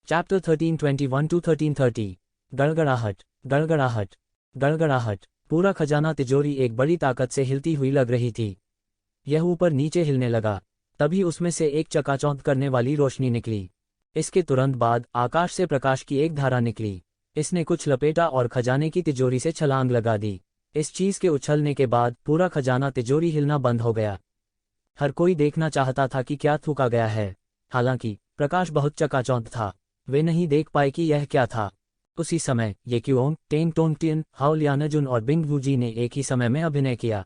Chapter 1321 to 1330। गड़गड़ाहट, गड़गड़ाहट, गड़गड़ाहट। पूरा खजाना तिजोरी एक बड़ी ताकत से हिलती हुई लग रही थी। यह ऊपर नीचे हिलने लगा। तभी उसमें से एक चकाचौंध करने वाली रोशनी निकली। इसके तुरंत बाद आकाश से प्रकाश की एक धारा निकली। इसने कुछ लपेटा और खजाने की तिजोरी से छलांग लगा दी। इस चीज के उछलने के बाद पूरा खजाना तिजोरी हिलना बंद हो गया। हर कोई देखना चाहता था कि क्या थूका गया है। हालांकि प्रकाश बहुत चकाचौंध था, वे नहीं देख पाए कि यह क्या था। उसी समय ये क्योंग, टेंग टोंगटियन, हाओ लियानाजुन और बिंग वूजी ने एक ही समय में अभिनय किया।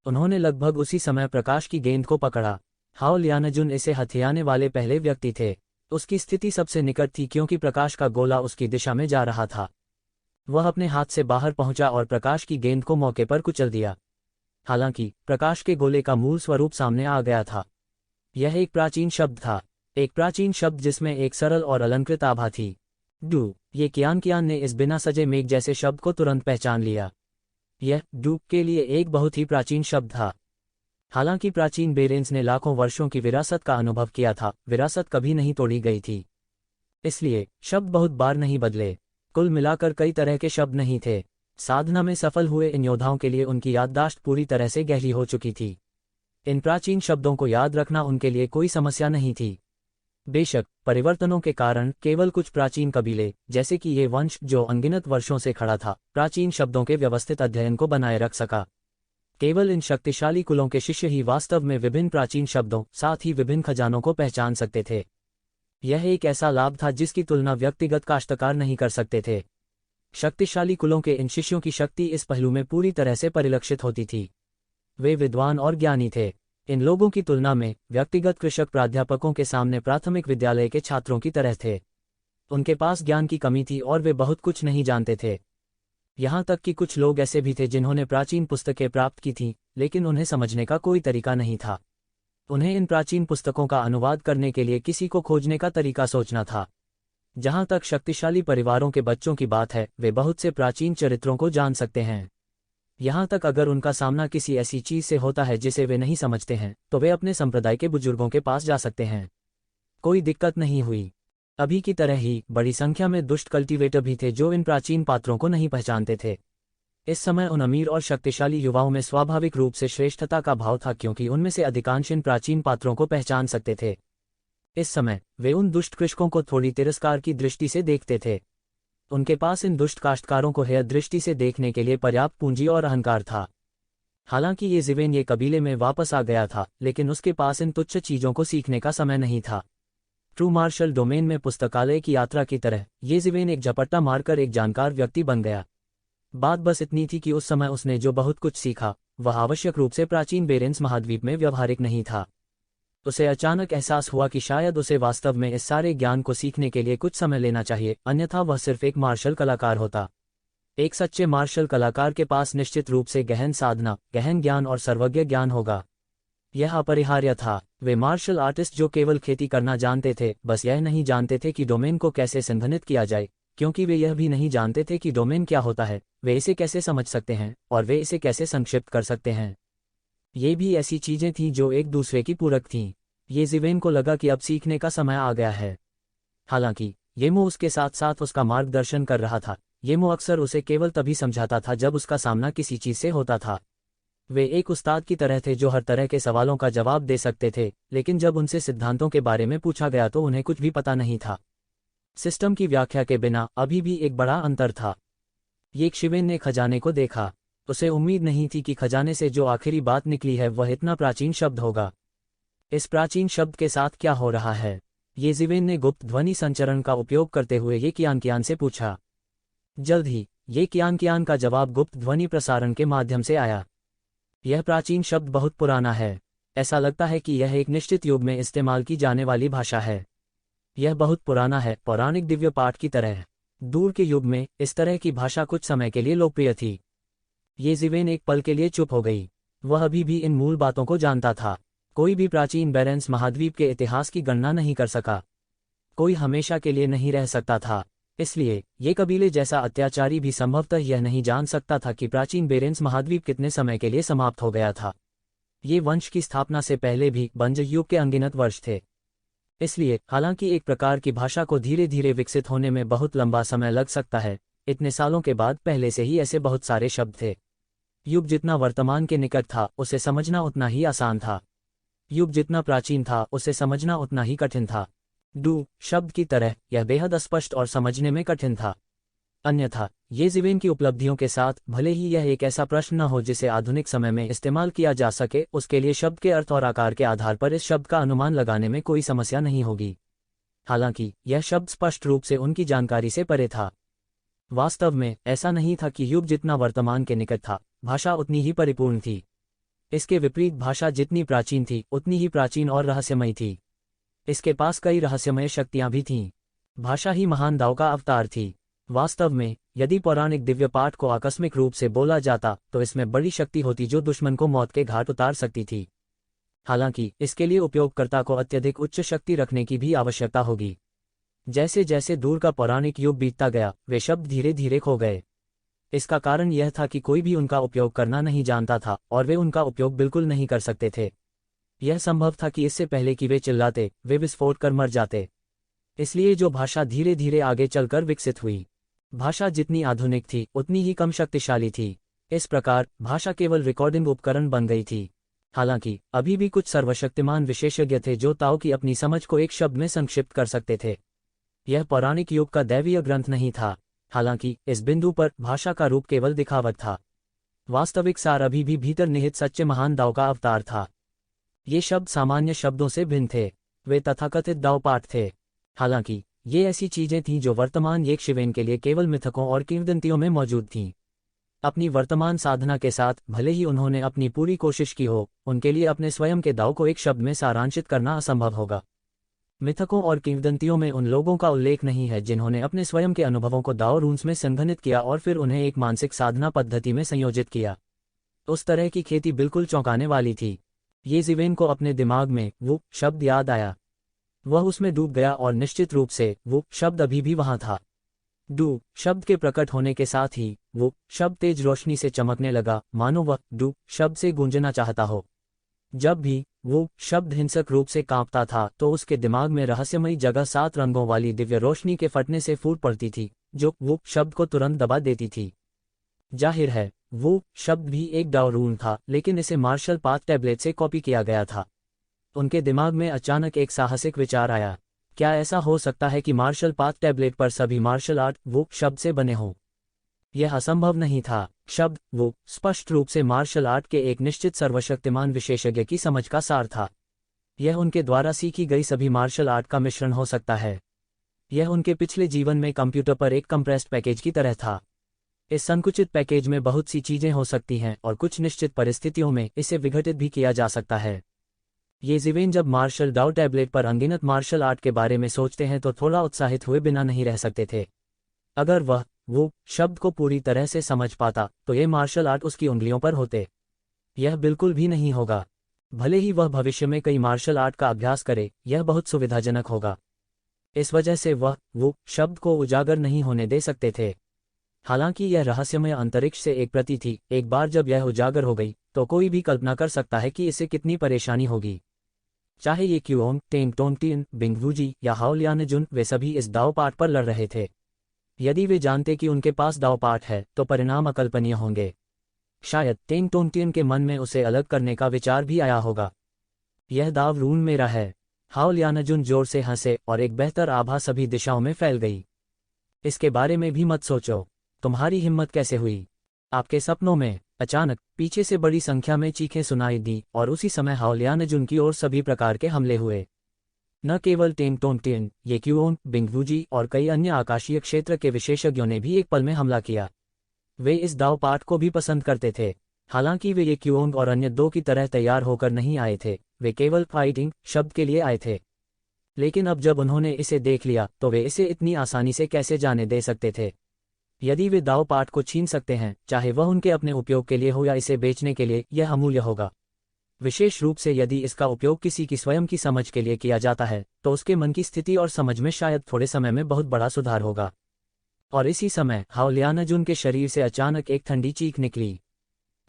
उन्होंने लगभग उसी समय प्रकाश की गेंद को पकड़ा। हाओ लियानाजुन इसे हथियाने वाले पहले व्यक्ति थे। उसकी स्थिति सबसे निकट थी क्योंकि प्रकाश का गोला उसकी दिशा में जा रहा था। वह अपने हाथ से बाहर पहुंचा और प्रकाश की गेंद को मौके पर कुचल दिया। हालांकि प्रकाश के गोले का मूल स्वरूप सामने आ गया था। यह एक प्राचीन शब्द था, एक प्राचीन शब्द जिसमें एक सरल और अलंकृत आभा थी। डू। ये कियान ने इस बिना सजे मेघ जैसे शब्द को तुरंत पहचान लिया। यह डू के लिए एक बहुत ही प्राचीन शब्द था। हालांकि प्राचीन बेरेंस ने लाखों वर्षों की विरासत का अनुभव किया था, विरासत कभी नहीं तोड़ी गई थी। इसलिए शब्द बहुत बार नहीं बदले। कुल मिलाकर कई तरह के शब्द नहीं थे। साधना में सफल हुए इन योद्धाओं के लिए उनकी याददाश्त पूरी तरह से गहरी हो चुकी थी। इन प्राचीन शब्दों को याद रखना उनके लिए कोई समस्या नहीं थी। बेशक परिवर्तनों के कारण केवल कुछ प्राचीन कबीले, जैसे कि ये वंश जो अनगिनत वर्षों से खड़ा था, प्राचीन शब्दों के व्यवस्थित अध्ययन को बनाए रख सका। केवल इन शक्तिशाली कुलों के शिष्य ही वास्तव में विभिन्न प्राचीन शब्दों, साथ ही विभिन्न खजानों को पहचान सकते थे। यह एक ऐसा लाभ था जिसकी तुलना व्यक्तिगत काश्तकार नहीं कर सकते थे। शक्तिशाली कुलों के इन शिष्यों की शक्ति इस पहलू में पूरी तरह से परिलक्षित होती थी। वे विद्वान और ज्ञानी थे। इन लोगों की तुलना में व्यक्तिगत कृषक प्राध्यापकों के सामने प्राथमिक विद्यालय के छात्रों की तरह थे। उनके पास ज्ञान की कमी थी और वे बहुत कुछ नहीं जानते थे। यहाँ तक कि कुछ लोग ऐसे भी थे जिन्होंने प्राचीन पुस्तकें प्राप्त की थीं, लेकिन उन्हें समझने का कोई तरीका नहीं था। उन्हें इन प्राचीन पुस्तकों का अनुवाद करने के लिए किसी को खोजने का तरीका सोचना था। जहाँ तक शक्तिशाली परिवारों के बच्चों की बात है, वे बहुत से प्राचीन चरित्रों को जान सकते हैं। यहाँ तक अगर उनका सामना किसी ऐसी चीज से होता है जिसे वे नहीं समझते हैं, तो वे अपने संप्रदाय के बुजुर्गों के पास जा सकते हैं। कोई दिक्कत नहीं हुई। अभी की तरह ही बड़ी संख्या में दुष्ट कल्टीवेटर भी थे जो इन प्राचीन पात्रों को नहीं पहचानते थे। इस समय उन अमीर और शक्तिशाली युवाओं में स्वाभाविक रूप से श्रेष्ठता का भाव था क्योंकि उनमें से अधिकांश इन प्राचीन पात्रों को पहचान सकते थे। इस समय वे उन दुष्ट कृषकों को थोड़ी तिरस्कार की दृष्टि से देखते थे। उनके पास इन दुष्ट काश्तकारों को हेय दृष्टि से देखने के लिए पर्याप्त पूंजी और अहंकार था। हालांकि ये जिवेन ये कबीले में वापस आ गया था, लेकिन उसके पास इन तुच्छ चीजों को सीखने का समय नहीं था। ट्रू मार्शल डोमेन में पुस्तकालय की यात्रा की तरह ये जिवेन एक झपट्टा मारकर एक जानकार व्यक्ति बन गया। बात बस इतनी थी कि उस समय उसने जो बहुत कुछ सीखा वह आवश्यक रूप से प्राचीन बेरेंस महाद्वीप में व्यवहारिक नहीं था। उसे अचानक एहसास हुआ कि शायद उसे वास्तव में इस सारे ज्ञान को सीखने के लिए कुछ समय लेना चाहिए, अन्यथा वह सिर्फ एक मार्शल कलाकार होता। एक सच्चे मार्शल कलाकार के पास निश्चित रूप से गहन साधना, गहन ज्ञान और सर्वज्ञ ज्ञान होगा। यह अपरिहार्य था। वे मार्शल आर्टिस्ट जो केवल खेती करना जानते थे, बस यह नहीं जानते थे कि डोमेन को कैसे संघनित किया जाए, क्योंकि वे यह भी नहीं जानते थे कि डोमेन क्या होता है, वे इसे कैसे समझ सकते हैं और वे इसे कैसे संक्षिप्त कर सकते हैं। ये भी ऐसी चीजें थीं जो एक दूसरे की पूरक थीं। ये जिवेन को लगा कि अब सीखने का समय आ गया है। हालांकि येमो उसके साथ साथ उसका मार्गदर्शन कर रहा था। येमो अक्सर उसे केवल तभी समझाता था जब उसका सामना किसी चीज से होता था। वे एक उस्ताद की तरह थे जो हर तरह के सवालों का जवाब दे सकते थे, लेकिन जब उनसे सिद्धांतों के बारे में पूछा गया तो उन्हें कुछ भी पता नहीं था। सिस्टम की व्याख्या के बिना अभी भी एक बड़ा अंतर था। ये शिवेन ने खजाने को देखा। उसे उम्मीद नहीं थी कि खजाने से जो आखिरी बात निकली है वह इतना प्राचीन शब्द होगा। इस प्राचीन शब्द के साथ क्या हो रहा है? ये जिवेन ने गुप्त ध्वनि संचरण का उपयोग करते हुए ये कियान से पूछा। जल्द ही ये कियान का जवाब गुप्त ध्वनि प्रसारण के माध्यम से आया। यह प्राचीन शब्द बहुत पुराना है। ऐसा लगता है कि यह एक निश्चित युग में इस्तेमाल की जाने वाली भाषा है। यह बहुत पुराना है, पौराणिक दिव्य पाठ की तरह। दूर के युग में इस तरह की भाषा कुछ समय के लिए लोकप्रिय थी। ये जिवेन एक पल के लिए चुप हो गई। वह अभी भी इन मूल बातों को जानता था। कोई भी प्राचीन बेरेंस महाद्वीप के इतिहास की गणना नहीं कर सका। कोई हमेशा के लिए नहीं रह सकता था। इसलिए ये कबीले जैसा अत्याचारी भी संभवतः यह नहीं जान सकता था कि प्राचीन बेरेंस महाद्वीप कितने समय के लिए समाप्त हो गया था। ये वंश की स्थापना से पहले भी बंज युग के अनगिनत वर्ष थे। इसलिए हालांकि एक प्रकार की भाषा को धीरे धीरे विकसित होने में बहुत लंबा समय लग सकता है, इतने सालों के बाद पहले से ही ऐसे बहुत सारे शब्द थे। युग जितना वर्तमान के निकट था उसे समझना उतना ही आसान था। युग जितना प्राचीन था उसे समझना उतना ही कठिन था। डू शब्द की तरह यह बेहद अस्पष्ट और समझने में कठिन था। अन्यथा ये जीवेन की उपलब्धियों के साथ भले ही यह एक ऐसा प्रश्न न हो जिसे आधुनिक समय में इस्तेमाल किया जा सके, उसके लिए शब्द के अर्थ और आकार के आधार पर इस शब्द का अनुमान लगाने में कोई समस्या नहीं होगी। हालांकि यह शब्द स्पष्ट रूप से उनकी जानकारी से परे था। वास्तव में ऐसा नहीं था कि युग जितना वर्तमान के निकट था भाषा उतनी ही परिपूर्ण थी। इसके विपरीत भाषा जितनी प्राचीन थी उतनी ही प्राचीन और रहस्यमयी थी। इसके पास कई रहस्यमय शक्तियां भी थीं। भाषा ही महान दाव का अवतार थी। वास्तव में यदि पौराणिक दिव्य पाठ को आकस्मिक रूप से बोला जाता तो इसमें बड़ी शक्ति होती जो दुश्मन को मौत के घाट उतार सकती थी। हालांकि इसके लिए उपयोगकर्ता को अत्यधिक उच्च शक्ति रखने की भी आवश्यकता होगी। जैसे जैसे दूर का पौराणिक युग बीतता गया वे शब्द धीरे धीरे खो गए। इसका कारण यह था कि कोई भी उनका उपयोग करना नहीं जानता था और वे उनका उपयोग बिल्कुल नहीं कर सकते थे। यह संभव था कि इससे पहले कि वे चिल्लाते वे विस्फोट कर मर जाते। इसलिए जो भाषा धीरे धीरे आगे चलकर विकसित हुई, भाषा जितनी आधुनिक थी उतनी ही कम शक्तिशाली थी। इस प्रकार भाषा केवल रिकॉर्डिंग उपकरण बन गई थी। हालांकि अभी भी कुछ सर्वशक्तिमान विशेषज्ञ थे जो ताओ की अपनी समझ को एक शब्द में संक्षिप्त कर सकते थे। यह पौराणिक युग का दैवीय ग्रंथ नहीं था। हालांकि इस बिंदु पर भाषा का रूप केवल दिखावट था। वास्तविक सार अभी भी भीतर निहित सच्चे महान दाव का अवतार था। ये शब्द सामान्य शब्दों से भिन्न थे। वे तथाकथित दाव पाठ थे। हालांकि ये ऐसी चीजें थीं जो वर्तमान यक्षिवेन के लिए केवल मिथकों और किंवदंतियों में मौजूद थीं। अपनी वर्तमान साधना के साथ भले ही उन्होंने अपनी पूरी कोशिश की हो, उनके लिए अपने स्वयं के दाव को एक शब्द में सारांशित करना असंभव होगा। मिथकों और किंवदंतियों में उन लोगों का उल्लेख नहीं है जिन्होंने अपने स्वयं के अनुभवों को दाव रून्स में संघनित किया और फिर उन्हें एक मानसिक साधना पद्धति में संयोजित किया। उस तरह की खेती बिल्कुल चौंकाने वाली थी। ये जीवेन को अपने दिमाग में वो शब्द याद आया। वह उसमें डूब गया और निश्चित रूप से वो शब्द अभी भी वहां था। डू शब्द के प्रकट होने के साथ ही वो शब्द तेज रोशनी से चमकने लगा, मानो वह डू शब्द से गूंजना चाहता हो। जब भी वो शब्द हिंसक रूप से कांपता था तो उसके दिमाग में रहस्यमयी जगह 7 रंगों वाली दिव्य रोशनी के फटने से फूट पड़ती थी जो वो शब्द को तुरंत दबा देती थी। जाहिर है वो शब्द भी एक दाव रून था, लेकिन इसे मार्शल पाथ टैबलेट से कॉपी किया गया था। उनके दिमाग में अचानक एक साहसिक विचार आया। क्या ऐसा हो सकता है कि मार्शल पाथ टैबलेट पर सभी मार्शल आर्ट वो शब्द से बने हों? यह असंभव नहीं था। शब्द वो स्पष्ट रूप से मार्शल आर्ट के एक निश्चित सर्वशक्तिमान विशेषज्ञ की समझ का सार था। यह उनके द्वारा सीखी गई सभी मार्शल आर्ट का मिश्रण हो सकता है। यह उनके पिछले जीवन में कंप्यूटर पर एक कंप्रेस्ड पैकेज की तरह था। इस संकुचित पैकेज में बहुत सी चीजें हो सकती हैं और कुछ निश्चित परिस्थितियों में इसे विघटित भी किया जा सकता है। ये जीवेन जब मार्शल दाव टैबलेट पर अनगिनत मार्शल आर्ट के बारे में सोचते हैं तो थोड़ा उत्साहित हुए बिना नहीं रह सकते थे। अगर वह वो शब्द को पूरी तरह से समझ पाता तो ये मार्शल आर्ट उसकी उंगलियों पर होते। यह बिल्कुल भी नहीं होगा। भले ही वह भविष्य में कई मार्शल आर्ट का अभ्यास करे, यह बहुत सुविधाजनक होगा। इस वजह से वह वो शब्द को उजागर नहीं होने दे सकते थे। हालांकि यह रहस्यमय अंतरिक्ष से एक प्रति थी। एक बार जब यह उजागर हो गई तो कोई भी कल्पना कर सकता है कि इसे कितनी परेशानी होगी। चाहे ये क्यूओंग, टेंग टोंगटिन, बिंगवूजी या हाओलियानजुन, वे सभी इस दाव पाठ पर लड़ रहे थे। यदि वे जानते कि उनके पास दाव पाठ है तो परिणाम अकल्पनीय होंगे। शायद टेंग टोंगटिन के मन में उसे अलग करने का विचार भी आया होगा। यह दाव रून मेरा है। हाओलियानजुन जोर से हंसे और एक बेहतर आभा सभी दिशाओं में फैल गई। इसके बारे में भी मत सोचो। तुम्हारी हिम्मत कैसे हुई? आपके सपनों में अचानक पीछे से बड़ी संख्या में चीखें सुनाई दी और उसी समय हाओलियानजुन की ओर सभी प्रकार के हमले हुए। न केवल टेंग टोंगटिन, ये क्यूओंग, बिंगवूजी और कई अन्य आकाशीय क्षेत्र के विशेषज्ञों ने भी एक पल में हमला किया। वे इस दाव पाठ को भी पसंद करते थे। हालांकि वे ये क्यूओंग और अन्य दो की तरह तैयार होकर नहीं आए थे, वे केवल फाइटिंग शब्द के लिए आए थे। लेकिन अब जब उन्होंने इसे देख लिया तो वे इसे इतनी आसानी से कैसे जाने दे सकते थे? यदि वे दाव पाठ को छीन सकते हैं, चाहे वह उनके अपने उपयोग के लिए हो या इसे बेचने के लिए, यह अमूल्य होगा। विशेष रूप से यदि इसका उपयोग किसी की स्वयं की समझ के लिए किया जाता है तो उसके मन की स्थिति और समझ में शायद थोड़े समय में बहुत बड़ा सुधार होगा। और इसी समय हाओलियानजुन के शरीर से अचानक एक ठंडी चीख निकली।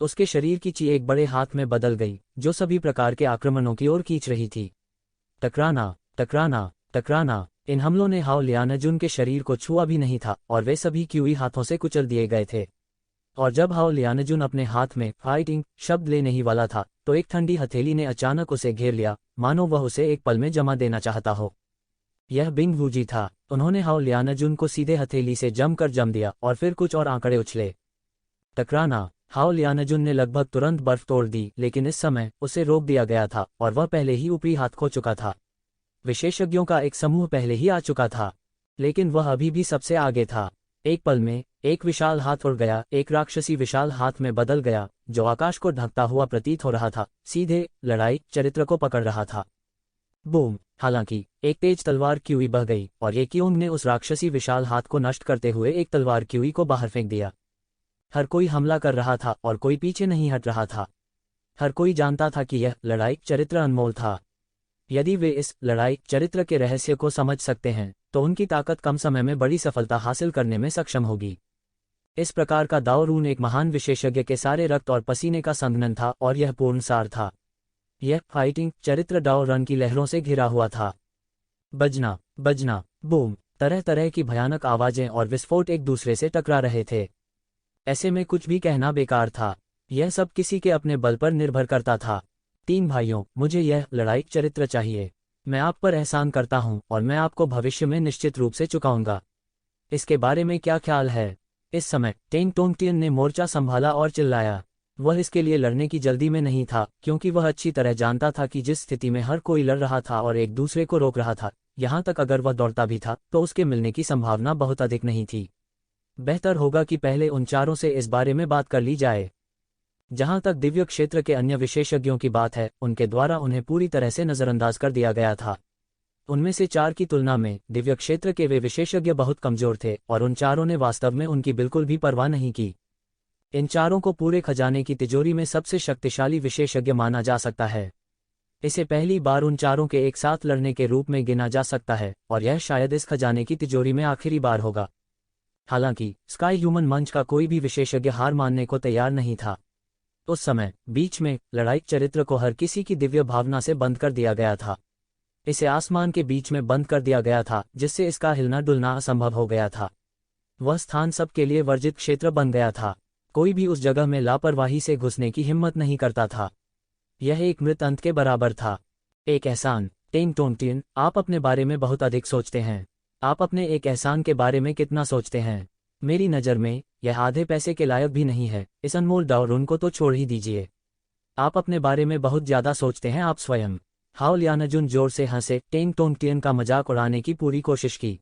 उसके शरीर की ची एक बड़े हाथ में बदल गई जो सभी प्रकार के आक्रमणों की ओर खींच रही थी। टकराना, टकराना, टकराना। इन हमलों ने हाओ लियानजुन के शरीर को छुआ भी नहीं था और वे सभी क्यूई हाथों से कुचल दिए गए थे। और जब हाओ लियानजुन अपने हाथ में फाइटिंग शब्द लेने ही वाला था तो एक ठंडी हथेली ने अचानक उसे घेर लिया, मानो वह उसे एक पल में जमा देना चाहता हो। यह बिंग वूजी था। उन्होंने हाओ लियानजुन को सीधे हथेली से जमकर जम दिया और फिर कुछ और आंकड़े उछले। टकराना। हाओ लियानजुन ने लगभग तुरंत बर्फ तोड़ दी, लेकिन इस समय उसे रोक दिया गया था और वह पहले ही ऊपरी हाथ खो चुका था। विशेषज्ञों का एक समूह पहले ही आ चुका था, लेकिन वह अभी भी सबसे आगे था। एक पल में एक विशाल हाथ उड़ गया, एक राक्षसी विशाल हाथ में बदल गया जो आकाश को ढकता हुआ प्रतीत हो रहा था, सीधे लड़ाई चरित्र को पकड़ रहा था। बूम। हालांकि एक तेज तलवार क्यूई बह गई और ये क्योंग ने उस राक्षसी विशाल हाथ को नष्ट करते हुए एक तलवार क्यूई को बाहर फेंक दिया। हर कोई हमला कर रहा था और कोई पीछे नहीं हट रहा था। हर कोई जानता था कि यह लड़ाई चरित्र अनमोल था। यदि वे इस लड़ाई चरित्र के रहस्य को समझ सकते हैं तो उनकी ताकत कम समय में बड़ी सफलता हासिल करने में सक्षम होगी। इस प्रकार का दाओ रून एक महान विशेषज्ञ के सारे रक्त और पसीने का संघनन था और यह पूर्ण सार था। यह फाइटिंग चरित्र दाओ रन की लहरों से घिरा हुआ था। बजना, बजना, बूम। तरह तरह की भयानक आवाजें और विस्फोट एक दूसरे से टकरा रहे थे। ऐसे में कुछ भी कहना बेकार था। यह सब किसी के अपने बल पर निर्भर करता था। 3 भाइयों, मुझे यह लड़ाई चरित्र चाहिए। मैं आप पर एहसान करता हूं और मैं आपको भविष्य में निश्चित रूप से चुकाऊंगा। इसके बारे में क्या ख्याल है? इस समय टेंग टोंगटियन ने मोर्चा संभाला और चिल्लाया। वह इसके लिए लड़ने की जल्दी में नहीं था, क्योंकि वह अच्छी तरह जानता था कि जिस स्थिति में हर कोई लड़ रहा था और एक दूसरे को रोक रहा था, यहाँ तक अगर वह दौड़ता भी था तो उसके मिलने की संभावना बहुत अधिक नहीं थी। बेहतर होगा कि पहले उन चारों से इस बारे में बात कर ली जाए। जहां तक दिव्य क्षेत्र के अन्य विशेषज्ञों की बात है, उनके द्वारा उन्हें पूरी तरह से नजरअंदाज कर दिया गया था। उनमें से 4 की तुलना में दिव्य क्षेत्र के वे विशेषज्ञ बहुत कमजोर थे और उन चारों ने वास्तव में उनकी बिल्कुल भी परवाह नहीं की। इन चारों को पूरे खजाने की तिजोरी में सबसे शक्तिशाली विशेषज्ञ माना जा सकता है। इसे पहली बार उन चारों के एक साथ लड़ने के रूप में गिना जा सकता है और यह शायद इस खजाने की तिजोरी में आखिरी बार होगा। हालांकि स्काई ह्यूमन मंच का कोई भी विशेषज्ञ हार मानने को तैयार नहीं था। उस समय बीच में लड़ाई चरित्र को हर किसी की दिव्य भावना से बंद कर दिया गया था। इसे आसमान के बीच में बंद कर दिया गया था, जिससे इसका हिलना डुलना असंभव हो गया था। वह स्थान सबके लिए वर्जित क्षेत्र बन गया था। कोई भी उस जगह में लापरवाही से घुसने की हिम्मत नहीं करता था। यह एक मृत अंत के बराबर था। एक एहसान। टेंग टोंगटियन, आप अपने बारे में बहुत अधिक सोचते हैं। आप अपने एक एहसान के बारे में कितना सोचते हैं? मेरी नज़र में यह आधे पैसे के लायक भी नहीं है। इस अनमोल दाओ रून को तो छोड़ ही दीजिए। आप अपने बारे में बहुत ज्यादा सोचते हैं, आप स्वयं। हाओ लियानजुन जोर से हंसे, टेंग टोंगटियन का मजाक उड़ाने की पूरी कोशिश की।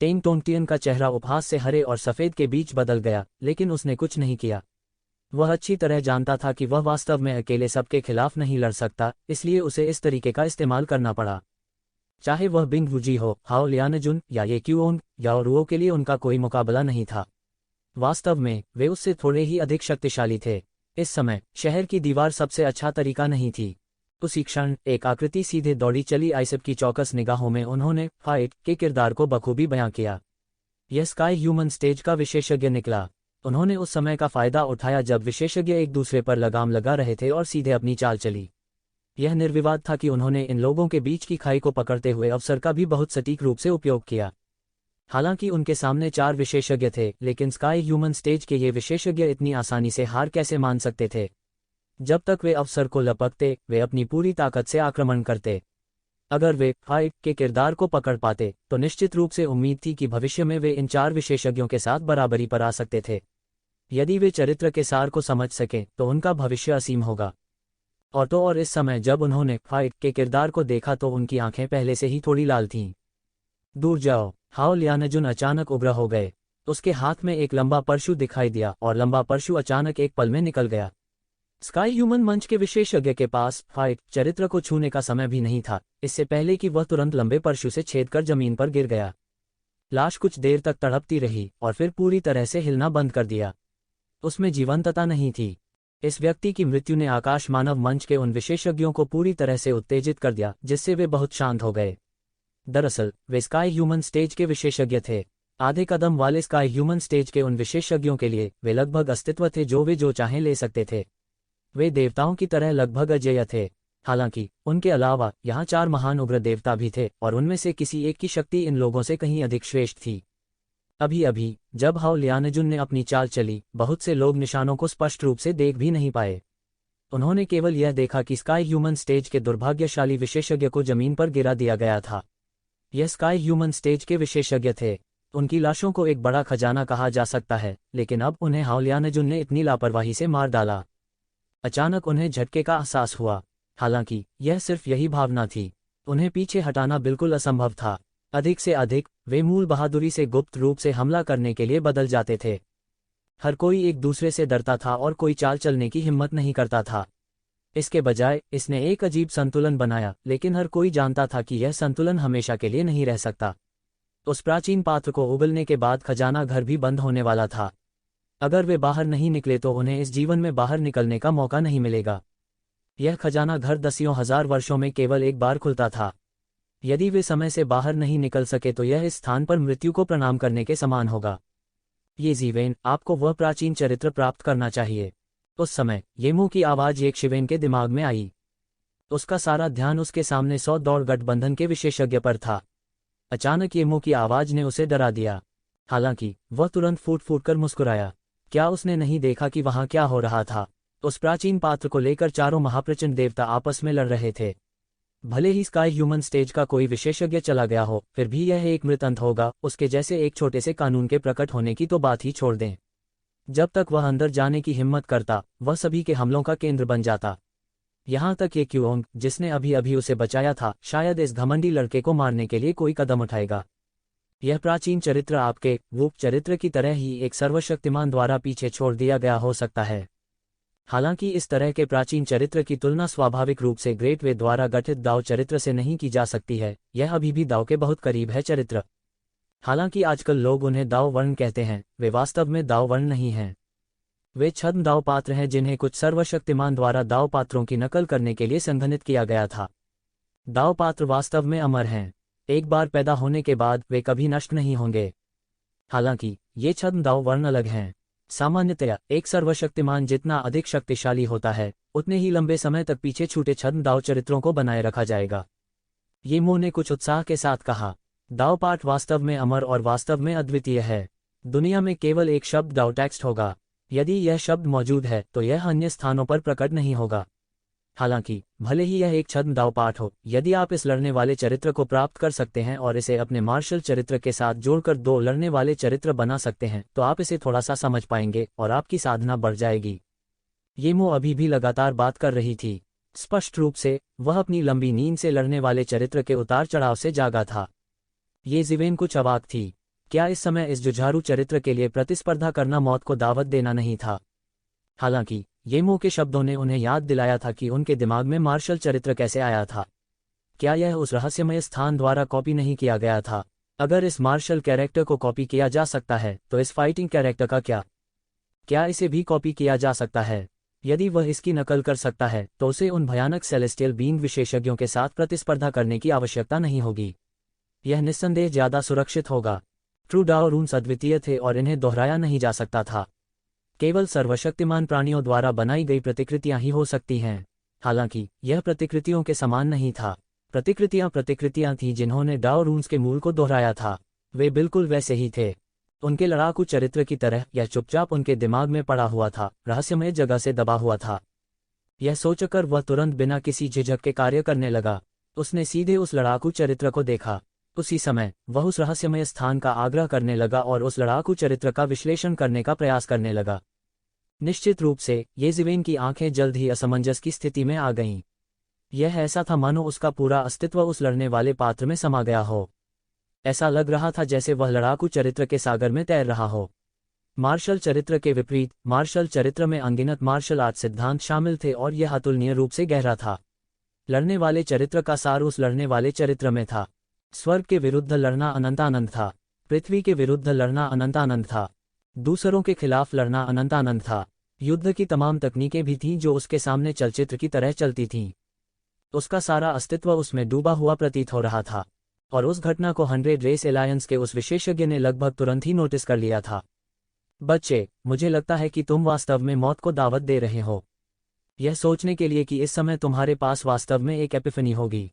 टेंग टोंगटियन का चेहरा उपहास से हरे और सफेद के बीच बदल गया, लेकिन उसने कुछ नहीं किया। वह अच्छी तरह जानता था कि वह वास्तव में अकेले सबके खिलाफ नहीं लड़ सकता, इसलिए उसे इस तरीके का इस्तेमाल करना पड़ा। चाहे वह बिंग वूजी हो, हाओ लियानजुन या ये क्यूओंग या रुओ के लिए उनका कोई मुकाबला नहीं था। वास्तव में वे उससे थोड़े ही अधिक शक्तिशाली थे। इस समय शहर की दीवार सबसे अच्छा तरीका नहीं थी। उसी क्षण एक आकृति सीधे दौड़ी चली। आइसब की चौकस निगाहों में उन्होंने फाइट के किरदार को बखूबी बयां किया। यह स्काई ह्यूमन स्टेज का विशेषज्ञ निकला। उन्होंने उस समय का फायदा उठाया जब विशेषज्ञ एक दूसरे पर लगाम लगा रहे थे और सीधे अपनी चाल चली। यह निर्विवाद था कि उन्होंने इन लोगों के बीच की खाई को पकड़ते हुए अवसर का भी बहुत सटीक रूप से उपयोग किया। हालांकि उनके सामने 4 विशेषज्ञ थे, लेकिन स्काई ह्यूमन स्टेज के ये विशेषज्ञ इतनी आसानी से हार कैसे मान सकते थे? जब तक वे अवसर को लपकते, वे अपनी पूरी ताकत से आक्रमण करते। अगर वे फाइट के किरदार को पकड़ पाते तो निश्चित रूप से उम्मीद थी कि भविष्य में वे इन 4 विशेषज्ञों के साथ बराबरी पर आ सकते थे। यदि वे चरित्र के सार को समझ सकें तो उनका भविष्य असीम होगा। और इस समय जब उन्होंने फाइट के किरदार को देखा तो उनकी आंखें पहले से ही थोड़ी लाल थीं। दूर जाओ। हाओ लियानजुन अचानक उग्र हो गए। उसके हाथ में एक लंबा परशु दिखाई दिया और लंबा परशु अचानक एक पल में निकल गया। स्काई ह्यूमन मंच के विशेषज्ञ के पास फाइट चरित्र को छूने का समय भी नहीं था, इससे पहले कि वह तुरंत लंबे परशु से छेद कर जमीन पर गिर गया। लाश कुछ देर तक तड़पती रही और फिर पूरी तरह से हिलना बंद कर दिया। उसमें जीवंतता नहीं थी। इस व्यक्ति की मृत्यु ने आकाश मानव मंच के उन विशेषज्ञों को पूरी तरह से उत्तेजित कर दिया, जिससे वे बहुत शांत हो गए। दरअसल वे स्काई ह्यूमन स्टेज के विशेषज्ञ थे। आधे कदम वाले स्काई ह्यूमन स्टेज के उन विशेषज्ञों के लिए वे लगभग अस्तित्व थे, जो वे जो चाहें ले सकते थे। वे देवताओं की तरह लगभग अजेय थे। हालांकि उनके अलावा यहाँ 4 महान उग्र देवता भी थे और उनमें से किसी एक की शक्ति इन लोगों से कहीं अधिक श्रेष्ठ थी। अभी अभी जब हाओ लियानजुन ने अपनी चाल चली, बहुत से लोग निशानों को स्पष्ट रूप से देख भी नहीं पाए। उन्होंने केवल यह देखा कि स्काई ह्यूमन स्टेज के दुर्भाग्यशाली विशेषज्ञ को जमीन पर गिरा दिया गया था। यह स्काई ह्यूमन स्टेज के विशेषज्ञ थे। उनकी लाशों को एक बड़ा खजाना कहा जा सकता है, लेकिन अब उन्हें हाओ लियानजुन ने इतनी लापरवाही से मार डाला। अचानक उन्हें झटके का एहसास हुआ। हालांकि यह सिर्फ यही भावना थी, उन्हें पीछे हटाना बिल्कुल असंभव था। अधिक से अधिक वे मूल बहादुरी से गुप्त रूप से हमला करने के लिए बदल जाते थे। हर कोई एक दूसरे से डरता था और कोई चाल चलने की हिम्मत नहीं करता था। इसके बजाय इसने एक अजीब संतुलन बनाया, लेकिन हर कोई जानता था कि यह संतुलन हमेशा के लिए नहीं रह सकता। उस प्राचीन पात्र को उगलने के बाद खजाना घर भी बंद होने वाला था। अगर वे बाहर नहीं निकले तो उन्हें इस जीवन में बाहर निकलने का मौका नहीं मिलेगा। यह खजाना घर दसियों हजार वर्षों में केवल एक बार खुलता था। यदि वे समय से बाहर नहीं निकल सके तो यह इस स्थान पर मृत्यु को प्रणाम करने के समान होगा। ये जीवेन, आपको वह प्राचीन चरित्र प्राप्त करना चाहिए। उस समय येमू की आवाज एक शिवेन के दिमाग में आई। उसका सारा ध्यान उसके सामने 100 दौड़ गठबंधन के विशेषज्ञ पर था। अचानक येमू की आवाज ने उसे डरा दिया। हालांकि वह तुरंत फूट फूट कर मुस्कुराया। क्या उसने नहीं देखा कि वहां क्या हो रहा था? उस प्राचीन पात्र को लेकर चारों महाप्रचंड देवता आपस में लड़ रहे थे। भले ही स्काई ह्यूमन स्टेज का कोई विशेषज्ञ चला गया हो, फिर भी यह एक मृत अंत होगा। उसके जैसे एक छोटे से कानून के प्रकट होने की तो बात ही छोड़ दें। जब तक वह अंदर जाने की हिम्मत करता, वह सभी के हमलों का केंद्र बन जाता। यहाँ तक ये क्यूओंग, जिसने अभी अभी उसे बचाया था, शायद इस घमंडी लड़के को मारने के लिए कोई कदम उठाएगा। यह प्राचीन चरित्र आपके वूप चरित्र की तरह ही एक सर्वशक्तिमान द्वारा पीछे छोड़ दिया गया हो सकता है। हालांकि इस तरह के प्राचीन चरित्र की तुलना स्वाभाविक रूप से ग्रेट वे द्वारा गठित दाव चरित्र से नहीं की जा सकती है। यह अभी भी दाव के बहुत करीब है चरित्र। हालांकि आजकल लोग उन्हें दाव वर्ण कहते हैं, वे वास्तव में दाव वर्ण नहीं हैं। वे छद्म दाव पात्र हैं जिन्हें कुछ सर्वशक्तिमान द्वारा दाव पात्रों की नकल करने के लिए संघनित किया गया था। दाव पात्र वास्तव में अमर हैं। एक बार पैदा होने के बाद वे कभी नष्ट नहीं होंगे। हालांकि ये छद्म दाव वर्ण अलग हैं। सामान्यतया एक सर्वशक्तिमान जितना अधिक शक्तिशाली होता है, उतने ही लंबे समय तक पीछे छूटे छद्म दाव चरित्रों को बनाए रखा जाएगा। येमू ने कुछ उत्साह के साथ कहा, दाव पाठ वास्तव में अमर और वास्तव में अद्वितीय है। दुनिया में केवल एक शब्द दाव टेक्स्ट होगा। यदि यह शब्द मौजूद है तो यह अन्य स्थानों पर प्रकट नहीं होगा। हालांकि भले ही यह एक छद्म दाव पाठ हो, यदि आप इस लड़ने वाले चरित्र को प्राप्त कर सकते हैं और इसे अपने मार्शल चरित्र के साथ जोड़कर 2 लड़ने वाले चरित्र बना सकते हैं, तो आप इसे थोड़ा सा समझ पाएंगे और आपकी साधना बढ़ जाएगी। येमू अभी भी लगातार बात कर रही थी। स्पष्ट रूप से वह अपनी लंबी नींद से लड़ने वाले चरित्र के उतार चढ़ाव से जागा था। ये जीवेन कुछ अवाक थी। क्या इस समय इस जुझारू चरित्र के लिए प्रतिस्पर्धा करना मौत को दावत देना नहीं था? हालांकि येमू के शब्दों ने उन्हें याद दिलाया था कि उनके दिमाग में मार्शल चरित्र कैसे आया था। क्या यह उस रहस्यमय स्थान द्वारा कॉपी नहीं किया गया था? अगर इस मार्शल कैरेक्टर को कॉपी किया जा सकता है, तो इस फाइटिंग कैरेक्टर का क्या इसे भी कॉपी किया जा सकता है? यदि वह इसकी नकल कर सकता है, तो उसे उन भयानक सेलेस्टियल बीइंग विशेषज्ञों के साथ प्रतिस्पर्धा करने की आवश्यकता नहीं होगी। यह निस्संदेह ज्यादा सुरक्षित होगा। ट्रू डाओ रून्स अद्वितीय थे और इन्हें दोहराया नहीं जा सकता था। केवल सर्वशक्तिमान प्राणियों द्वारा बनाई गई प्रतिकृतियां ही हो सकती हैं। हालांकि यह प्रतिकृतियों के समान नहीं था। प्रतिकृतियां थीं जिन्होंने डाओ रून्स के मूल को दोहराया था। वे बिल्कुल वैसे ही थे। उनके लड़ाकू चरित्र की तरह यह चुपचाप उनके दिमाग में पड़ा हुआ था, रहस्यमय जगह से दबा हुआ था। यह सोचकर वह तुरंत बिना किसी झिझक के कार्य करने लगा। उसने सीधे उस लड़ाकू चरित्र को देखा। उसी समय वह उस रहस्यमय स्थान का आग्रह करने लगा और उस लड़ाकू चरित्र का विश्लेषण करने का प्रयास करने लगा। निश्चित रूप से ये जीवेन की आंखें जल्द ही असमंजस की स्थिति में आ गईं। यह ऐसा था मानो उसका पूरा अस्तित्व उस लड़ने वाले पात्र में समा गया हो। ऐसा लग रहा था जैसे वह लड़ाकू चरित्र के सागर में तैर रहा हो। मार्शल चरित्र के विपरीत, मार्शल चरित्र में अनगिनत मार्शल आर्ट सिद्धांत शामिल थे और यह अतुलनीय रूप से गहरा था। लड़ने वाले चरित्र का सार उस लड़ने वाले चरित्र में था। स्वर्ग के विरुद्ध लड़ना अनंतानंद था। पृथ्वी के विरुद्ध लड़ना अनंतानंद था। दूसरों के खिलाफ लड़ना अनंतानंद था। युद्ध की तमाम तकनीकें भी थीं जो उसके सामने चलचित्र की तरह चलती थीं। उसका सारा अस्तित्व उसमें डूबा हुआ प्रतीत हो रहा था। और उस घटना को 100 रेस एलायंस के उस विशेषज्ञ ने लगभग तुरंत ही नोटिस कर लिया था। बच्चे, मुझे लगता है कि तुम वास्तव में मौत को दावत दे रहे हो। यह सोचने के लिए कि इस समय तुम्हारे पास वास्तव में एक एपिफनी होगी।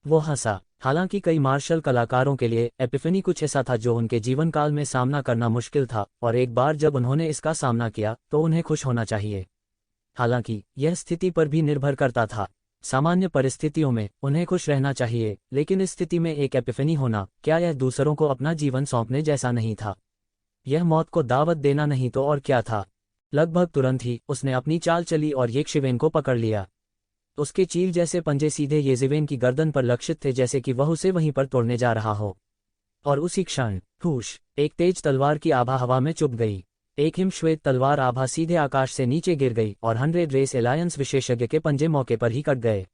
वो हंसा। हालांकि कई मार्शल कलाकारों के लिए एपिफनी कुछ ऐसा था जो उनके जीवन काल में सामना करना मुश्किल था, और एक बार जब उन्होंने इसका सामना किया तो उन्हें खुश होना चाहिए। हालांकि यह स्थिति पर भी निर्भर करता था। सामान्य परिस्थितियों में उन्हें खुश रहना चाहिए, लेकिन इस स्थिति में एक एपिफनी होना, क्या यह दूसरों को अपना जीवन सौंपने जैसा नहीं था? यह मौत को दावत देना नहीं तो और क्या था? लगभग तुरंत ही उसने अपनी चाल चली और येशिवेन को पकड़ लिया। उसके चील जैसे पंजे सीधे येशिवेन की गर्दन पर लक्षित थे, जैसे कि वह उसे वहीं पर तोड़ने जा रहा हो। और उसी क्षण हुश, एक तेज तलवार की आभा हवा में चुभ गई। एक हिमश्वेत तलवार आभा सीधे आकाश से नीचे गिर गई और 100 रेस एलायंस विशेषज्ञ के पंजे मौके पर ही कट गए।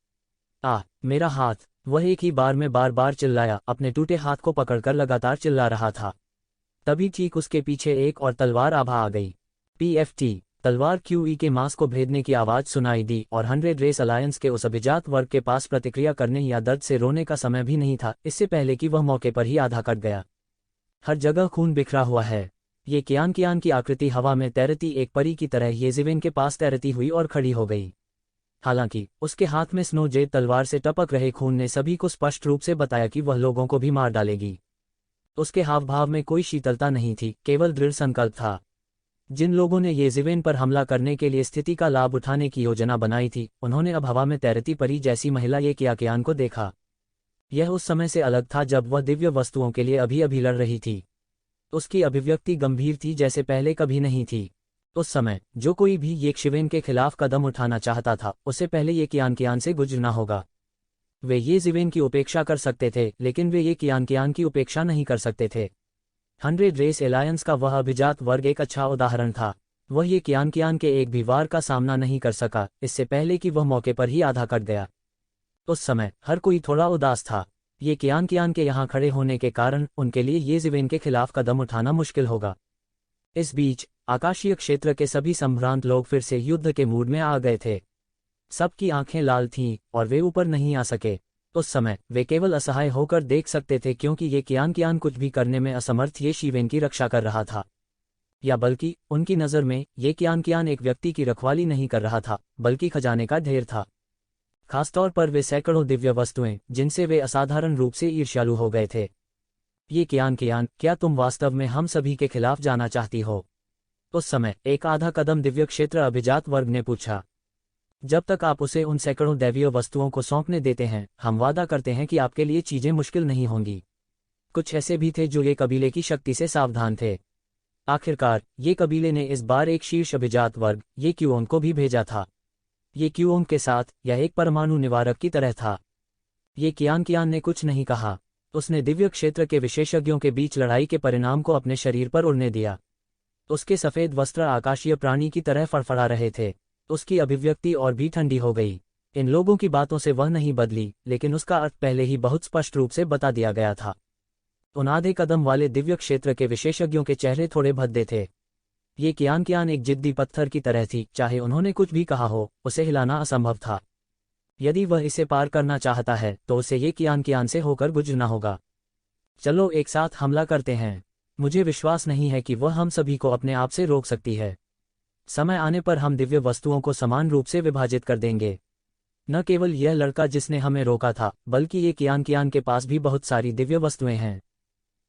मेरा हाथ! वह एक ही बार में बार बार चिल्लाया, अपने टूटे हाथ को पकड़कर लगातार चिल्ला रहा था। तभी ठीक उसके पीछे एक और तलवार आभा आ गई। पीएफटी तलवार क्यूई के मांस को भेदने की आवाज सुनाई दी, और 100 रेस अलायंस के उस अभिजात वर्ग के पास प्रतिक्रिया करने या दर्द से रोने का समय भी नहीं था, इससे पहले कि वह मौके पर ही आधा कट गया। हर जगह खून बिखरा हुआ है। ये कियान की आकृति हवा में तैरती एक परी की तरह येशिवेन के पास तैरती हुई और खड़ी हो गई। हालांकि उसके हाथ में स्नो जेड तलवार से टपक रहे खून ने सभी को स्पष्ट रूप से बताया कि वह लोगों को भी मार डालेगी। उसके हाव भाव में कोई शीतलता नहीं थी, केवल दृढ़ संकल्प था। जिन लोगों ने येशिवेन पर हमला करने के लिए स्थिति का लाभ उठाने की योजना बनाई थी, उन्होंने अब हवा में तैरती परी जैसी महिला ये कियान को देखा। यह उस समय से अलग था जब वह दिव्य वस्तुओं के लिए अभी अभी लड़ रही थी। उसकी अभिव्यक्ति गंभीर थी जैसे पहले कभी नहीं थी। उस समय जो कोई भी येशिवेन के खिलाफ कदम उठाना चाहता था, उसे पहले ये कियान से गुजरना होगा। वे येशिवेन की उपेक्षा कर सकते थे, लेकिन वे ये कियान की उपेक्षा नहीं कर सकते थे। 100 रेस एलायंस का वह अभिजात वर्ग एक अच्छा उदाहरण था। वह ये कियान के एक भी वार का सामना नहीं कर सका, इससे पहले कि वह मौके पर ही आधा कट गया। उस समय हर कोई थोड़ा उदास था। ये कियान के यहाँ खड़े होने के कारण उनके लिए येशिवेन के खिलाफ कदम उठाना मुश्किल होगा। इस बीच आकाशीय क्षेत्र के सभी संभ्रांत लोग फिर से युद्ध के मूड में आ गए थे। सबकी आंखें लाल थीं और वे ऊपर नहीं आ सके। उस समय वे केवल असहाय होकर देख सकते थे, क्योंकि ये कियान कुछ भी करने में असमर्थ येशिवेन की रक्षा कर रहा था। या बल्कि उनकी नज़र में ये कियान एक व्यक्ति की रखवाली नहीं कर रहा था, बल्कि खजाने का ढेर था। खासतौर पर वे सैकड़ों दिव्य वस्तुएं जिनसे वे असाधारण रूप से ईर्ष्यालु हो गए थे। ये कियान, क्या तुम वास्तव में हम सभी के खिलाफ जाना चाहती हो? उस समय एक आधा कदम दिव्य क्षेत्र अभिजात वर्ग ने पूछा। जब तक आप उसे उन सैकड़ों दैवीय वस्तुओं को सौंपने देते हैं, हम वादा करते हैं कि आपके लिए चीजें मुश्किल नहीं होंगी। कुछ ऐसे भी थे जो ये कबीले की शक्ति से सावधान थे। आखिरकार ये कबीले ने इस बार एक शीर्ष अभिजात वर्ग ये क्यूओन को भी भेजा था। ये क्यूओन के साथ यह एक परमाणु निवारक की तरह था। ये कियान ने कुछ नहीं कहा। उसने दिव्य क्षेत्र के विशेषज्ञों के बीच लड़ाई के परिणाम को अपने शरीर पर उड़ने दिया। उसके सफेद वस्त्र आकाशीय प्राणी की तरह फड़फड़ा रहे थे। उसकी अभिव्यक्ति और भी ठंडी हो गई। इन लोगों की बातों से वह नहीं बदली, लेकिन उसका अर्थ पहले ही बहुत स्पष्ट रूप से बता दिया गया था। उन आधे कदम वाले दिव्य क्षेत्र के विशेषज्ञों के चेहरे थोड़े भद्दे थे। ये कियान एक जिद्दी पत्थर की तरह थी, चाहे उन्होंने कुछ भी कहा हो, उसे हिलाना असंभव था। यदि वह इसे पार करना चाहता है तो उसे ये कियान से होकर गुजरना होगा। चलो एक साथ हमला करते हैं। मुझे विश्वास नहीं है कि वह हम सभी को अपने आप से रोक सकती है। समय आने पर हम दिव्य वस्तुओं को समान रूप से विभाजित कर देंगे। न केवल यह लड़का जिसने हमें रोका था, बल्कि ये कियान के पास भी बहुत सारी दिव्य वस्तुएं हैं।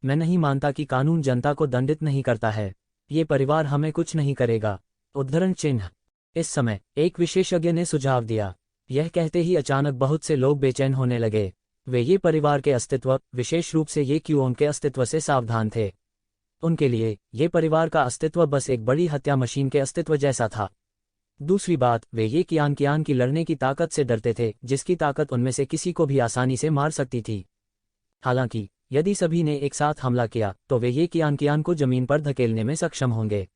मैं नहीं मानता कि कानून जनता को दंडित नहीं करता है। ये परिवार हमें कुछ नहीं करेगा। उद्धरण चिन्ह। इस समय एक विशेषज्ञ ने सुझाव दिया। यह कहते ही अचानक बहुत से लोग बेचैन होने लगे। वे ये परिवार के अस्तित्व, विशेष रूप से ये क्यूओन के अस्तित्व से सावधान थे। उनके लिए ये परिवार का अस्तित्व बस एक बड़ी हत्या मशीन के अस्तित्व जैसा था। दूसरी बात, वे ये कियान की लड़ने की ताकत से डरते थे, जिसकी ताकत उनमें से किसी को भी आसानी से मार सकती थी। हालांकि यदि सभी ने एक साथ हमला किया तो वे ये कियान को जमीन पर धकेलने में सक्षम होंगे।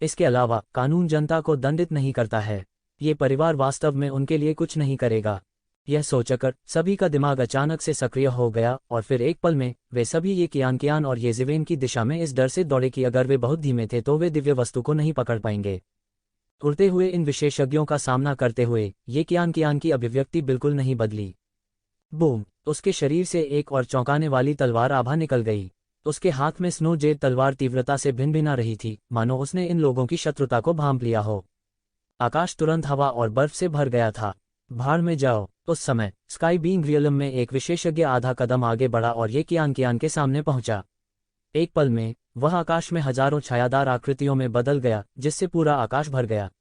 इसके अलावा कानून जनता को दंडित नहीं करता है। ये परिवार वास्तव में उनके लिए कुछ नहीं करेगा। यह सोचकर सभी का दिमाग अचानक से सक्रिय हो गया, और फिर एक पल में वे सभी ये कियान और येशिवेन की दिशा में इस डर से दौड़े कि अगर वे बहुत धीमे थे तो वे दिव्य वस्तु को नहीं पकड़ पाएंगे। उड़ते हुए इन विशेषज्ञों का सामना करते हुए ये कियान की अभिव्यक्ति बिल्कुल नहीं बदली। बूम! उसके शरीर से एक और चौंकाने वाली तलवार आभा निकल गई। उसके हाथ में स्नो जेड तलवार तीव्रता से भिनभिना रही थी, मानो उसने इन लोगों की शत्रुता को भांप लिया हो। आकाश तुरंत हवा और बर्फ से भर गया था। भाड़ में जाओ। उस समय स्काई बीइंग रियलम में एक विशेषज्ञ आधा कदम आगे बढ़ा और ये कियान के सामने पहुंचा। एक पल में वह आकाश में हजारों छायादार आकृतियों में बदल गया, जिससे पूरा आकाश भर गया,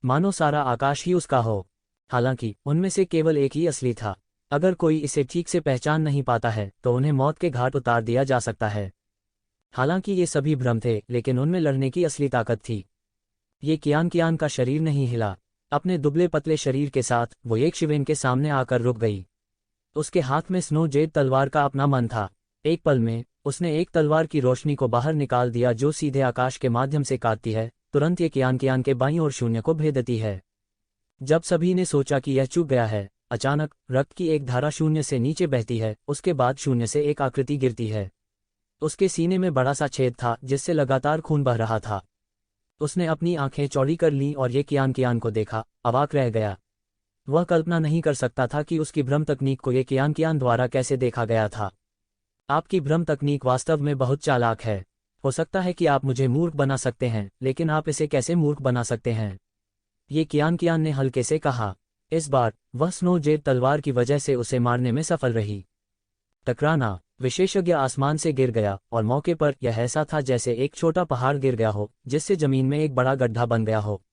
मानो सारा आकाश ही उसका हो। हालांकि उनमें से केवल एक ही असली था। अगर कोई इसे ठीक से पहचान नहीं पाता है तो उन्हें मौत के घाट उतार दिया जा सकता है। हालांकि ये सभी भ्रम थे, लेकिन उनमें लड़ने की असली ताकत थी। ये कियान का शरीर नहीं हिला। अपने दुबले पतले शरीर के साथ वो एक शिवेन के सामने आकर रुक गई। उसके हाथ में स्नो जेड तलवार का अपना मन था। एक पल में उसने एक तलवार की रोशनी को बाहर निकाल दिया जो सीधे आकाश के माध्यम से काटती है। तुरंत ये कियान के बाईं ओर शून्य को भेदती है। जब सभी ने सोचा कि यह चूक गया है, अचानक रक्त की एक धारा शून्य से नीचे बहती है। उसके बाद शून्य से एक आकृति गिरती है। उसके सीने में बड़ा सा छेद था जिससे लगातार खून बह रहा था। उसने अपनी आंखें चौड़ी कर लीं और ये कियान को देखा, अवाक रह गया। वह कल्पना नहीं कर सकता था कि उसकी भ्रम तकनीक को ये कियान द्वारा कैसे देखा गया था। आपकी भ्रम तकनीक वास्तव में बहुत चालाक है। हो सकता है कि आप मुझे मूर्ख बना सकते हैं, लेकिन आप इसे कैसे मूर्ख बना सकते हैं? ये कियान ने हल्के से कहा। इस बार वह स्नो जेड तलवार की वजह से उसे मारने में सफल रही। टकराना। विशेषज्ञ आसमान से गिर गया और मौके पर यह ऐसा था जैसे एक छोटा पहाड़ गिर गया हो, जिससे जमीन में एक बड़ा गड्ढा बन गया हो।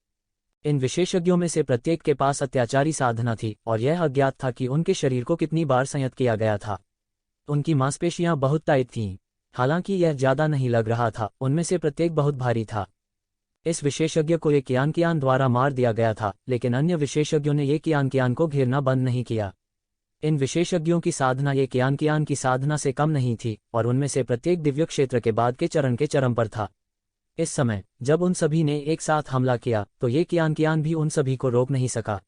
इन विशेषज्ञों में से प्रत्येक के पास अत्याचारी साधना थी और यह अज्ञात था कि उनके शरीर को कितनी बार संयत किया गया था। उनकी मांसपेशियां बहुत टाइट थीं। हालांकि यह ज्यादा नहीं लग रहा था, उनमें से प्रत्येक बहुत भारी था। इस विशेषज्ञ को ये कियान द्वारा मार दिया गया था, लेकिन अन्य विशेषज्ञों ने ये कियान को घेरना बंद नहीं किया। इन विशेषज्ञों की साधना ये कियान की साधना से कम नहीं थी और उनमें से प्रत्येक दिव्य क्षेत्र के बाद के चरम पर था। इस समय जब उन सभी ने एक साथ हमला किया तो ये कियान भी उन सभी को रोक नहीं सका।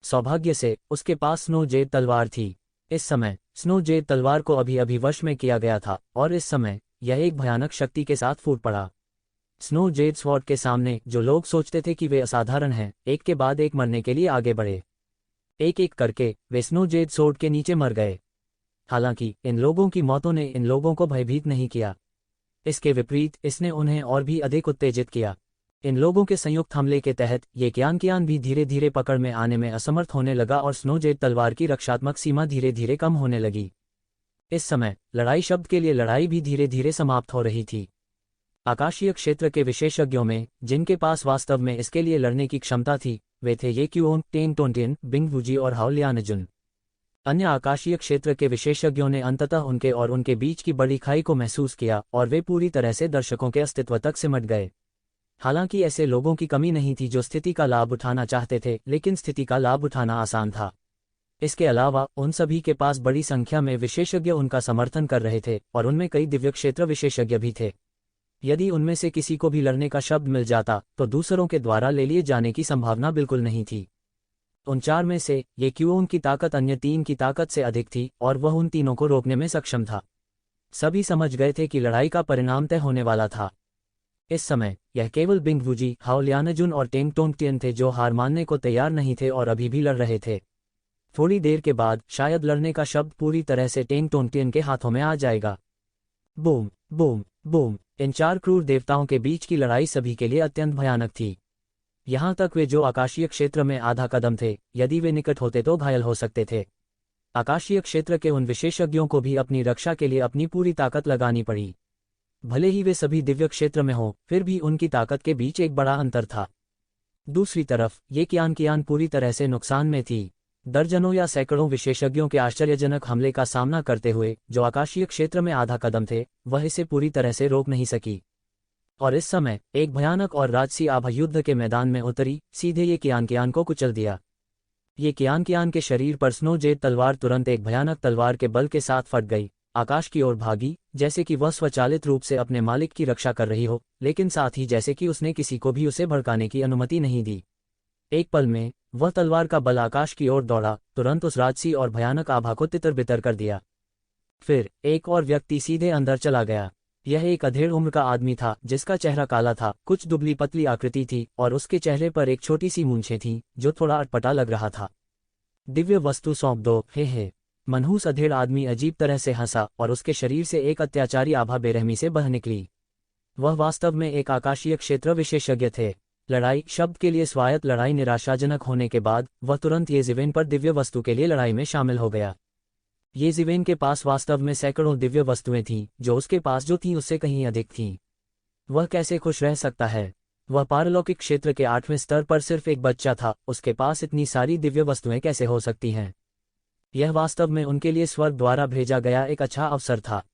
सौभाग्य से उसके पास स्नो जेड तलवार थी। इस समय स्नो जेड तलवार को अभी अभी वश में किया गया था और इस समय यह एक भयानक शक्ति के साथ फूट पड़ा। स्नो जेड स्वॉर्ड के सामने जो लोग सोचते थे कि वे असाधारण हैं, एक के बाद एक मरने के लिए आगे बढ़े। एक एक करके वे स्नो जेड स्वॉर्ड के नीचे मर गए। हालांकि इन लोगों की मौतों ने इन लोगों को भयभीत नहीं किया। इसके विपरीत इसने उन्हें और भी अधिक उत्तेजित किया। इन लोगों के संयुक्त हमले के तहत ये कियान भी धीरे धीरे पकड़ में आने में असमर्थ होने लगा और स्नो जेड तलवार की रक्षात्मक सीमा धीरे धीरे कम होने लगी। इस समय लड़ाई शब्द के लिए लड़ाई भी धीरे धीरे समाप्त हो रही थी। आकाशीय क्षेत्र के विशेषज्ञों में जिनके पास वास्तव में इसके लिए लड़ने की क्षमता थी, वे थे ये क्यूओन, टेंग टोंटियन, बिंग वूजी और हाओ लियानजुन। अन्य आकाशीय क्षेत्र के विशेषज्ञों ने अंततः उनके और उनके बीच की बड़ी खाई को महसूस किया और वे पूरी तरह से दर्शकों के अस्तित्व तक सिमट गए। हालांकि ऐसे लोगों की कमी नहीं थी जो स्थिति का लाभ उठाना चाहते थे, लेकिन स्थिति का लाभ उठाना आसान था। इसके अलावा उन सभी के पास बड़ी संख्या में विशेषज्ञ उनका समर्थन कर रहे थे और उनमें कई दिव्य क्षेत्र विशेषज्ञ भी थे। यदि उनमें से किसी को भी लड़ने का शब्द मिल जाता तो दूसरों के द्वारा ले लिए जाने की संभावना बिल्कुल नहीं थी। उन चार में से ये क्यूओन की ताकत अन्य तीन की ताकत से अधिक थी और वह उन तीनों को रोकने में सक्षम था। सभी समझ गए थे कि लड़ाई का परिणाम तय होने वाला था। इस समय यह केवल बिंग वूजी, हाओ लियानजुन और टेंग टोंगटियन थे जो हार मानने को तैयार नहीं थे और अभी भी लड़ रहे थे। थोड़ी देर के बाद शायद लड़ने का शब्द पूरी तरह से टेंग टोंगटियन के हाथों में आ जाएगा। Boom boom boom. इन चार क्रूर देवताओं के बीच की लड़ाई सभी के लिए अत्यंत भयानक थी। यहां तक वे जो आकाशीय क्षेत्र में आधा कदम थे, यदि वे निकट होते तो घायल हो सकते थे। आकाशीय क्षेत्र के उन विशेषज्ञों को भी अपनी रक्षा के लिए अपनी पूरी ताकत लगानी पड़ी। भले ही वे सभी दिव्य क्षेत्र में हों, फिर भी उनकी ताकत के बीच एक बड़ा अंतर था। दूसरी तरफ ये कियान पूरी तरह से नुकसान में थी। दर्जनों या सैकड़ों विशेषज्ञों के आश्चर्यजनक हमले का सामना करते हुए जो आकाशीय क्षेत्र में आधा कदम थे, वह इसे पूरी तरह से रोक नहीं सकी। और इस समय एक भयानक और राजसी आभा युद्ध के मैदान में उतरी, सीधे ये कियान को कुचल दिया। ये कियान के शरीर पर स्नो जेड तलवार तुरंत एक भयानक तलवार के बल के साथ फट गई, आकाश की ओर भागी, जैसे कि वह स्वचालित रूप से अपने मालिक की रक्षा कर रही हो, लेकिन साथ ही जैसे कि उसने किसी को भी उसे भड़काने की अनुमति नहीं दी। एक पल में वह तलवार का बल आकाश की ओर दौड़ा, तुरंत उस राजसी और भयानक आभा को तितर-बितर कर दिया। फिर एक और व्यक्ति सीधे अंदर चला गया। यह एक अधेड़ उम्र का आदमी था जिसका चेहरा काला था, कुछ दुबली पतली आकृति थी और उसके चेहरे पर एक छोटी सी मूंछें थीं जो थोड़ा अटपटा लग रहा था। दिव्य वस्तु सौंप दो, हे। मनहूस अधेड़ आदमी अजीब तरह से हंसा और उसके शरीर से एक अत्याचारी आभा बेरहमी से बह निकली। वह वास्तव में एक आकाशीय क्षेत्र विशेषज्ञ थे। लड़ाई शब्द के लिए स्वायत्त लड़ाई निराशाजनक होने के बाद वह तुरंत येज़िवेन पर दिव्य वस्तु के लिए लड़ाई में शामिल हो गया। येज़िवेन के पास वास्तव में सैकड़ों दिव्य वस्तुएं थीं, जो उसके पास जो थीं उससे कहीं अधिक थीं। वह कैसे खुश रह सकता है? वह पारलौकिक क्षेत्र के 8वें स्तर पर सिर्फ एक बच्चा था, उसके पास इतनी सारी दिव्य वस्तुएं कैसे हो सकती हैं? यह वास्तव में उनके लिए स्वर्ग द्वारा भेजा गया एक अच्छा अवसर था।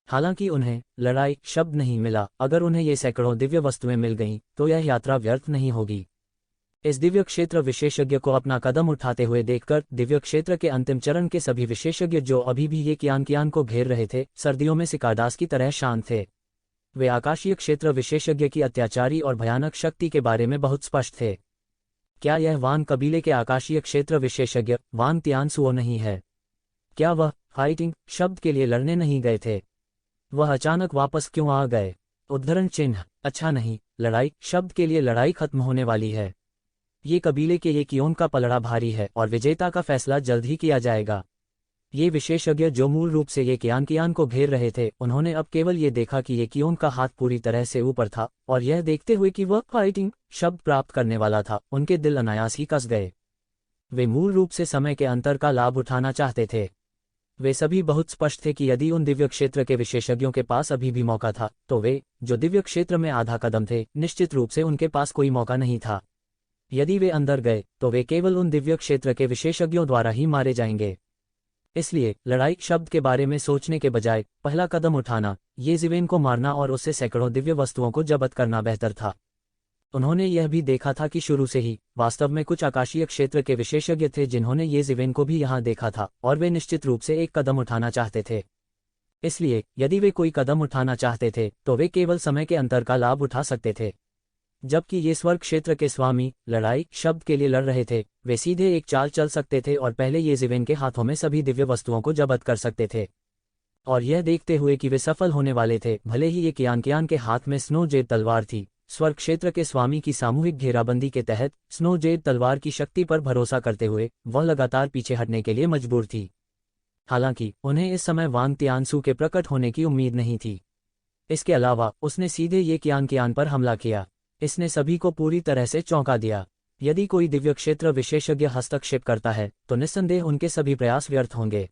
हालांकि उन्हें लड़ाई शब्द नहीं मिला, अगर उन्हें ये सैकड़ों दिव्य वस्तुएं मिल गईं तो यह यात्रा व्यर्थ नहीं होगी। इस दिव्य क्षेत्र विशेषज्ञ को अपना कदम उठाते हुए देखकर दिव्य क्षेत्र के अंतिम चरण के सभी विशेषज्ञ जो अभी भी ये कियान को घेर रहे थे, सर्दियों में सिकाडास की तरह शांत थे। वे आकाशीय क्षेत्र विशेषज्ञ की अत्याचारी और भयानक शक्ति के बारे में बहुत स्पष्ट थे। क्या यह वान कबीले के आकाशीय क्षेत्र विशेषज्ञ वान तियानसुओ नहीं है? क्या वह फाइटिंग शब्द के लिए लड़ने नहीं गए थे? वह अचानक वापस क्यों आ गए? उद्धरण चिन्ह अच्छा नहीं, लड़ाई शब्द के लिए लड़ाई खत्म होने वाली है। ये कबीले के येकियोन का पलड़ा भारी है और विजेता का फैसला जल्द ही किया जाएगा। ये विशेषज्ञ जो मूल रूप से ये कियान को घेर रहे थे, उन्होंने अब केवल ये देखा कि येकियोन का हाथ पूरी तरह से ऊपर था, और यह देखते हुए कि वह फाइटिंग शब्द प्राप्त करने वाला था, उनके दिल अनायास ही कस गए। वे मूल रूप से समय के अंतर का लाभ उठाना चाहते थे। वे सभी बहुत स्पष्ट थे कि यदि उन दिव्य क्षेत्र के विशेषज्ञों के पास अभी भी मौका था, तो वे, जो दिव्य क्षेत्र में आधा कदम थे, निश्चित रूप से उनके पास कोई मौका नहीं था। यदि वे अंदर गए, तो वे केवल उन दिव्य क्षेत्र के विशेषज्ञों द्वारा ही मारे जाएंगे। इसलिए लड़ाई शब्द के बारे में सोचने के बजाय पहला कदम उठाना, येज़िवेन को मारना और उससे सैकड़ों दिव्य वस्तुओं को जब्त करना बेहतर था। उन्होंने यह भी देखा था कि शुरू से ही वास्तव में कुछ आकाशीय क्षेत्र के विशेषज्ञ थे जिन्होंने येज़िवेन को भी यहाँ देखा था, और वे निश्चित रूप से एक कदम उठाना चाहते थे। इसलिए यदि वे कोई कदम उठाना चाहते थे, तो वे केवल समय के अंतर का लाभ उठा सकते थे। जबकि ये स्वर्ग क्षेत्र के स्वामी लड़ाई शब्द के लिए लड़ रहे थे, वे सीधे एक चाल चल सकते थे और पहले येज़िवेन के हाथों में सभी दिव्य वस्तुओं को जब्त कर सकते थे। और यह देखते हुए कि वे सफल होने वाले थे, भले ही ये कियान के हाथ में स्नो जेड तलवार थी, स्वर्ग क्षेत्र के स्वामी की सामूहिक घेराबंदी के तहत स्नो जेड तलवार की शक्ति पर भरोसा करते हुए वह लगातार पीछे हटने के लिए मजबूर थी। हालांकि उन्हें इस समय वांग तियानसू के प्रकट होने की उम्मीद नहीं थी। इसके अलावा उसने सीधे ये कियान पर हमला किया। इसने सभी को पूरी तरह से चौंका दिया। यदि कोई दिव्य क्षेत्र विशेषज्ञ हस्तक्षेप करता है, तो निस्संदेह उनके सभी प्रयास व्यर्थ होंगे।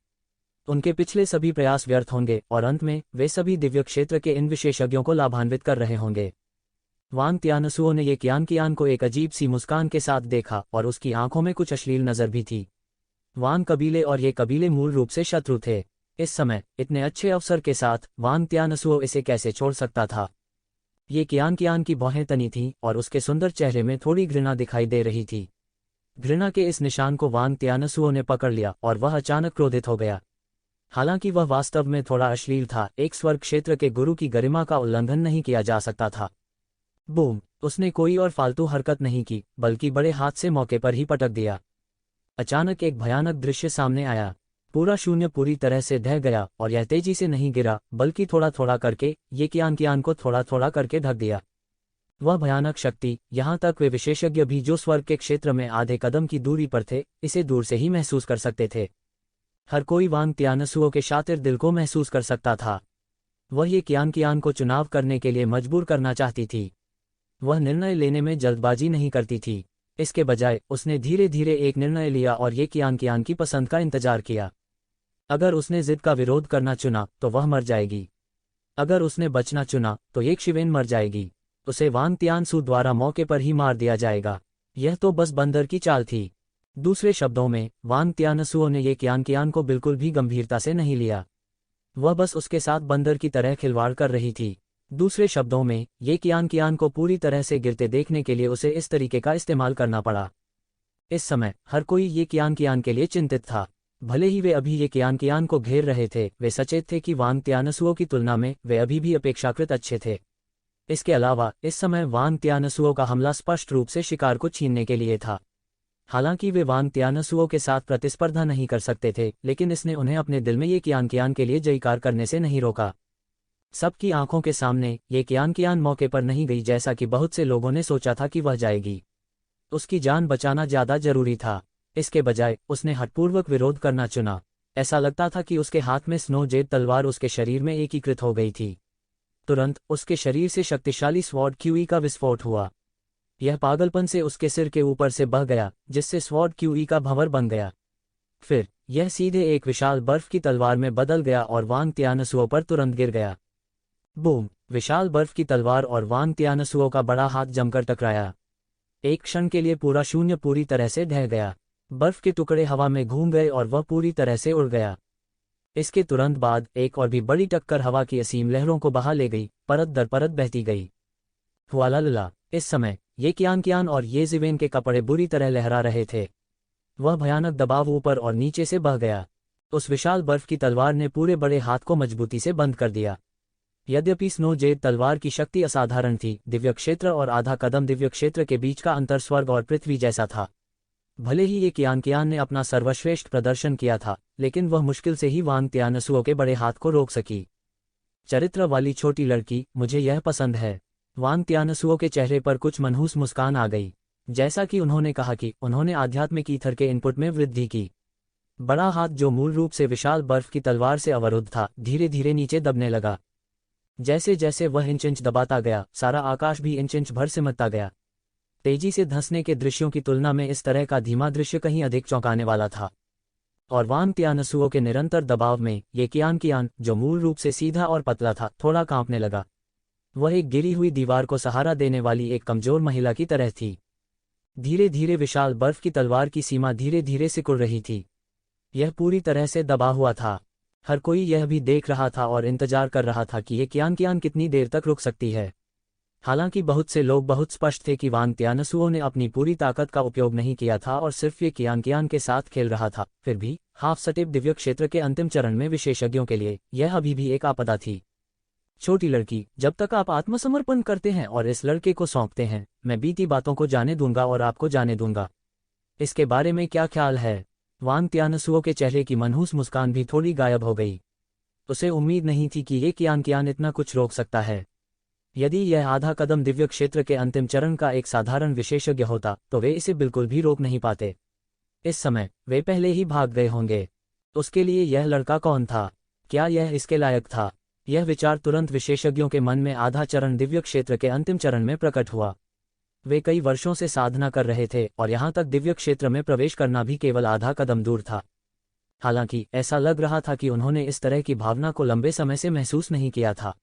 उनके पिछले सभी प्रयास व्यर्थ होंगे और अंत में वे सभी दिव्य क्षेत्र के इन विशेषज्ञों को लाभान्वित कर रहे होंगे। वांग तियानसुओ ने ये कियान को एक अजीब सी मुस्कान के साथ देखा और उसकी आंखों में कुछ अश्लील नजर भी थी। वांग कबीले और ये कबीले मूल रूप से शत्रु थे। इस समय इतने अच्छे अवसर के साथ वांग तियानसुओ इसे कैसे छोड़ सकता था? ये कियान की भौहें तनी थीं और उसके सुंदर चेहरे में थोड़ी घृणा दिखाई दे रही थी। घृणा के इस निशान को वांग तियानसुओ ने पकड़ लिया और वह अचानक क्रोधित हो गया। हालांकि वह वास्तव में थोड़ा अश्लील था, एक स्वर्ग क्षेत्र के गुरु की गरिमा का उल्लंघन नहीं किया जा सकता था। बूम! उसने कोई और फालतू हरकत नहीं की, बल्कि बड़े हाथ से मौके पर ही पटक दिया। अचानक एक भयानक दृश्य सामने आया। पूरा शून्य पूरी तरह से ढह गया और यह तेजी से नहीं गिरा, बल्कि थोड़ा थोड़ा करके ये कियान को थोड़ा थोड़ा करके ढक दिया। वह भयानक शक्ति, यहाँ तक वे विशेषज्ञ भी जो स्वर्ग के क्षेत्र में आधे कदम की दूरी पर थे, इसे दूर से ही महसूस कर सकते थे। हर कोई वांग तियानसुओ के शातिर दिल को महसूस कर सकता था। वह ये कियान को चुनाव करने के लिए मजबूर करना चाहती थी। वह निर्णय लेने में जल्दबाजी नहीं करती थी। इसके बजाय उसने धीरे धीरे एक निर्णय लिया और ये कियान की पसंद का इंतजार किया। अगर उसने जिद का विरोध करना चुना तो वह मर जाएगी। अगर उसने बचना चुना तो ये शिवेन मर जाएगी। उसे वांग तियानसु द्वारा मौके पर ही मार दिया जाएगा। यह तो बस बंदर की चाल थी। दूसरे शब्दों में, वांग तियानसुओ ने ये कियान को बिल्कुल भी गंभीरता से नहीं लिया। वह बस उसके साथ बंदर की तरह खिलवाड़ कर रही थी। दूसरे शब्दों में, ये कियान को पूरी तरह से गिरते देखने के लिए उसे इस तरीके का इस्तेमाल करना पड़ा। इस समय हर कोई ये कियान के लिए चिंतित था। भले ही वे अभी ये कियान को घेर रहे थे, वे सचेत थे कि वांग तियानसुओ की तुलना में वे अभी भी अपेक्षाकृत अच्छे थे। इसके अलावा इस समय वांग तियानसुओ का हमला स्पष्ट रूप से शिकार को छीनने के लिए था। हालांकि वे वांग तियानसुओ के साथ प्रतिस्पर्धा नहीं कर सकते थे, लेकिन इसने उन्हें अपने दिल में ये कियान के लिए जयकार करने से नहीं रोका। सबकी आंखों के सामने ये कियान मौके पर नहीं गई जैसा कि बहुत से लोगों ने सोचा था कि वह जाएगी। उसकी जान बचाना ज्यादा जरूरी था। इसके बजाय उसने हठपूर्वक विरोध करना चुना। ऐसा लगता था कि उसके हाथ में स्नो जेड तलवार उसके शरीर में एकीकृत हो गई थी। तुरंत उसके शरीर से शक्तिशाली स्वॉर्ड क्यूई का विस्फोट हुआ। यह पागलपन से उसके सिर के ऊपर से बह गया, जिससे स्वॉर्ड क्यूई का भंवर बन गया। फिर यह सीधे एक विशाल बर्फ की तलवार में बदल गया और वांग त्यानसुओ पर तुरंत गिर गया। बूम! विशाल बर्फ की तलवार और वांग त्यानसुओ का बड़ा हाथ जमकर टकराया। एक क्षण के लिए पूरा शून्य पूरी तरह से ढह गया। बर्फ के टुकड़े हवा में घूम गए और वह पूरी तरह से उड़ गया। इसके तुरंत बाद एक और भी बड़ी टक्कर हवा की असीम लहरों को बहा ले गई, परत दर परत बहती गई। हुआलाला! इस समय ये कियान और ये जिवेन के कपड़े बुरी तरह लहरा रहे थे। वह भयानक दबाव ऊपर और नीचे से बह गया। उस विशाल बर्फ की तलवार ने पूरे बड़े हाथ को मजबूती से बंद कर दिया। यद्यपि स्नो जेड तलवार की शक्ति असाधारण थी, दिव्य क्षेत्र और आधा कदम दिव्य क्षेत्र के बीच का अंतर स्वर्ग और पृथ्वी जैसा था। भले ही ये कियान ने अपना सर्वश्रेष्ठ प्रदर्शन किया था, लेकिन वह मुश्किल से ही वांग त्यानसुओ के बड़े हाथ को रोक सकी। चरित्र वाली छोटी लड़की, मुझे यह पसंद है। वांग त्यानसुओ के चेहरे पर कुछ मनहूस मुस्कान आ गई। जैसा कि उन्होंने कहा कि उन्होंने आध्यात्मिक ईथर के इनपुट में वृद्धि की। बड़ा हाथ, जो मूल रूप से विशाल बर्फ की तलवार से अवरुद्ध था, धीरे धीरे नीचे दबने लगा। जैसे जैसे वह इंच दबाता गया, सारा आकाश भी इंच भर सिमटता गया। तेजी से धंसने के दृश्यों की तुलना में इस तरह का धीमा दृश्य कहीं अधिक चौंकाने वाला था। और वांग त्यानसुओ के निरंतर दबाव में ये कियान, जो मूल रूप से सीधा और पतला था, थोड़ा कांपने लगा। वह एक गिरी हुई दीवार को सहारा देने वाली एक कमजोर महिला की तरह थी। धीरे धीरे विशाल बर्फ की तलवार की सीमा धीरे धीरे सिकुड़ रही थी। यह पूरी तरह से दबा हुआ था। हर कोई यह भी देख रहा था और इंतजार कर रहा था कि ये कियान कितनी देर तक रुक सकती है। हालांकि बहुत से लोग बहुत स्पष्ट थे कि वांग त्यानसुओ ने अपनी पूरी ताकत का उपयोग नहीं किया था और सिर्फ ये कियान के साथ खेल रहा था। फिर भी हाफ सटेप दिव्य क्षेत्र के अंतिम चरण में विशेषज्ञों के लिए यह अभी भी एक आपदा थी। छोटी लड़की, जब तक आप आत्मसमर्पण करते हैं और इस लड़के को सौंपते हैं, मैं बीती बातों को जाने दूंगा और आपको जाने दूंगा। इसके बारे में क्या ख्याल है? वांग त्यानसुओ के चेहरे की मनहूस मुस्कान भी थोड़ी गायब हो गई। उसे उम्मीद नहीं थी कि ये कियान इतना कुछ रोक सकता है। यदि यह आधा कदम दिव्य क्षेत्र के अंतिम चरण का एक साधारण विशेषज्ञ होता, तो वे इसे बिल्कुल भी रोक नहीं पाते। इस समय वे पहले ही भाग गए होंगे। उसके लिए यह लड़का कौन था? क्या यह इसके लायक था? यह विचार तुरंत विशेषज्ञों के मन में आधा चरण दिव्य क्षेत्र के अंतिम चरण में प्रकट हुआ। वे कई वर्षों से साधना कर रहे थे और यहाँ तक दिव्य क्षेत्र में प्रवेश करना भी केवल आधा कदम दूर था। हालांकि ऐसा लग रहा था कि उन्होंने इस तरह की भावना को लंबे समय से महसूस नहीं किया था।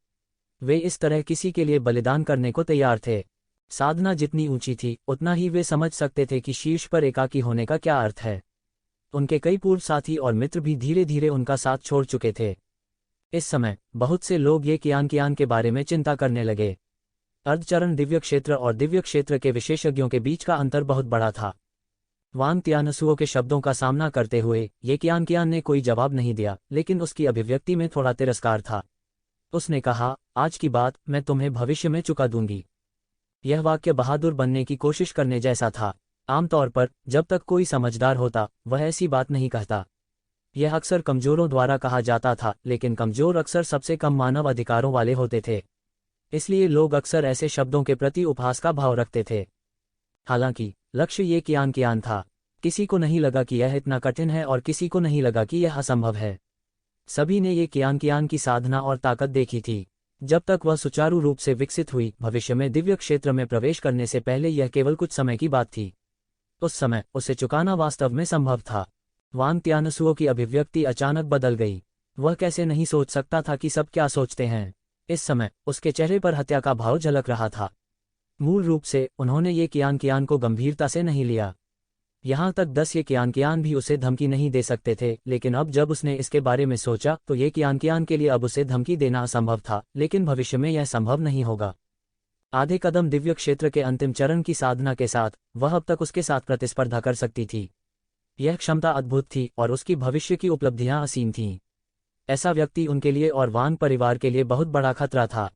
वे इस तरह किसी के लिए बलिदान करने को तैयार थे। साधना जितनी ऊंची थी, उतना ही वे समझ सकते थे कि शीर्ष पर एकाकी होने का क्या अर्थ है। उनके कई पूर्व साथी और मित्र भी धीरे धीरे उनका साथ छोड़ चुके थे। इस समय बहुत से लोग ये कियान के बारे में चिंता करने लगे। अर्धचरण दिव्य क्षेत्र और दिव्य क्षेत्र के विशेषज्ञों के बीच का अंतर बहुत बड़ा था। वांग त्यानसुओ के शब्दों का सामना करते हुए ये कियान ने कोई जवाब नहीं दिया, लेकिन उसकी अभिव्यक्ति में थोड़ा तिरस्कार था। उसने कहा, आज की बात मैं तुम्हें भविष्य में चुका दूंगी। यह वाक्य बहादुर बनने की कोशिश करने जैसा था। आमतौर पर जब तक कोई समझदार होता, वह ऐसी बात नहीं कहता। यह अक्सर कमजोरों द्वारा कहा जाता था, लेकिन कमजोर अक्सर सबसे कम मानव अधिकारों वाले होते थे। इसलिए लोग अक्सर ऐसे शब्दों के प्रति उपहास का भाव रखते थे। हालांकि लक्ष्य ये कियान था। किसी को नहीं लगा कि यह इतना कठिन है और किसी को नहीं लगा कि यह असंभव है। सभी ने ये कियान की साधना और ताकत देखी थी। जब तक वह सुचारू रूप से विकसित हुई, भविष्य में दिव्य क्षेत्र में प्रवेश करने से पहले यह केवल कुछ समय की बात थी। उस समय उसे चुकाना वास्तव में संभव था। वांग त्यानसुओ की अभिव्यक्ति अचानक बदल गई। वह कैसे नहीं सोच सकता था कि सब क्या सोचते हैं। इस समय उसके चेहरे पर हत्या का भाव झलक रहा था। मूल रूप से उन्होंने ये कियान को गंभीरता से नहीं लिया। यहाँ तक 10 ये कियान भी उसे धमकी नहीं दे सकते थे, लेकिन अब जब उसने इसके बारे में सोचा तो ये कियान के लिए अब उसे धमकी देना असंभव था, लेकिन भविष्य में यह संभव नहीं होगा। आधे कदम दिव्य क्षेत्र के अंतिम चरण की साधना के साथ वह अब तक उसके साथ प्रतिस्पर्धा कर सकती थी। यह क्षमता अद्भुत थी और उसकी भविष्य की उपलब्धियां असीम थीं। ऐसा व्यक्ति उनके लिए और वांग परिवार के लिए बहुत बड़ा खतरा था।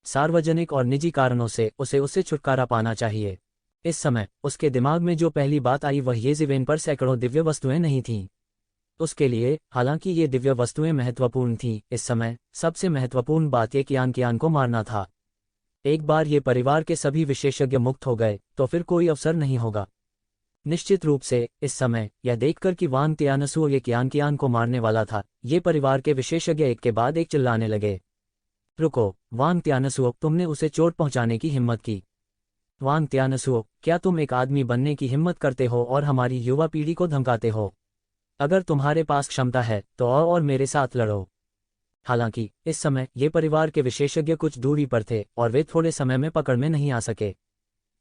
सार्वजनिक और निजी कारणों से उसे उससे छुटकारा पाना चाहिए। इस समय उसके दिमाग में जो पहली बात आई वह ये जिवेन पर सैकड़ों दिव्य वस्तुएं नहीं थीं। उसके लिए, हालांकि ये दिव्य वस्तुएं महत्वपूर्ण थीं, इस समय सबसे महत्वपूर्ण बात ये कियान को मारना था। एक बार ये परिवार के सभी विशेषज्ञ मुक्त हो गए तो फिर कोई अवसर नहीं होगा। निश्चित रूप से इस समय यह देखकर कि वांग त्यानसुओ ये कियान को मारने वाला था, ये परिवार के विशेषज्ञ एक के बाद एक चिल्लाने लगे। रुको वांग त्यानसुओ, तुमने उसे चोट पहुंचाने की हिम्मत की। वांग त्यानसुओ, क्या तुम एक आदमी बनने की हिम्मत करते हो और हमारी युवा पीढ़ी को धमकाते हो? अगर तुम्हारे पास क्षमता है तो आओ और मेरे साथ लड़ो। हालांकि इस समय ये परिवार के विशेषज्ञ कुछ दूरी पर थे और वे थोड़े समय में पकड़ में नहीं आ सके।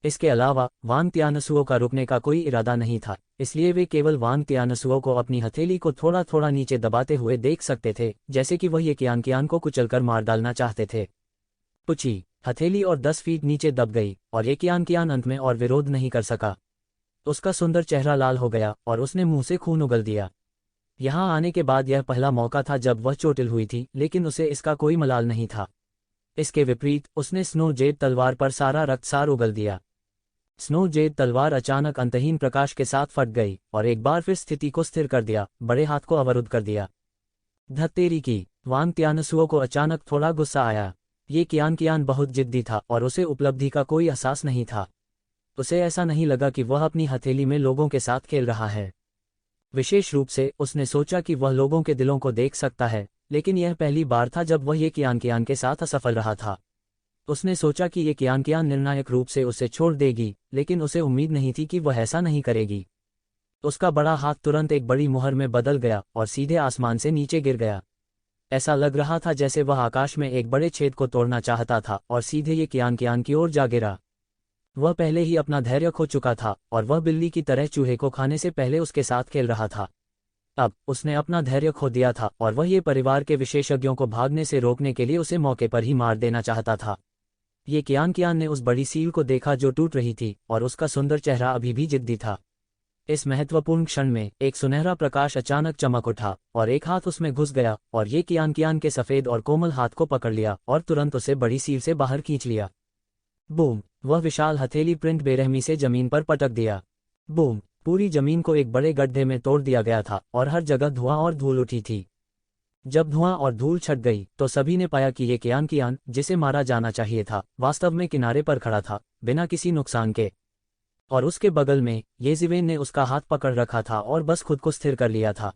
इसके अलावा वांग त्यानसुओ का रुकने का कोई इरादा नहीं था, इसलिए वे केवल वांग त्यानसुओ को अपनी हथेली को थोड़ा थोड़ा नीचे दबाते हुए देख सकते थे, जैसे कि वह ये कियान को कुचलकर मार डालना चाहते थे। पुची हथेली और 10 फीट नीचे दब गई और ये कियान अंत में और विरोध नहीं कर सका। उसका सुंदर चेहरा लाल हो गया और उसने मुंह से खून उगल दिया। यहाँ आने के बाद यह पहला मौका था जब वह चोटिल हुई थी, लेकिन उसे इसका कोई मलाल नहीं था। इसके विपरीत उसने स्नो जेड तलवार पर सारा रक्तसार उगल दिया। स्नो जेड तलवार अचानक अंतहीन प्रकाश के साथ फट गई और एक बार फिर स्थिति को स्थिर कर दिया, बड़े हाथ को अवरुद्ध कर दिया। धत्तेरी की, वांग त्यानसुओ को अचानक थोड़ा गुस्सा आया। ये कियान बहुत जिद्दी था और उसे उपलब्धि का कोई एहसास नहीं था। उसे ऐसा नहीं लगा कि वह अपनी हथेली में लोगों के साथ खेल रहा है। विशेष रूप से उसने सोचा कि वह लोगों के दिलों को देख सकता है, लेकिन यह पहली बार था जब वह ये कियान के साथ असफल रहा था। उसने सोचा कि ये कियान निर्णायक रूप से उसे छोड़ देगी, लेकिन उसे उम्मीद नहीं थी कि वह ऐसा नहीं करेगी। उसका बड़ा हाथ तुरंत एक बड़ी मुहर में बदल गया और सीधे आसमान से नीचे गिर गया। ऐसा लग रहा था जैसे वह आकाश में एक बड़े छेद को तोड़ना चाहता था और सीधे ये कियान की ओर जा गिरा। वह पहले ही अपना धैर्य खो चुका था और वह बिल्ली की तरह चूहे को खाने से पहले उसके साथ खेल रहा था। अब उसने अपना धैर्य खो दिया था और वह ये परिवार के विशेषज्ञों को भागने से रोकने के लिए उसे मौके पर ही मार देना चाहता था। ये कियान ने उस बड़ी सील को देखा जो टूट रही थी और उसका सुंदर चेहरा अभी भी जिद्दी था। इस महत्वपूर्ण क्षण में एक सुनहरा प्रकाश अचानक चमक उठा और एक हाथ उसमें घुस गया और ये कियान के सफेद और कोमल हाथ को पकड़ लिया और तुरंत उसे बड़ी सील से बाहर खींच लिया। बूम! वह विशाल हथेली प्रिंट बेरहमी से जमीन पर पटक दिया। बूम! पूरी जमीन को एक बड़े गड्ढे में तोड़ दिया गया था और हर जगह धुआं और धूल उठी थी। जब धुआं और धूल छट गई तो सभी ने पाया कि ये कियान जिसे मारा जाना चाहिए था, वास्तव में किनारे पर खड़ा था, बिना किसी नुकसान के। और उसके बगल में येजिवेन ने उसका हाथ पकड़ रखा था और बस खुद को स्थिर कर लिया था।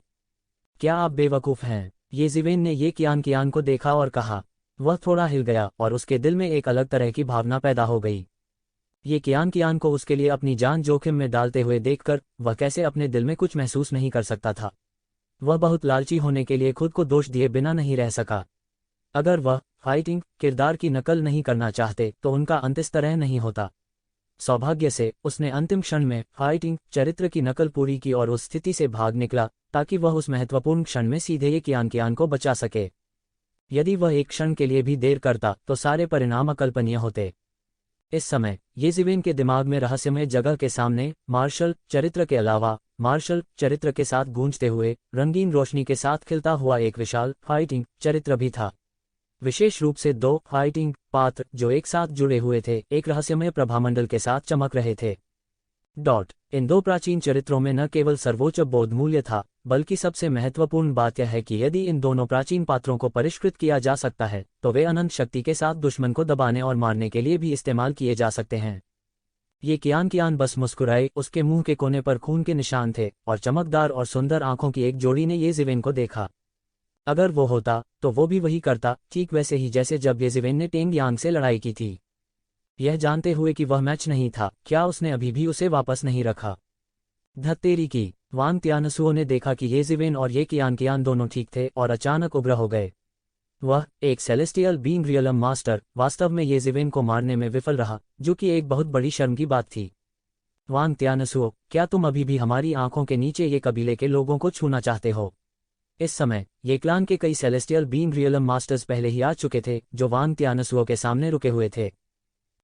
क्या आप बेवकूफ़ हैं? येजिवेन ने ये कियान को देखा और कहा। वह थोड़ा हिल गया और उसके दिल में एक अलग तरह की भावना पैदा हो गई। ये कियान को उसके लिए अपनी जान जोखिम में डालते हुए देखकर वह कैसे अपने दिल में कुछ महसूस नहीं कर सकता था। वह बहुत लालची होने के लिए खुद को दोष दिए बिना नहीं रह सका। अगर वह फाइटिंग किरदार की नकल नहीं करना चाहते तो उनका अंत इस तरह नहीं होता। सौभाग्य से उसने अंतिम क्षण में फाइटिंग चरित्र की नकल पूरी की और उस स्थिति से भाग निकला ताकि वह उस महत्वपूर्ण क्षण में सीधे ये कियान को बचा सके। यदि वह एक क्षण के लिए भी देर करता तो सारे परिणाम अकल्पनीय होते। इस समय येजिवेन के दिमाग में रहस्यमय जगह के सामने मार्शल चरित्र के अलावा मार्शल चरित्र के साथ गूंजते हुए रंगीन रोशनी के साथ खिलता हुआ एक विशाल फाइटिंग चरित्र भी था। विशेष रूप से 2 फाइटिंग पात्र जो एक साथ जुड़े हुए थे, एक रहस्यमय प्रभामंडल के साथ चमक रहे थे। इन 2 प्राचीन चरित्रों में न केवल सर्वोच्च बोध मूल्य था, बल्कि सबसे महत्वपूर्ण बात यह है कि यदि इन दोनों प्राचीन पात्रों को परिष्कृत किया जा सकता है तो वे अनंत शक्ति के साथ दुश्मन को दबाने और मारने के लिए भी इस्तेमाल किए जा सकते हैं। ये कियान बस मुस्कुराए, उसके मुंह के कोने पर खून के निशान थे और चमकदार और सुंदर आंखों की एक जोड़ी ने येजिवेन को देखा। अगर वो होता तो वो भी वही करता, ठीक वैसे ही जैसे जब येजिवेन ने टेंग यांग से लड़ाई की थी। यह जानते हुए कि वह मैच नहीं था, क्या उसने अभी भी उसे वापस नहीं रखा? धत्तेरी की, वांग त्यानसुओ ने देखा कि येजिवेन और ये कियान दोनों ठीक थे और अचानक उग्र हो गए। वह एक सेलेस्टियल बीइंग रियलम मास्टर वास्तव में येजिवेन को मारने में विफल रहा, जो कि एक बहुत बड़ी शर्म की बात थी। वांग त्यानसुओ, क्या तुम अभी भी हमारी आंखों के नीचे ये कबीले के लोगों को छूना चाहते हो? इस समय ये क्लान के कई सेलेस्टियल बीइंग रियलम मास्टर्स पहले ही आ चुके थे जो वांग त्यानसुओ के सामने रुके हुए थे।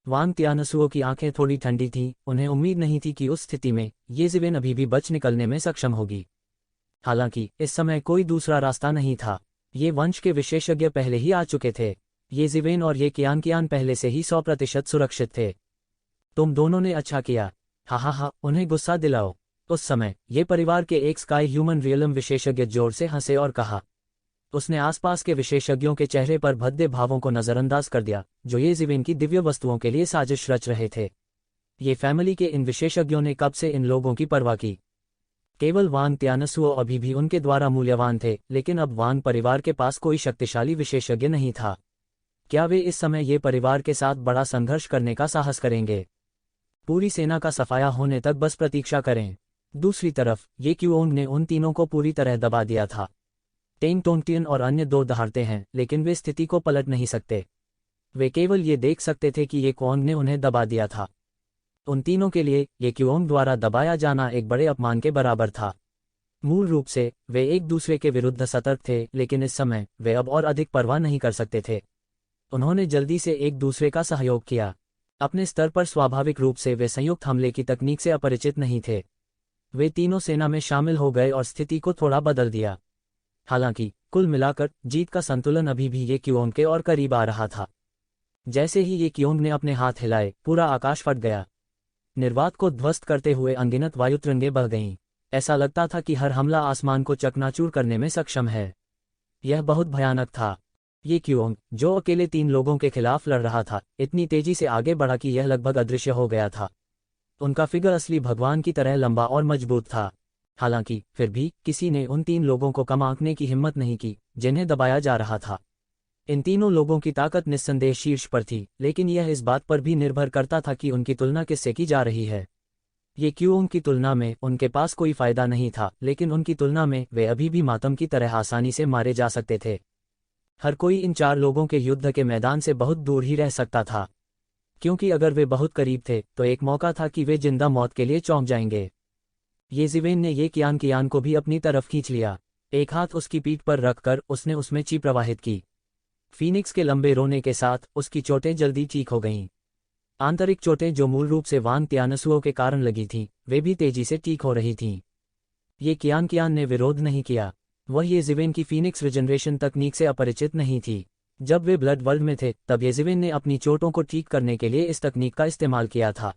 वांग त्यानसुओ की आंखें थोड़ी ठंडी थीं, उन्हें उम्मीद नहीं थी कि उस स्थिति में येजिवेन अभी भी बच निकलने में सक्षम होगी। हालांकि इस समय कोई दूसरा रास्ता नहीं था। ये वंश के विशेषज्ञ पहले ही आ चुके थे। येजिवेन और ये कियान पहले से ही 100% सुरक्षित थे। तुम दोनों ने अच्छा किया। हा, उन्हें गुस्सा दिलाओ। उस समय ये परिवार के एक स्काई ह्यूमन रियलम विशेषज्ञ जोर से हंसे और कहा। उसने आसपास के विशेषज्ञों के चेहरे पर भद्दे भावों को नजरअंदाज कर दिया जो येजिवेन की दिव्य वस्तुओं के लिए साजिश रच रहे थे। ये फैमिली के इन विशेषज्ञों ने कब से इन लोगों की परवाह की? केवल वांग त्यानसुओ अभी भी उनके द्वारा मूल्यवान थे, लेकिन अब वांग परिवार के पास कोई शक्तिशाली विशेषज्ञ नहीं था। क्या वे इस समय ये परिवार के साथ बड़ा संघर्ष करने का साहस करेंगे? पूरी सेना का सफाया होने तक बस प्रतीक्षा करें। दूसरी तरफ ये क्यूओंग ने उन तीनों को पूरी तरह दबा दिया था। टेंग टोंगटियन और अन्य दो दहाड़ते हैं, लेकिन वे स्थिति को पलट नहीं सकते। वे केवल ये देख सकते थे कि ये क्यूओंग ने उन्हें दबा दिया था। उन तीनों के लिए ये क्यूओंग द्वारा दबाया जाना एक बड़े अपमान के बराबर था। मूल रूप से वे एक दूसरे के विरुद्ध सतर्क थे, लेकिन इस समय वे अब और अधिक परवाह नहीं कर सकते थे। उन्होंने जल्दी से एक दूसरे का सहयोग किया। अपने स्तर पर स्वाभाविक रूप से वे संयुक्त हमले की तकनीक से अपरिचित नहीं थे। वे तीनों सेना में शामिल हो गए और स्थिति को थोड़ा बदल दिया। हालांकि कुल मिलाकर जीत का संतुलन अभी भी ये क्यूओंग के और करीब आ रहा था। जैसे ही ये क्यूओंग ने अपने हाथ हिलाए, पूरा आकाश फट गया। निर्वात को ध्वस्त करते हुए अनगिनत वायुतरंगें बह गईं। ऐसा लगता था कि हर हमला आसमान को चकनाचूर करने में सक्षम है। यह बहुत भयानक था। ये क्यूओंग, जो अकेले 3 लोगों के खिलाफ लड़ रहा था, इतनी तेजी से आगे बढ़ा कि यह लगभग अदृश्य हो गया था। उनका फिगर असली भगवान की तरह लंबा और मजबूत था। हालांकि फिर भी किसी ने उन 3 लोगों को कम आंकने की हिम्मत नहीं की जिन्हें दबाया जा रहा था। इन तीनों लोगों की ताकत निस्संदेह शीर्ष पर थी, लेकिन यह इस बात पर भी निर्भर करता था कि उनकी तुलना किससे की जा रही है। ये क्यूओंग की तुलना में उनके पास कोई फायदा नहीं था, लेकिन उनकी तुलना में वे अभी भी मातम की तरह आसानी से मारे जा सकते थे। हर कोई इन 4 लोगों के युद्ध के मैदान से बहुत दूर ही रह सकता था, क्योंकि अगर वे बहुत करीब थे तो एक मौका था कि वे जिंदा मौत के लिए चौंक जाएंगे। ये ज़िवेन ने ये कियान को भी अपनी तरफ खींच लिया। एक हाथ उसकी पीठ पर रखकर उसने उसमें ची प्रवाहित की। फीनिक्स के लंबे रोने के साथ उसकी चोटें जल्दी ठीक हो गईं। आंतरिक चोटें जो मूल रूप से वांग त्यानसुओं के कारण लगी थीं, वे भी तेजी से ठीक हो रही थीं। ये कियान ने विरोध नहीं किया। वह ये ज़िवेन की फीनिक्स रिजनरेशन तकनीक से अपरिचित नहीं थी। जब वे ब्लड वर्ल्ड में थे तब ये ज़िवेन ने अपनी चोटों को ठीक करने के लिए इस तकनीक का इस्तेमाल किया था।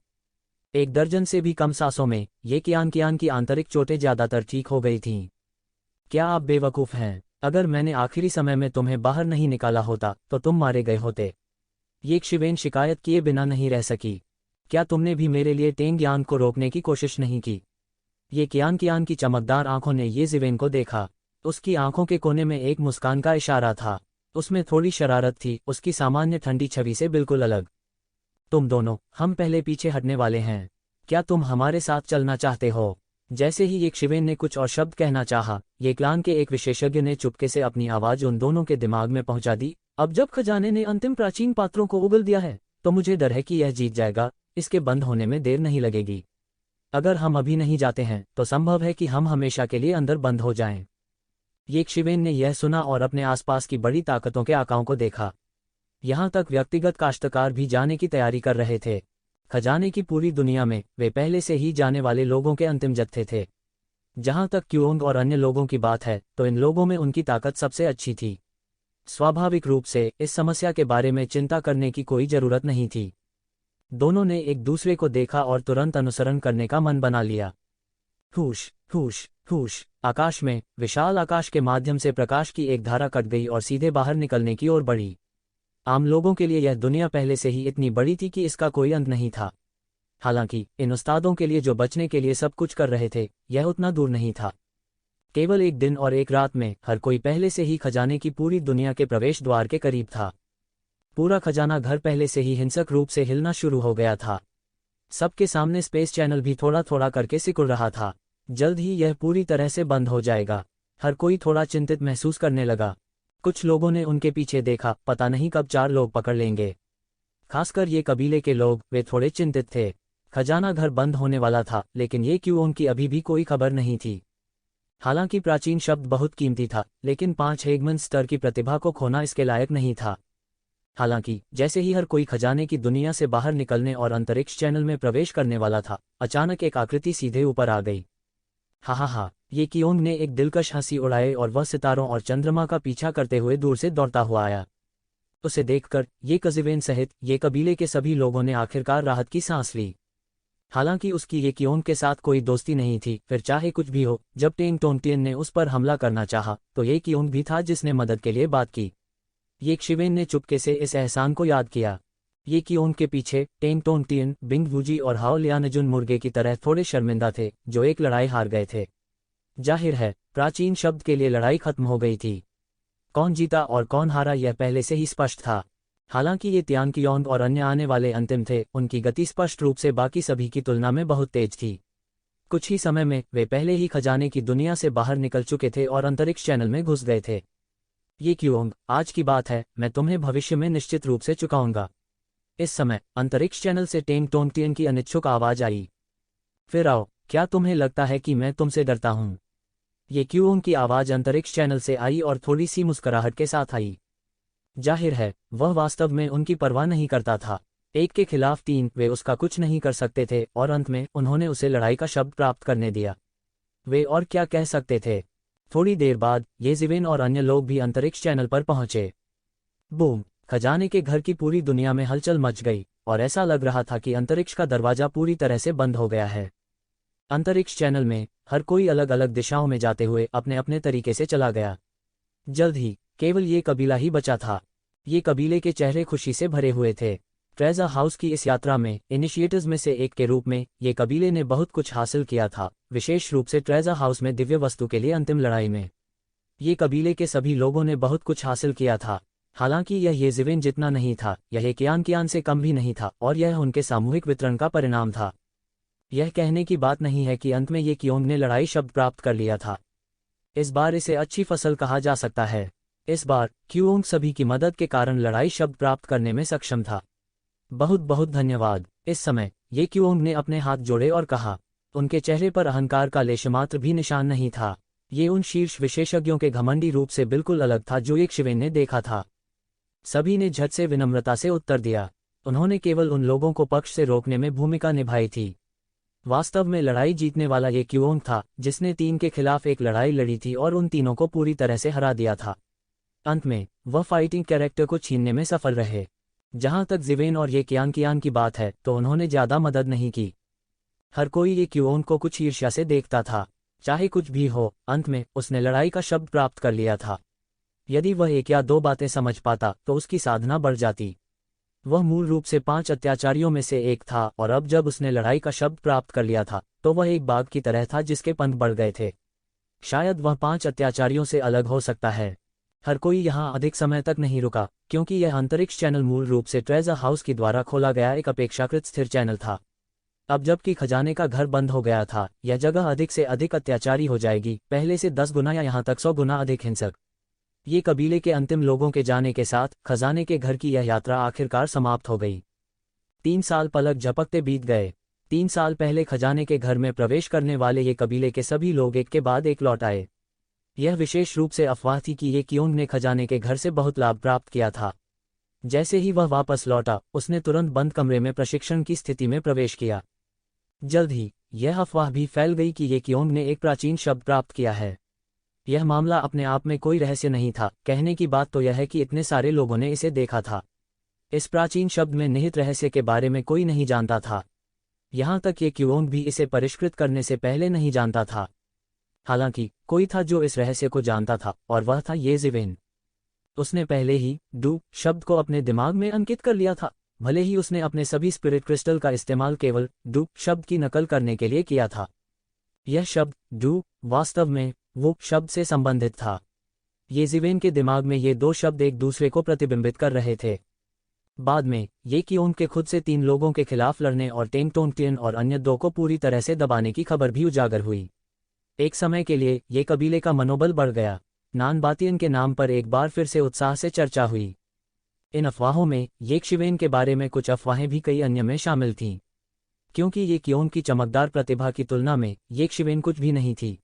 1 दर्जन से भी कम सांसों में ये कियान की आंतरिक चोटें ज़्यादातर ठीक हो गई थीं। क्या आप बेवकूफ़ हैं? अगर मैंने आखिरी समय में तुम्हें बाहर नहीं निकाला होता तो तुम मारे गए होते। ये शिवेन शिकायत किए बिना नहीं रह सकी। क्या तुमने भी मेरे लिए टेंग यान को रोकने की कोशिश नहीं की? ये कियान की चमकदार आंखों ने ये ज़िवेन को देखा। उसकी आंखों के कोने में एक मुस्कान का इशारा था। उसमें थोड़ी शरारत थी, उसकी सामान्य ठंडी छवि से बिल्कुल अलग। तुम दोनों, हम पहले पीछे हटने वाले हैं। क्या तुम हमारे साथ चलना चाहते हो? जैसे ही ये शिवेन ने कुछ और शब्द कहना चाहा, ये क्लान के एक विशेषज्ञ ने चुपके से अपनी आवाज़ उन दोनों के दिमाग में पहुंचा दी। अब जब खजाने ने अंतिम प्राचीन पात्रों को उगल दिया है, तो मुझे डर है कि यह जीत जाएगा। इसके बंद होने में देर नहीं लगेगी। अगर हम अभी नहीं जाते हैं तो संभव है कि हम हमेशा के लिए अंदर बंद हो जाएं। ये शिवेन ने यह सुना और अपने आसपास की बड़ी ताकतों के आकाओं को देखा। यहाँ तक व्यक्तिगत काश्तकार भी जाने की तैयारी कर रहे थे। खजाने की पूरी दुनिया में वे पहले से ही जाने वाले लोगों के अंतिम जत्थे थे। जहाँ तक क्यूओंग और अन्य लोगों की बात है, तो इन लोगों में उनकी ताकत सबसे अच्छी थी। स्वाभाविक रूप से इस समस्या के बारे में चिंता करने की कोई जरूरत नहीं थी। दोनों ने एक दूसरे को देखा और तुरंत अनुसरण करने का मन बना लिया। हुश हुश हुश। आकाश में, विशाल आकाश के माध्यम से प्रकाश की एक धारा कट गई और सीधे बाहर निकलने की ओर बढ़ी। आम लोगों के लिए यह दुनिया पहले से ही इतनी बड़ी थी कि इसका कोई अंत नहीं था। हालांकि इन उस्तादों के लिए जो बचने के लिए सब कुछ कर रहे थे, यह उतना दूर नहीं था। केवल 1 दिन और 1 रात में हर कोई पहले से ही खजाने की पूरी दुनिया के प्रवेश द्वार के करीब था। पूरा खजाना घर पहले से ही हिंसक रूप से हिलना शुरू हो गया था। सबके सामने स्पेस चैनल भी थोड़ा थोड़ा करके सिकुड़ रहा था। जल्द ही यह पूरी तरह से बंद हो जाएगा। हर कोई थोड़ा चिंतित महसूस करने लगा। कुछ लोगों ने उनके पीछे देखा, पता नहीं कब 4 लोग पकड़ लेंगे। खासकर ये कबीले के लोग, वे थोड़े चिंतित थे। खजाना घर बंद होने वाला था, लेकिन ये क्यूओंग की अभी भी कोई खबर नहीं थी। हालांकि प्राचीन शब्द बहुत कीमती था, लेकिन 5 हेगमन स्तर की प्रतिभा को खोना इसके लायक नहीं था। हालांकि जैसे ही हर कोई खजाने की दुनिया से बाहर निकलने और अंतरिक्ष चैनल में प्रवेश करने वाला था, अचानक एक आकृति सीधे ऊपर आ गई। हा, ये क्यूओंग ने एक दिलकश हंसी उड़ाई और वह सितारों और चंद्रमा का पीछा करते हुए दूर से दौड़ता हुआ आया। उसे देखकर ये कज़िवेन सहित ये कबीले के सभी लोगों ने आखिरकार राहत की सांस ली। हालांकि उसकी ये क्यूओंग के साथ कोई दोस्ती नहीं थी, फिर चाहे कुछ भी हो, जब टेंग टोंगटियन ने उस पर हमला करना चाहा, तो ये क्यूओंग भी था जिसने मदद के लिए बात की। ये शिवेन ने चुपके से इस एहसान को याद किया। ये क्यूओंग के पीछे टेंग टोंगटियन, बिंग वूजी और हाओ लियानजुन मुर्गे की तरह थोड़े शर्मिंदा थे, जो एक लड़ाई हार गए थे। जाहिर है, प्राचीन शब्द के लिए लड़ाई खत्म हो गई थी। कौन जीता और कौन हारा यह पहले से ही स्पष्ट था। हालांकि ये तियान कियोंग और अन्य आने वाले अंतिम थे, उनकी गति स्पष्ट रूप से बाकी सभी की तुलना में बहुत तेज थी। कुछ ही समय में वे पहले ही खजाने की दुनिया से बाहर निकल चुके थे और अंतरिक्ष चैनल में घुस गए थे। ये कियोंग, आज की बात है, मैं तुम्हें भविष्य में निश्चित रूप से चुकाऊंगा। इस समय अंतरिक्ष चैनल से टेंग टोंगटियन की अनिच्छुक आवाज आई। फिर आओ, क्या तुम्हें लगता है कि मैं तुमसे डरता हूं? ये कियोंग की आवाज अंतरिक्ष चैनल से आई और थोड़ी सी मुस्कुराहट के साथ आई। जाहिर है, वह वास्तव में उनकी परवाह नहीं करता था। एक के खिलाफ तीन, वे उसका कुछ नहीं कर सकते थे और अंत में उन्होंने उसे लड़ाई का शब्द प्राप्त करने दिया। वे और क्या कह सकते थे? थोड़ी देर बाद ये जिवेन और अन्य लोग भी अंतरिक्ष चैनल पर पहुंचे। बूम! खजाने के घर की पूरी दुनिया में हलचल मच गई और ऐसा लग रहा था कि अंतरिक्ष का दरवाजा पूरी तरह से बंद हो गया है। अंतरिक्ष चैनल में हर कोई अलग अलग दिशाओं में जाते हुए अपने अपने तरीके से चला गया। जल्द ही केवल ये कबीला ही बचा था। ये कबीले के चेहरे खुशी से भरे हुए थे। ट्रेजर हाउस की इस यात्रा में इनिशिएटर्स में से एक के रूप में ये कबीले ने बहुत कुछ हासिल किया था, विशेष रूप से ट्रेजर हाउस में दिव्य वस्तु के लिए अंतिम लड़ाई में। ये कबीले के सभी लोगों ने बहुत कुछ हासिल किया था। हालांकि यह येजिवेन जितना नहीं था, यह कियान से कम भी नहीं था और यह उनके सामूहिक वितरण का परिणाम था। यह कहने की बात नहीं है कि अंत में ये कियोंग ने लड़ाई शब्द प्राप्त कर लिया था। इस बार इसे अच्छी फसल कहा जा सकता है। इस बार कियोंग सभी की मदद के कारण लड़ाई शब्द प्राप्त करने में सक्षम था। बहुत बहुत धन्यवाद। इस समय ये कियोंग ने अपने हाथ जोड़े और कहा। उनके चेहरे पर अहंकार का लेशमात्र भी निशान नहीं था। ये उन शीर्ष विशेषज्ञों के घमंडी रूप से बिल्कुल अलग था जो एक शिवेन ने देखा था। सभी ने झट से विनम्रता से उत्तर दिया। उन्होंने केवल उन लोगों को पक्ष से रोकने में भूमिका निभाई थी। वास्तव में लड़ाई जीतने वाला ये कियोंग था, जिसने तीन के खिलाफ एक लड़ाई लड़ी थी और उन तीनों को पूरी तरह से हरा दिया था। अंत में वह फाइटिंग कैरेक्टर को छीनने में सफल रहे। जहां तक जिवेन और ये कियान की बात है, तो उन्होंने ज्यादा मदद नहीं की। हर कोई ये कियोंग को कुछ ईर्ष्या से देखता था। चाहे कुछ भी हो, अंत में उसने लड़ाई का शब्द प्राप्त कर लिया था। यदि वह एक या दो बातें समझ पाता तो उसकी साधना बढ़ जाती। वह मूल रूप से 5 अत्याचारियों में से एक था और अब जब उसने लड़ाई का शब्द प्राप्त कर लिया था तो वह एक बाघ की तरह था जिसके पंख बढ़ गए थे। शायद वह 5 अत्याचारियों से अलग हो सकता है। हर कोई यहाँ अधिक समय तक नहीं रुका, क्योंकि यह अंतरिक्ष चैनल मूल रूप से ट्रेजर हाउस के द्वारा खोला गया एक अपेक्षाकृत स्थिर चैनल था। अब जबकि खजाने का घर बंद हो गया था, यह जगह अधिक से अधिक अत्याचारी हो जाएगी, पहले से 10 गुना या यहाँ तक 100 गुना अधिक हिंसक। ये कबीले के अंतिम लोगों के जाने के साथ खजाने के घर की यह यात्रा आखिरकार समाप्त हो गई। 3 साल पलक झपकते बीत गए। 3 साल पहले खजाने के घर में प्रवेश करने वाले ये कबीले के सभी लोग एक के बाद एक लौट आए। यह विशेष रूप से अफवाह थी कि ये कियोंग ने खजाने के घर से बहुत लाभ प्राप्त किया था। जैसे ही वह वापस लौटा, उसने तुरंत बंद कमरे में प्रशिक्षण की स्थिति में प्रवेश किया। जल्द ही यह अफवाह भी फैल गई कि ये कियोंग ने एक प्राचीन शब्द प्राप्त किया है। यह मामला अपने आप में कोई रहस्य नहीं था। कहने की बात तो यह है कि इतने सारे लोगों ने इसे देखा था। इस प्राचीन शब्द में निहित रहस्य के बारे में कोई नहीं जानता था। यहाँ तक ये कियोंग भी इसे परिष्कृत करने से पहले नहीं जानता था। हालांकि कोई था जो इस रहस्य को जानता था और वह था ये जिवेन। उसने पहले ही डू शब्द को अपने दिमाग में अंकित कर लिया था, भले ही उसने अपने सभी स्पिरिट क्रिस्टल का इस्तेमाल केवल डू शब्द की नकल करने के लिए किया था। यह शब्द डू वास्तव में वो शब्द से संबंधित था। ये जिवेन के दिमाग में ये दो शब्द एक दूसरे को प्रतिबिंबित कर रहे थे। बाद में ये कियोंग के खुद से 3 लोगों के खिलाफ लड़ने और टेंग टोंगटियन और अन्य 2 को पूरी तरह से दबाने की खबर भी उजागर हुई। एक समय के लिए ये कबीले का मनोबल बढ़ गया। नानबातियन के नाम पर एक बार फिर से उत्साह से चर्चा हुई। इन अफवाहों में येशिवेन के बारे में कुछ अफवाहें भी कई अन्य में शामिल थीं। क्योंकि ये कियोंग की चमकदार प्रतिभा की तुलना में येशिवेन कुछ भी नहीं थी।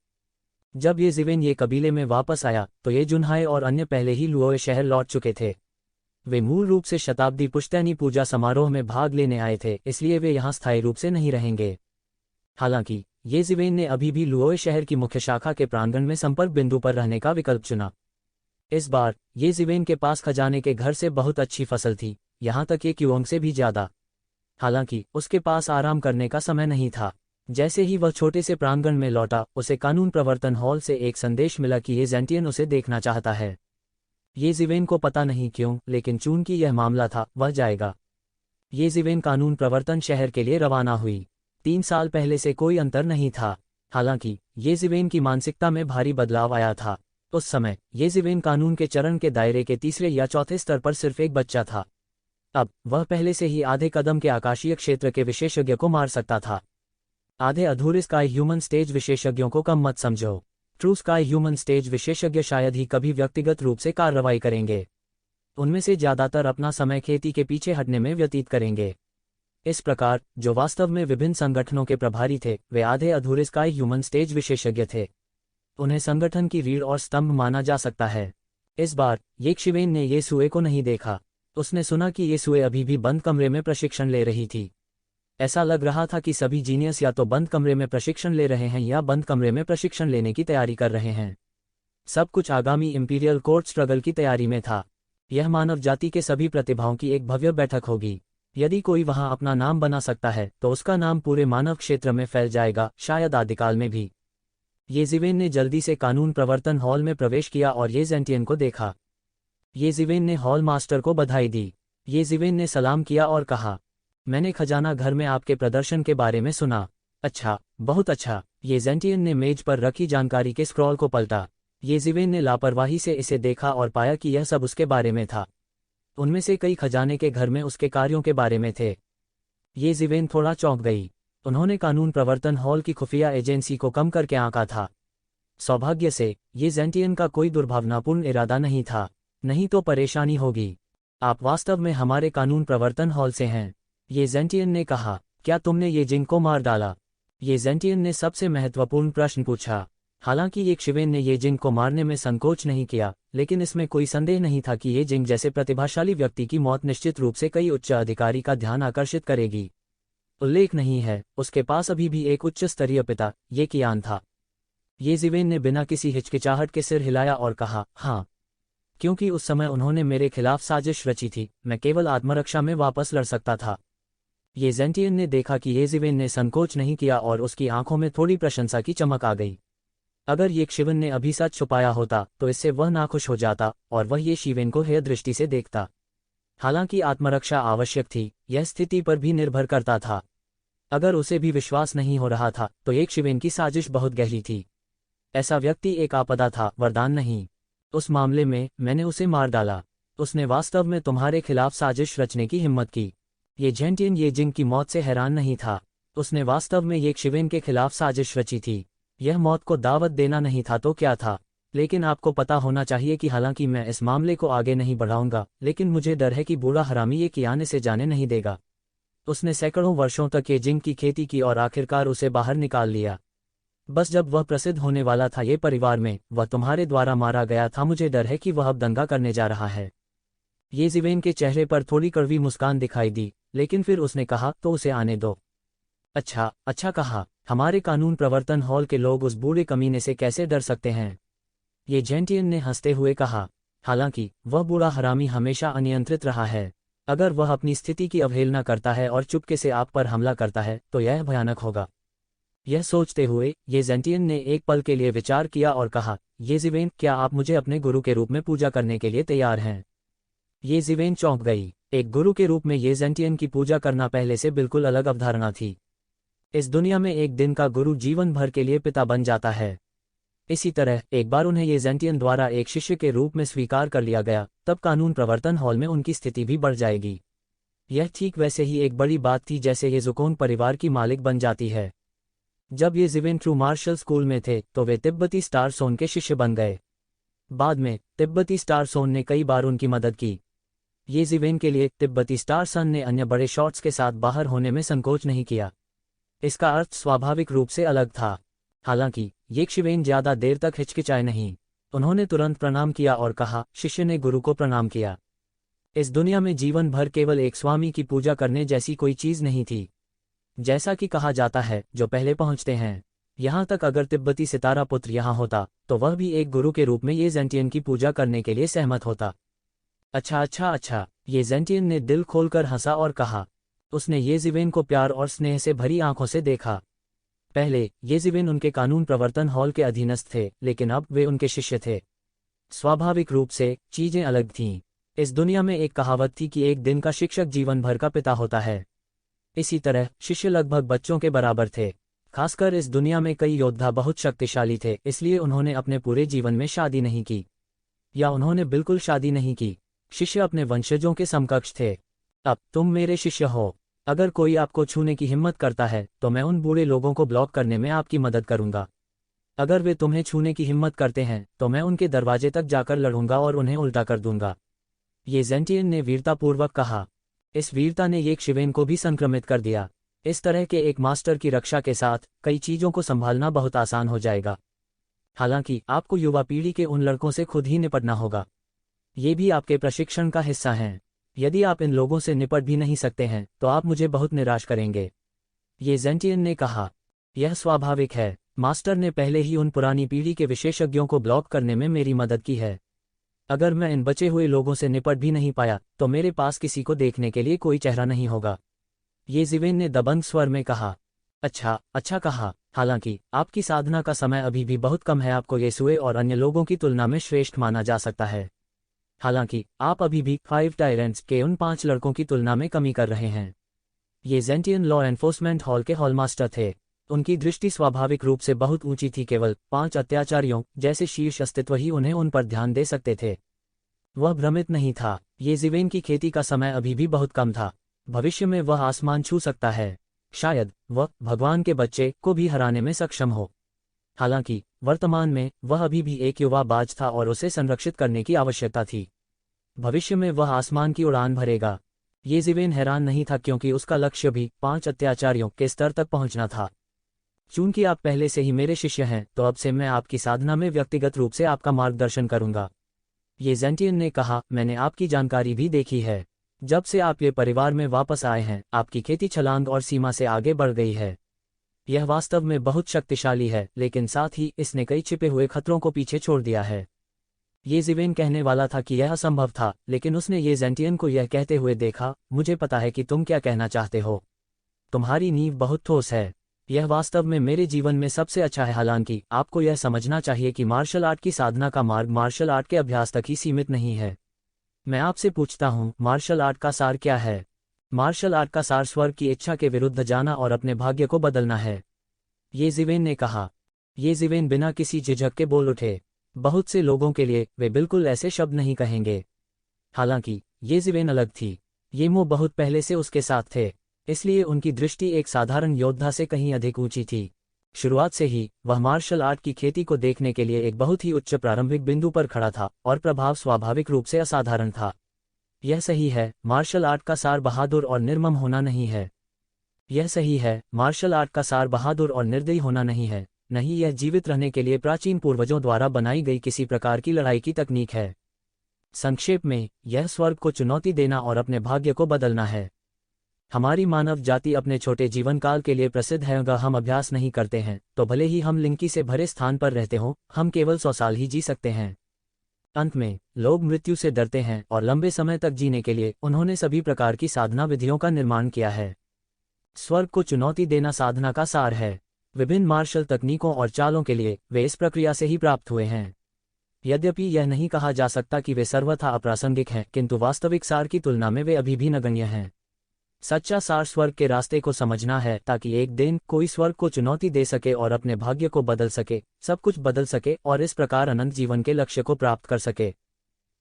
जब ये जिवेन ये कबीले में वापस आया तो ये जुनहाए और अन्य पहले ही लुओए शहर लौट चुके थे। वे मूल रूप से शताब्दी पुश्तैनी पूजा समारोह में भाग लेने आए थे, इसलिए वे यहाँ स्थायी रूप से नहीं रहेंगे। हालांकि ये जिवेन ने अभी भी लुओए शहर की मुख्य शाखा के प्रांगण में संपर्क बिंदु पर रहने का विकल्प चुना। इस बार ये जिवेन के पास खजाने के घर से बहुत अच्छी फसल थी, यहाँ तक ये कियोंग से भी ज्यादा। हालांकि उसके पास आराम करने का समय नहीं था। जैसे ही वह छोटे से प्रांगण में लौटा, उसे कानून प्रवर्तन हॉल से एक संदेश मिला कि ये जेंटियन उसे देखना चाहता है। ये जिवेन को पता नहीं क्यों, लेकिन चूंकि यह मामला था, वह जाएगा। ये जिवेन कानून प्रवर्तन शहर के लिए रवाना हुई। 3 साल पहले से कोई अंतर नहीं था। हालांकि ये जिवेन की मानसिकता में भारी बदलाव आया था। उस समय ये जिवेन कानून के चरण के दायरे के तीसरे या चौथे स्तर पर सिर्फ एक बच्चा था। अब वह पहले से ही आधे कदम के आकाशीय क्षेत्र के विशेषज्ञ को मार सकता था। आधे अधूरे स्काई ह्यूमन स्टेज विशेषज्ञों को कम मत समझो। ट्रू स्काई ह्यूमन स्टेज विशेषज्ञ शायद ही कभी व्यक्तिगत रूप से कार्रवाई करेंगे। उनमें से ज्यादातर अपना समय खेती के पीछे हटने में व्यतीत करेंगे। इस प्रकार जो वास्तव में विभिन्न संगठनों के प्रभारी थे वे आधे अधूरे स्काई ह्यूमन स्टेज विशेषज्ञ थे। उन्हें संगठन की रीढ़ और स्तंभ माना जा सकता है। इस बार येशिवेन ने येसुए को नहीं देखा। उसने सुना कि येसुए अभी भी बंद कमरे में प्रशिक्षण ले रही थी। ऐसा लग रहा था कि सभी जीनियस या तो बंद कमरे में प्रशिक्षण ले रहे हैं या बंद कमरे में प्रशिक्षण लेने की तैयारी कर रहे हैं। सब कुछ आगामी इंपीरियल कोर्ट स्ट्रगल की तैयारी में था। यह मानव जाति के सभी प्रतिभाओं की एक भव्य बैठक होगी। यदि कोई वहां अपना नाम बना सकता है तो उसका नाम पूरे मानव क्षेत्र में फैल जाएगा, शायद आदिकाल में भी। येजिवेन ने जल्दी से कानून प्रवर्तन हॉल में प्रवेश किया और येजेंटियन को देखा। येजिवेन ने हॉल मास्टर को बधाई दी। येजिवेन ने सलाम किया और कहा, मैंने खजाना घर में आपके प्रदर्शन के बारे में सुना। अच्छा, बहुत अच्छा। येजेंटियन ने मेज पर रखी जानकारी के स्क्रॉल को पलटा। येजिवेन ने लापरवाही से इसे देखा और पाया कि यह सब उसके बारे में था। उनमें से कई खजाने के घर में उसके कार्यों के बारे में थे। येजिवेन थोड़ा चौंक गई। उन्होंने कानून प्रवर्तन हॉल की खुफिया एजेंसी को कम करके आंका था। सौभाग्य से येजेंटियन का कोई दुर्भावनापूर्ण इरादा नहीं था, नहीं तो परेशानी होगी। आप वास्तव में हमारे कानून प्रवर्तन हॉल से हैं, येजेंटियन ने कहा। क्या तुमने ये जिंग को मार डाला? येजेंटियन ने सबसे महत्वपूर्ण प्रश्न पूछा। हालांकि येशिवेन ने ये जिंग को मारने में संकोच नहीं किया, लेकिन इसमें कोई संदेह नहीं था कि ये जिंग जैसे प्रतिभाशाली व्यक्ति की मौत निश्चित रूप से कई उच्च अधिकारी का ध्यान आकर्षित करेगी। उल्लेख नहीं है, उसके पास अभी भी एक उच्च स्तरीय पिता ये कियान था। येजिवेन ने बिना किसी हिचकिचाहट के सिर हिलाया और कहा, हाँ, क्योंकि उस समय उन्होंने मेरे खिलाफ साजिश रची थी। मैं केवल आत्मरक्षा में वापस लड़ सकता था। येजेंटियन ने देखा कि येजिवेन ने संकोच नहीं किया और उसकी आंखों में थोड़ी प्रशंसा की चमक आ गई। अगर येशिवेन ने अभी सच छुपाया होता तो इससे वह नाखुश हो जाता और वह येशिवेन को हेय दृष्टि से देखता। हालांकि आत्मरक्षा आवश्यक थी, यह स्थिति पर भी निर्भर करता था। अगर उसे भी विश्वास नहीं हो रहा था तो येशिवेन की साजिश बहुत गहरी थी। ऐसा व्यक्ति एक आपदा था, वरदान नहीं। उस मामले में मैंने उसे मार डाला। उसने वास्तव में तुम्हारे खिलाफ साजिश रचने की हिम्मत की। येजेंटियन ये जिंग की मौत से हैरान नहीं था। उसने वास्तव में येशिवेन के खिलाफ साजिश रची थी। यह मौत को दावत देना नहीं था तो क्या था? लेकिन आपको पता होना चाहिए कि हालांकि मैं इस मामले को आगे नहीं बढ़ाऊंगा, लेकिन मुझे डर है कि बूढ़ा हरामी ये कियान इसे जाने नहीं देगा। उसने सैकड़ों वर्षों तक ये जिंग की खेती की और आखिरकार उसे बाहर निकाल लिया। बस जब वह प्रसिद्ध होने वाला था ये परिवार में, वह तुम्हारे द्वारा मारा गया था। मुझे डर है कि वह अब दंगा करने जा रहा है। येजिवेन के चेहरे पर थोड़ी कड़वी मुस्कान दिखाई दी, लेकिन फिर उसने कहा, तो उसे आने दो। अच्छा, अच्छा कहा। हमारे कानून प्रवर्तन हॉल के लोग उस बूढ़े कमीने से कैसे डर सकते हैं? येजेंटियन ने हंसते हुए कहा, हालांकि वह बूढ़ा हरामी हमेशा अनियंत्रित रहा है। अगर वह अपनी स्थिति की अवहेलना करता है और चुपके से आप पर हमला करता है तो यह भयानक होगा। यह सोचते हुए येजेंटियन ने एक पल के लिए विचार किया और कहा, येजिवेन, क्या आप मुझे अपने गुरु के रूप में पूजा करने के लिए तैयार हैं? येजिवेन चौंक गई। एक गुरु के रूप में येजेंटियन की पूजा करना पहले से बिल्कुल अलग अवधारणा थी। इस दुनिया में एक दिन का गुरु जीवन भर के लिए पिता बन जाता है। इसी तरह एक बार उन्हें येजेंटियन द्वारा एक शिष्य के रूप में स्वीकार कर लिया गया, तब कानून प्रवर्तन हॉल में उनकी स्थिति भी बढ़ जाएगी। यह ठीक वैसे ही एक बड़ी बात थी जैसे ये ज़ुकोन परिवार की मालिक बन जाती है। जब येजिवेन ट्रू मार्शल स्कूल में थे तो वे तिब्बती स्टार सोन के शिष्य बन गए। बाद में तिब्बती स्टार सोन ने कई बार उनकी मदद की। येजिवेन के लिए तिब्बती स्टार सन ने अन्य बड़े शॉट्स के साथ बाहर होने में संकोच नहीं किया। इसका अर्थ स्वाभाविक रूप से अलग था। हालांकि येशिवेन ज्यादा देर तक हिचकिचाए नहीं। उन्होंने तुरंत प्रणाम किया और कहा, शिष्य ने गुरु को प्रणाम किया। इस दुनिया में जीवन भर केवल एक स्वामी की पूजा करने जैसी कोई चीज नहीं थी। जैसा कि कहा जाता है, जो पहले पहुंचते हैं। यहाँ तक अगर तिब्बती सितारा पुत्र यहाँ होता तो वह भी एक गुरु के रूप में येजेंटियन की पूजा करने के लिए सहमत होता। अच्छा अच्छा अच्छा, येजेंटियन ने दिल खोलकर हंसा और कहा। उसने येजिवेन को प्यार और स्नेह से भरी आंखों से देखा। पहले येजिवेन उनके कानून प्रवर्तन हॉल के अधीनस्थ थे, लेकिन अब वे उनके शिष्य थे। स्वाभाविक रूप से चीजें अलग थीं। इस दुनिया में एक कहावत थी कि एक दिन का शिक्षक जीवन भर का पिता होता है। इसी तरह शिष्य लगभग बच्चों के बराबर थे। खासकर इस दुनिया में कई योद्धा बहुत शक्तिशाली थे, इसलिए उन्होंने अपने पूरे जीवन में शादी नहीं की, या उन्होंने बिल्कुल शादी नहीं की। शिष्य अपने वंशजों के समकक्ष थे। अब तुम मेरे शिष्य हो। अगर कोई आपको छूने की हिम्मत करता है तो मैं उन बूढ़े लोगों को ब्लॉक करने में आपकी मदद करूंगा। अगर वे तुम्हें छूने की हिम्मत करते हैं तो मैं उनके दरवाजे तक जाकर लड़ूंगा और उन्हें उल्टा कर दूंगा। ये जेंटियन ने वीरतापूर्वक कहा। इस वीरता ने ये शिवेन को भी संक्रमित कर दिया। इस तरह के एक मास्टर की रक्षा के साथ कई चीजों को संभालना बहुत आसान हो जाएगा। हालांकि आपको युवा पीढ़ी के उन लड़कों से खुद ही निपटना होगा। ये भी आपके प्रशिक्षण का हिस्सा हैं। यदि आप इन लोगों से निपट भी नहीं सकते हैं तो आप मुझे बहुत निराश करेंगे, ये जेंटियन ने कहा। यह स्वाभाविक है। मास्टर ने पहले ही उन पुरानी पीढ़ी के विशेषज्ञों को ब्लॉक करने में मेरी मदद की है। अगर मैं इन बचे हुए लोगों से निपट भी नहीं पाया तो मेरे पास किसी को देखने के लिए कोई चेहरा नहीं होगा, ये जिवेन ने दबंग स्वर में कहा। अच्छा कहा। हालांकि आपकी साधना का समय अभी भी बहुत कम है। आपको येसुए और अन्य लोगों की तुलना में श्रेष्ठ माना जा सकता है। हालांकि आप अभी भी 5 टायरेंट्स के उन 5 लड़कों की तुलना में कमी कर रहे हैं। ये जेंटियन लॉ एनफोर्समेंट हॉल के हॉलमास्टर थे। उनकी दृष्टि स्वाभाविक रूप से बहुत ऊंची थी। केवल 5 अत्याचारियों जैसे शीर्ष अस्तित्व ही उन्हें उन पर ध्यान दे सकते थे। वह भ्रमित नहीं था। ये जिवेन की खेती का समय अभी भी बहुत कम था। भविष्य में वह आसमान छू सकता है। शायद वह भगवान के बच्चे को भी हराने में सक्षम हो। हालांकि वर्तमान में वह अभी भी एक युवा बाज था और उसे संरक्षित करने की आवश्यकता थी। भविष्य में वह आसमान की उड़ान भरेगा। ये जिवेन हैरान नहीं था क्योंकि उसका लक्ष्य भी 5 अत्याचारियों के स्तर तक पहुंचना था। चूंकि आप पहले से ही मेरे शिष्य हैं तो अब से मैं आपकी साधना में व्यक्तिगत रूप से आपका मार्गदर्शन करूंगा, ये जेंटियन ने कहा। मैंने आपकी जानकारी भी देखी है। जब से आप ये परिवार में वापस आए हैं आपकी खेती छलांग और सीमा से आगे बढ़ गई है। यह वास्तव में बहुत शक्तिशाली है, लेकिन साथ ही इसने कई छिपे हुए खतरों को पीछे छोड़ दिया है। ये जिवेन कहने वाला था कि यह असंभव था, लेकिन उसने ये जेंटियन को यह कहते हुए देखा, मुझे पता है कि तुम क्या कहना चाहते हो। तुम्हारी नींव बहुत ठोस है। यह वास्तव में मेरे जीवन में सबसे अच्छा है। हालांकि आपको यह समझना चाहिए कि मार्शल आर्ट की साधना का मार्ग मार्शल आर्ट के अभ्यास तक ही सीमित नहीं है। मैं आपसे पूछता हूँ, मार्शल आर्ट का सार क्या है? मार्शल आर्ट का सार स्वर्ग की इच्छा के विरुद्ध जाना और अपने भाग्य को बदलना है, ये जिवेन ने कहा। ये जिवेन बिना किसी झिझक के बोल उठे। बहुत से लोगों के लिए वे बिल्कुल ऐसे शब्द नहीं कहेंगे। हालांकि ये जिवेन अलग थी। ये मुंह बहुत पहले से उसके साथ थे, इसलिए उनकी दृष्टि एक साधारण योद्धा से कहीं अधिक ऊंची थी। शुरुआत से ही वह मार्शल आर्ट की खेती को देखने के लिए एक बहुत ही उच्च प्रारंभिक बिंदु पर खड़ा था और प्रभाव स्वाभाविक रूप से असाधारण था। यह सही है, मार्शल आर्ट का सार बहादुर और निर्मम होना नहीं है। यह सही है, मार्शल आर्ट का सार बहादुर और निर्दयी होना नहीं है। नहीं, यह जीवित रहने के लिए प्राचीन पूर्वजों द्वारा बनाई गई किसी प्रकार की लड़ाई की तकनीक है। संक्षेप में, यह स्वर्ग को चुनौती देना और अपने भाग्य को बदलना है। हमारी मानव जाति अपने छोटे जीवन काल के लिए प्रसिद्ध है। अगर हम अभ्यास नहीं करते हैं तो भले ही हम लिंकी से भरे स्थान पर रहते हों, हम केवल 100 साल ही जी सकते हैं। अंत में लोग मृत्यु से डरते हैं और लंबे समय तक जीने के लिए उन्होंने सभी प्रकार की साधना विधियों का निर्माण किया है। स्वर्ग को चुनौती देना साधना का सार है। विभिन्न मार्शल तकनीकों और चालों के लिए वे इस प्रक्रिया से ही प्राप्त हुए हैं। यद्यपि यह नहीं कहा जा सकता कि वे सर्वथा अप्रासंगिक हैं, किंतु वास्तविक सार की तुलना में वे अभी भी नगण्य हैं। सच्चा सार स्वर्ग के रास्ते को समझना है ताकि एक दिन कोई स्वर्ग को चुनौती दे सके और अपने भाग्य को बदल सके, सब कुछ बदल सके और इस प्रकार अनंत जीवन के लक्ष्य को प्राप्त कर सके।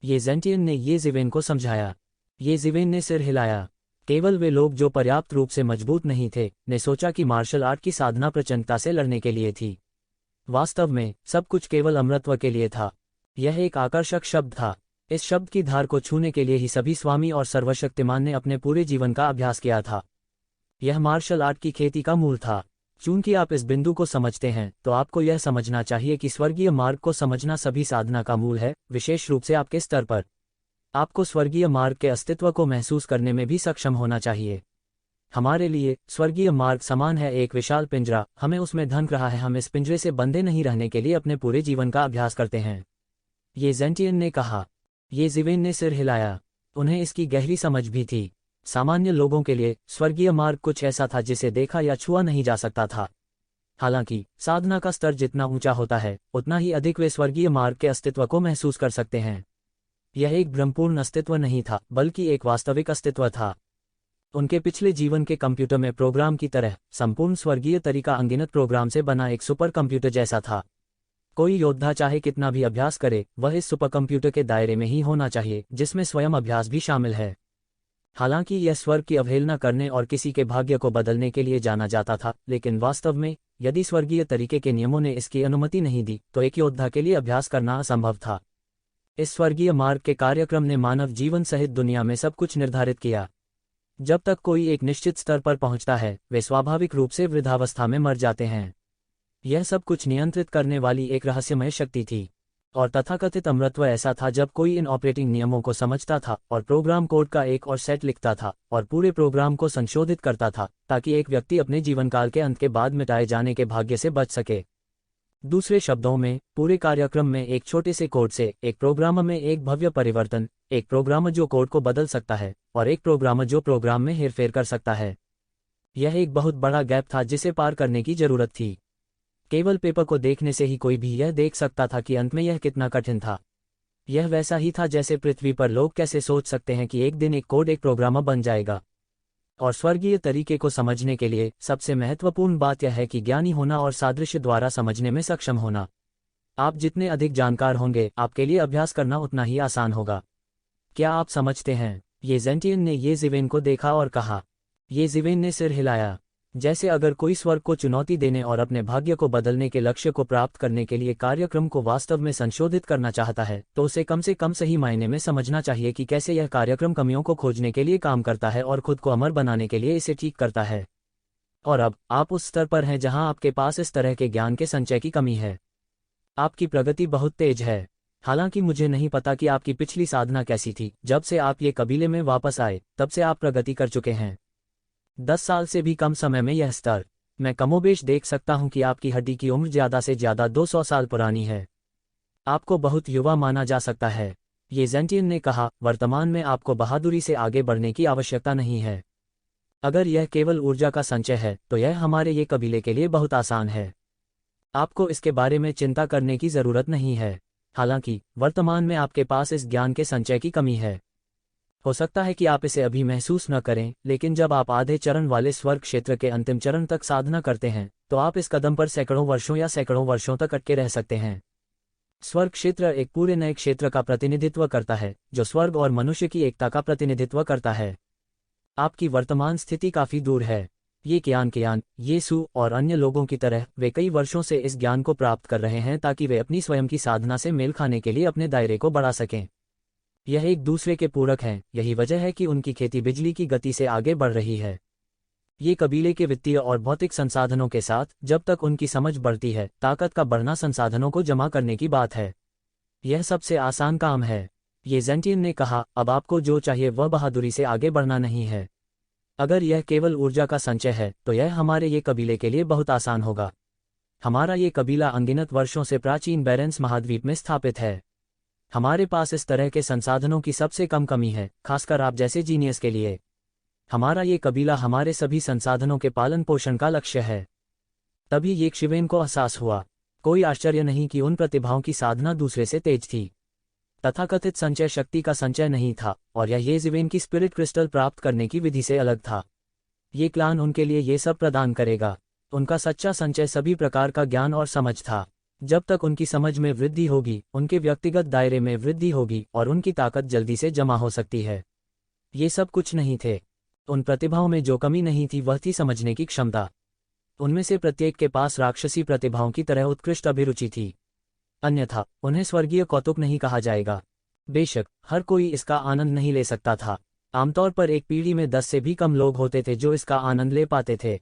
ये जेंटियन ने ये जिवेन को समझाया। ये जिवेन ने सिर हिलाया। केवल वे लोग जो पर्याप्त रूप से मजबूत नहीं थे ने सोचा कि मार्शल आर्ट की साधना प्रचंडता से लड़ने के लिए थी। वास्तव में सब कुछ केवल अमरत्व के लिए था। यह एक आकर्षक शब्द था। इस शब्द की धार को छूने के लिए ही सभी स्वामी और सर्वशक्तिमान ने अपने पूरे जीवन का अभ्यास किया था। यह मार्शल आर्ट की खेती का मूल था। चूंकि आप इस बिंदु को समझते हैं तो आपको यह समझना चाहिए कि स्वर्गीय मार्ग को समझना सभी साधना का मूल है, विशेष रूप से आपके स्तर पर। आपको स्वर्गीय मार्ग के अस्तित्व को महसूस करने में भी सक्षम होना चाहिए। हमारे लिए स्वर्गीय मार्ग समान है एक विशाल पिंजरा, हमें उसमें धंक रहा है। हम इस पिंजरे से बंधे नहीं रहने के लिए अपने पूरे जीवन का अभ्यास करते हैं, ये जेंटियन ने कहा। ये जिवेन ने सिर हिलाया। उन्हें इसकी गहरी समझ भी थी। सामान्य लोगों के लिए स्वर्गीय मार्ग कुछ ऐसा था जिसे देखा या छुआ नहीं जा सकता था। हालांकि साधना का स्तर जितना ऊंचा होता है उतना ही अधिक वे स्वर्गीय मार्ग के अस्तित्व को महसूस कर सकते हैं। यह एक भ्रमपूर्ण अस्तित्व नहीं था, बल्कि एक वास्तविक अस्तित्व था। उनके पिछले जीवन के कंप्यूटर में प्रोग्राम की तरह संपूर्ण स्वर्गीय तरीका अनगिनत प्रोग्राम से बना एक सुपर कंप्यूटर जैसा था। कोई योद्धा चाहे कितना भी अभ्यास करे, वह इस सुपर कंप्यूटर के दायरे में ही होना चाहिए जिसमें स्वयं अभ्यास भी शामिल है। हालांकि यह स्वर्ग की अवहेलना करने और किसी के भाग्य को बदलने के लिए जाना जाता था, लेकिन वास्तव में यदि स्वर्गीय तरीके के नियमों ने इसकी अनुमति नहीं दी तो एक योद्धा के लिए अभ्यास करना असंभव था। इस स्वर्गीय मार्ग के कार्यक्रम ने मानव जीवन सहित दुनिया में सब कुछ निर्धारित किया। जब तक कोई एक निश्चित स्तर पर पहुंचता है, वे स्वाभाविक रूप से वृद्धावस्था में मर जाते हैं। यह सब कुछ नियंत्रित करने वाली एक रहस्यमय शक्ति थी, और तथाकथित अमृतत्व ऐसा था जब कोई इन ऑपरेटिंग नियमों को समझता था और प्रोग्राम कोड का एक और सेट लिखता था और पूरे प्रोग्राम को संशोधित करता था ताकि एक व्यक्ति अपने जीवनकाल के अंत के बाद मिटाए जाने के भाग्य से बच सके। दूसरे शब्दों में, पूरे कार्यक्रम में एक छोटे से कोड से एक प्रोग्राम में एक भव्य परिवर्तन, एक प्रोग्राम जो कोड को बदल सकता है और एक प्रोग्राम जो प्रोग्राम में हेरफेर कर सकता है। यह एक बहुत बड़ा गैप था जिसे पार करने की जरूरत थी। केवल पेपर को देखने से ही कोई भी यह देख सकता था कि अंत में यह कितना कठिन था। यह वैसा ही था जैसे पृथ्वी पर लोग कैसे सोच सकते हैं कि एक दिन एक कोड एक प्रोग्राम बन जाएगा। और स्वर्गीय तरीके को समझने के लिए सबसे महत्वपूर्ण बात यह है कि ज्ञानी होना और सादृश्य द्वारा समझने में सक्षम होना। आप जितने अधिक जानकार होंगे, आपके लिए अभ्यास करना उतना ही आसान होगा। क्या आप समझते हैं? ये जेंटियन ने ये जिवेन को देखा और कहा। ये जिवेन ने सिर हिलाया, जैसे अगर कोई स्वर्ग को चुनौती देने और अपने भाग्य को बदलने के लक्ष्य को प्राप्त करने के लिए कार्यक्रम को वास्तव में संशोधित करना चाहता है, तो उसे कम से कम सही मायने में समझना चाहिए कि कैसे यह कार्यक्रम कमियों को खोजने के लिए काम करता है और खुद को अमर बनाने के लिए इसे ठीक करता है। और अब आप उस स्तर पर हैं जहां आपके पास इस तरह के ज्ञान के संचय की कमी है। आपकी प्रगति बहुत तेज है। हालांकि मुझे नहीं पता कि आपकी पिछली साधना कैसी थी। जब से आप ये कबीले में वापस आए, तब से आप प्रगति कर चुके हैं। 10 साल से भी कम समय में यह स्तर। मैं कमोबेश देख सकता हूं कि आपकी हड्डी की उम्र ज्यादा से ज्यादा 200 साल पुरानी है। आपको बहुत युवा माना जा सकता है। ये जेंटियन ने कहा, वर्तमान में आपको बहादुरी से आगे बढ़ने की आवश्यकता नहीं है। अगर यह केवल ऊर्जा का संचय है तो यह हमारे ये कबीले के लिए बहुत आसान है। आपको इसके बारे में चिंता करने की जरूरत नहीं है। हालांकि वर्तमान में आपके पास इस ज्ञान के संचय की कमी है। हो सकता है कि आप इसे अभी महसूस न करें, लेकिन जब आप आधे चरण वाले स्वर्ग क्षेत्र के अंतिम चरण तक साधना करते हैं तो आप इस कदम पर सैकड़ों वर्षों या सैकड़ों वर्षों तक अटके रह सकते हैं। स्वर्ग क्षेत्र एक पूरे नए क्षेत्र का प्रतिनिधित्व करता है जो स्वर्ग और मनुष्य की एकता का प्रतिनिधित्व करता है। आपकी वर्तमान स्थिति काफी दूर है। ये ज्ञान यीशु और अन्य लोगों की तरह वे कई वर्षों से इस ज्ञान को प्राप्त कर रहे हैं ताकि वे अपनी स्वयं की साधना से मेल खाने के लिए अपने दायरे को बढ़ा सकें। यह एक दूसरे के पूरक हैं। यही वजह है कि उनकी खेती बिजली की गति से आगे बढ़ रही है। ये कबीले के वित्तीय और भौतिक संसाधनों के साथ, जब तक उनकी समझ बढ़ती है, ताकत का बढ़ना संसाधनों को जमा करने की बात है। यह सबसे आसान काम है। ये जेंटियन ने कहा, अब आपको जो चाहिए वह बहादुरी से आगे बढ़ना नहीं है। अगर यह केवल ऊर्जा का संचय है तो यह हमारे ये कबीले के लिए बहुत आसान होगा। हमारा ये कबीला अनगिनत वर्षों से प्राचीन बैरेंस महाद्वीप में स्थापित है। हमारे पास इस तरह के संसाधनों की सबसे कम कमी है, खासकर आप जैसे जीनियस के लिए। हमारा ये कबीला हमारे सभी संसाधनों के पालन पोषण का लक्ष्य है। तभी ये शिवेन को एहसास हुआ। कोई आश्चर्य नहीं कि उन प्रतिभाओं की साधना दूसरे से तेज थी। तथाकथित संचय शक्ति का संचय नहीं था, और यह ये जिवेन की स्पिरिट क्रिस्टल प्राप्त करने की विधि से अलग था। ये क्लान उनके लिए ये सब प्रदान करेगा। उनका सच्चा संचय सभी प्रकार का ज्ञान और समझ था। जब तक उनकी समझ में वृद्धि होगी, उनके व्यक्तिगत दायरे में वृद्धि होगी और उनकी ताकत जल्दी से जमा हो सकती है। ये सब कुछ नहीं थे। उन प्रतिभाओं में जो कमी नहीं थी वह थी समझने की क्षमता। उनमें से प्रत्येक के पास राक्षसी प्रतिभाओं की तरह उत्कृष्ट अभिरुचि थी, अन्यथा उन्हें स्वर्गीय कौतुक नहीं कहा जाएगा। बेशक हर कोई इसका आनंद नहीं ले सकता था। आमतौर पर एक पीढ़ी में 10 से भी कम लोग होते थे जो इसका आनंद ले पाते थे।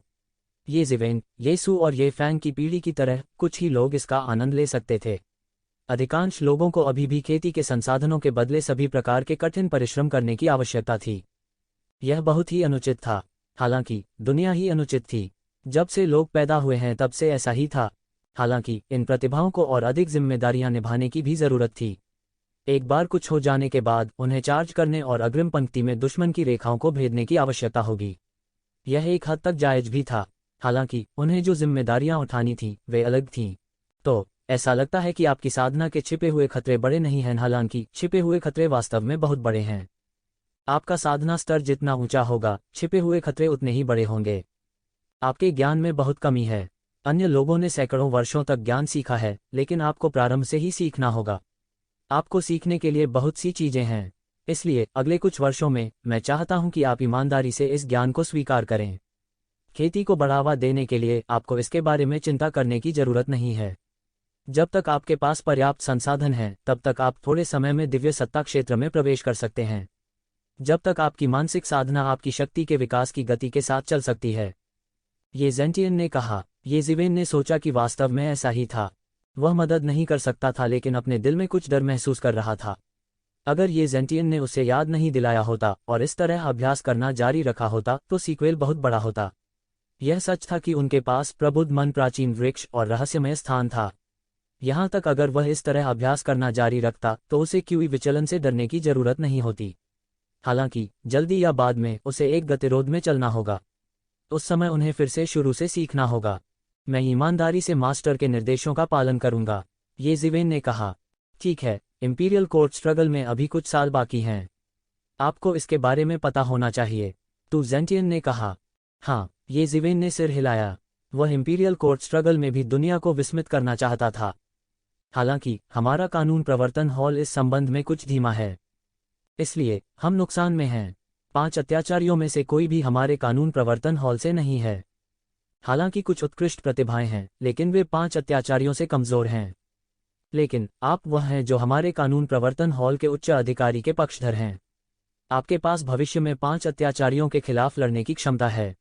ये जिवेन, येसु और ये फैंग की पीढ़ी की तरह कुछ ही लोग इसका आनंद ले सकते थे। अधिकांश लोगों को अभी भी खेती के संसाधनों के बदले सभी प्रकार के कठिन परिश्रम करने की आवश्यकता थी। यह बहुत ही अनुचित था। हालांकि दुनिया ही अनुचित थी। जब से लोग पैदा हुए हैं तब से ऐसा ही था। हालांकि इन प्रतिभाओं को और अधिक जिम्मेदारियां निभाने की भी जरूरत थी। एक बार कुछ हो जाने के बाद उन्हें चार्ज करने और अग्रिम पंक्ति में दुश्मन की रेखाओं को भेदने की आवश्यकता होगी। यह एक हद तक जायज भी था। हालांकि उन्हें जो जिम्मेदारियां उठानी थीं वे अलग थीं। तो ऐसा लगता है कि आपकी साधना के छिपे हुए खतरे बड़े नहीं हैं, हालांकि छिपे हुए खतरे वास्तव में बहुत बड़े हैं। आपका साधना स्तर जितना ऊंचा होगा, छिपे हुए खतरे उतने ही बड़े होंगे। आपके ज्ञान में बहुत कमी है। अन्य लोगों ने सैकड़ों वर्षों तक ज्ञान सीखा है, लेकिन आपको प्रारंभ से ही सीखना होगा। आपको सीखने के लिए बहुत सी चीजें हैं। इसलिए अगले कुछ वर्षों में मैं चाहता हूं कि आप ईमानदारी से इस ज्ञान को स्वीकार करें। खेती को बढ़ावा देने के लिए आपको इसके बारे में चिंता करने की जरूरत नहीं है। जब तक आपके पास पर्याप्त संसाधन हैं, तब तक आप थोड़े समय में दिव्य सत्ता क्षेत्र में प्रवेश कर सकते हैं। जब तक आपकी मानसिक साधना आपकी शक्ति के विकास की गति के साथ चल सकती है। ये ज़ेंटियन ने कहा। ये ज़िवेन ने सोचा कि वास्तव में ऐसा ही था। वह मदद नहीं कर सकता था, लेकिन अपने दिल में कुछ डर महसूस कर रहा था। अगर ये ज़ेंटियन ने उसे याद नहीं दिलाया होता और इस तरह अभ्यास करना जारी रखा होता तो सीक्वेल बहुत बड़ा होता। यह सच था कि उनके पास प्रबुद्ध मन, प्राचीन वृक्ष और रहस्यमय स्थान था। यहाँ तक अगर वह इस तरह अभ्यास करना जारी रखता तो उसे क्यूई विचलन से डरने की जरूरत नहीं होती। हालांकि जल्दी या बाद में उसे एक गतिरोध में चलना होगा। उस समय उन्हें फिर से शुरू से सीखना होगा। मैं ईमानदारी से मास्टर के निर्देशों का पालन करूंगा, ये ज़िवेन ने कहा। ठीक है, इंपीरियल कोर्ट स्ट्रगल में अभी कुछ साल बाकी हैं। आपको इसके बारे में पता होना चाहिए, तो ज़ेंटियन ने कहा। हाँ, ये ज़िवेन ने सिर हिलाया। वह इंपीरियल कोर्ट स्ट्रगल में भी दुनिया को विस्मित करना चाहता था। हालांकि हमारा कानून प्रवर्तन हॉल इस संबंध में कुछ धीमा है, इसलिए हम नुकसान में हैं। 5 अत्याचारियों में से कोई भी हमारे कानून प्रवर्तन हॉल से नहीं है। हालांकि कुछ उत्कृष्ट प्रतिभाएं हैं, लेकिन वे 5 अत्याचारियों से कमजोर हैं। लेकिन आप वह हैं जो हमारे कानून प्रवर्तन हॉल के उच्च अधिकारी के पक्षधर हैं। आपके पास भविष्य में 5 अत्याचारियों के खिलाफ लड़ने की क्षमता है,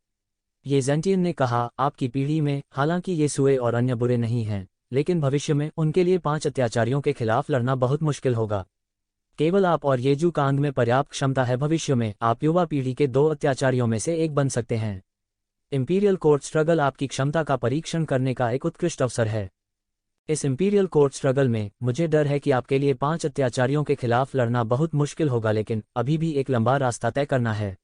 ये ज़ेंटियन ने कहा। आपकी पीढ़ी में हालांकि ये सुए और अन्य बुरे नहीं हैं, लेकिन भविष्य में उनके लिए 5 अत्याचारियों के खिलाफ लड़ना बहुत मुश्किल होगा। केवल आप और येजू कांग में पर्याप्त क्षमता है। भविष्य में आप युवा पीढ़ी के 2 अत्याचारियों में से एक बन सकते हैं। इंपीरियल कोर्ट स्ट्रगल आपकी क्षमता का परीक्षण करने का एक उत्कृष्ट अवसर है। इस इंपीरियल कोर्ट स्ट्रगल में मुझे डर है कि आपके लिए 5 अत्याचारियों के खिलाफ लड़ना बहुत मुश्किल होगा, लेकिन अभी भी एक लंबा रास्ता तय करना है।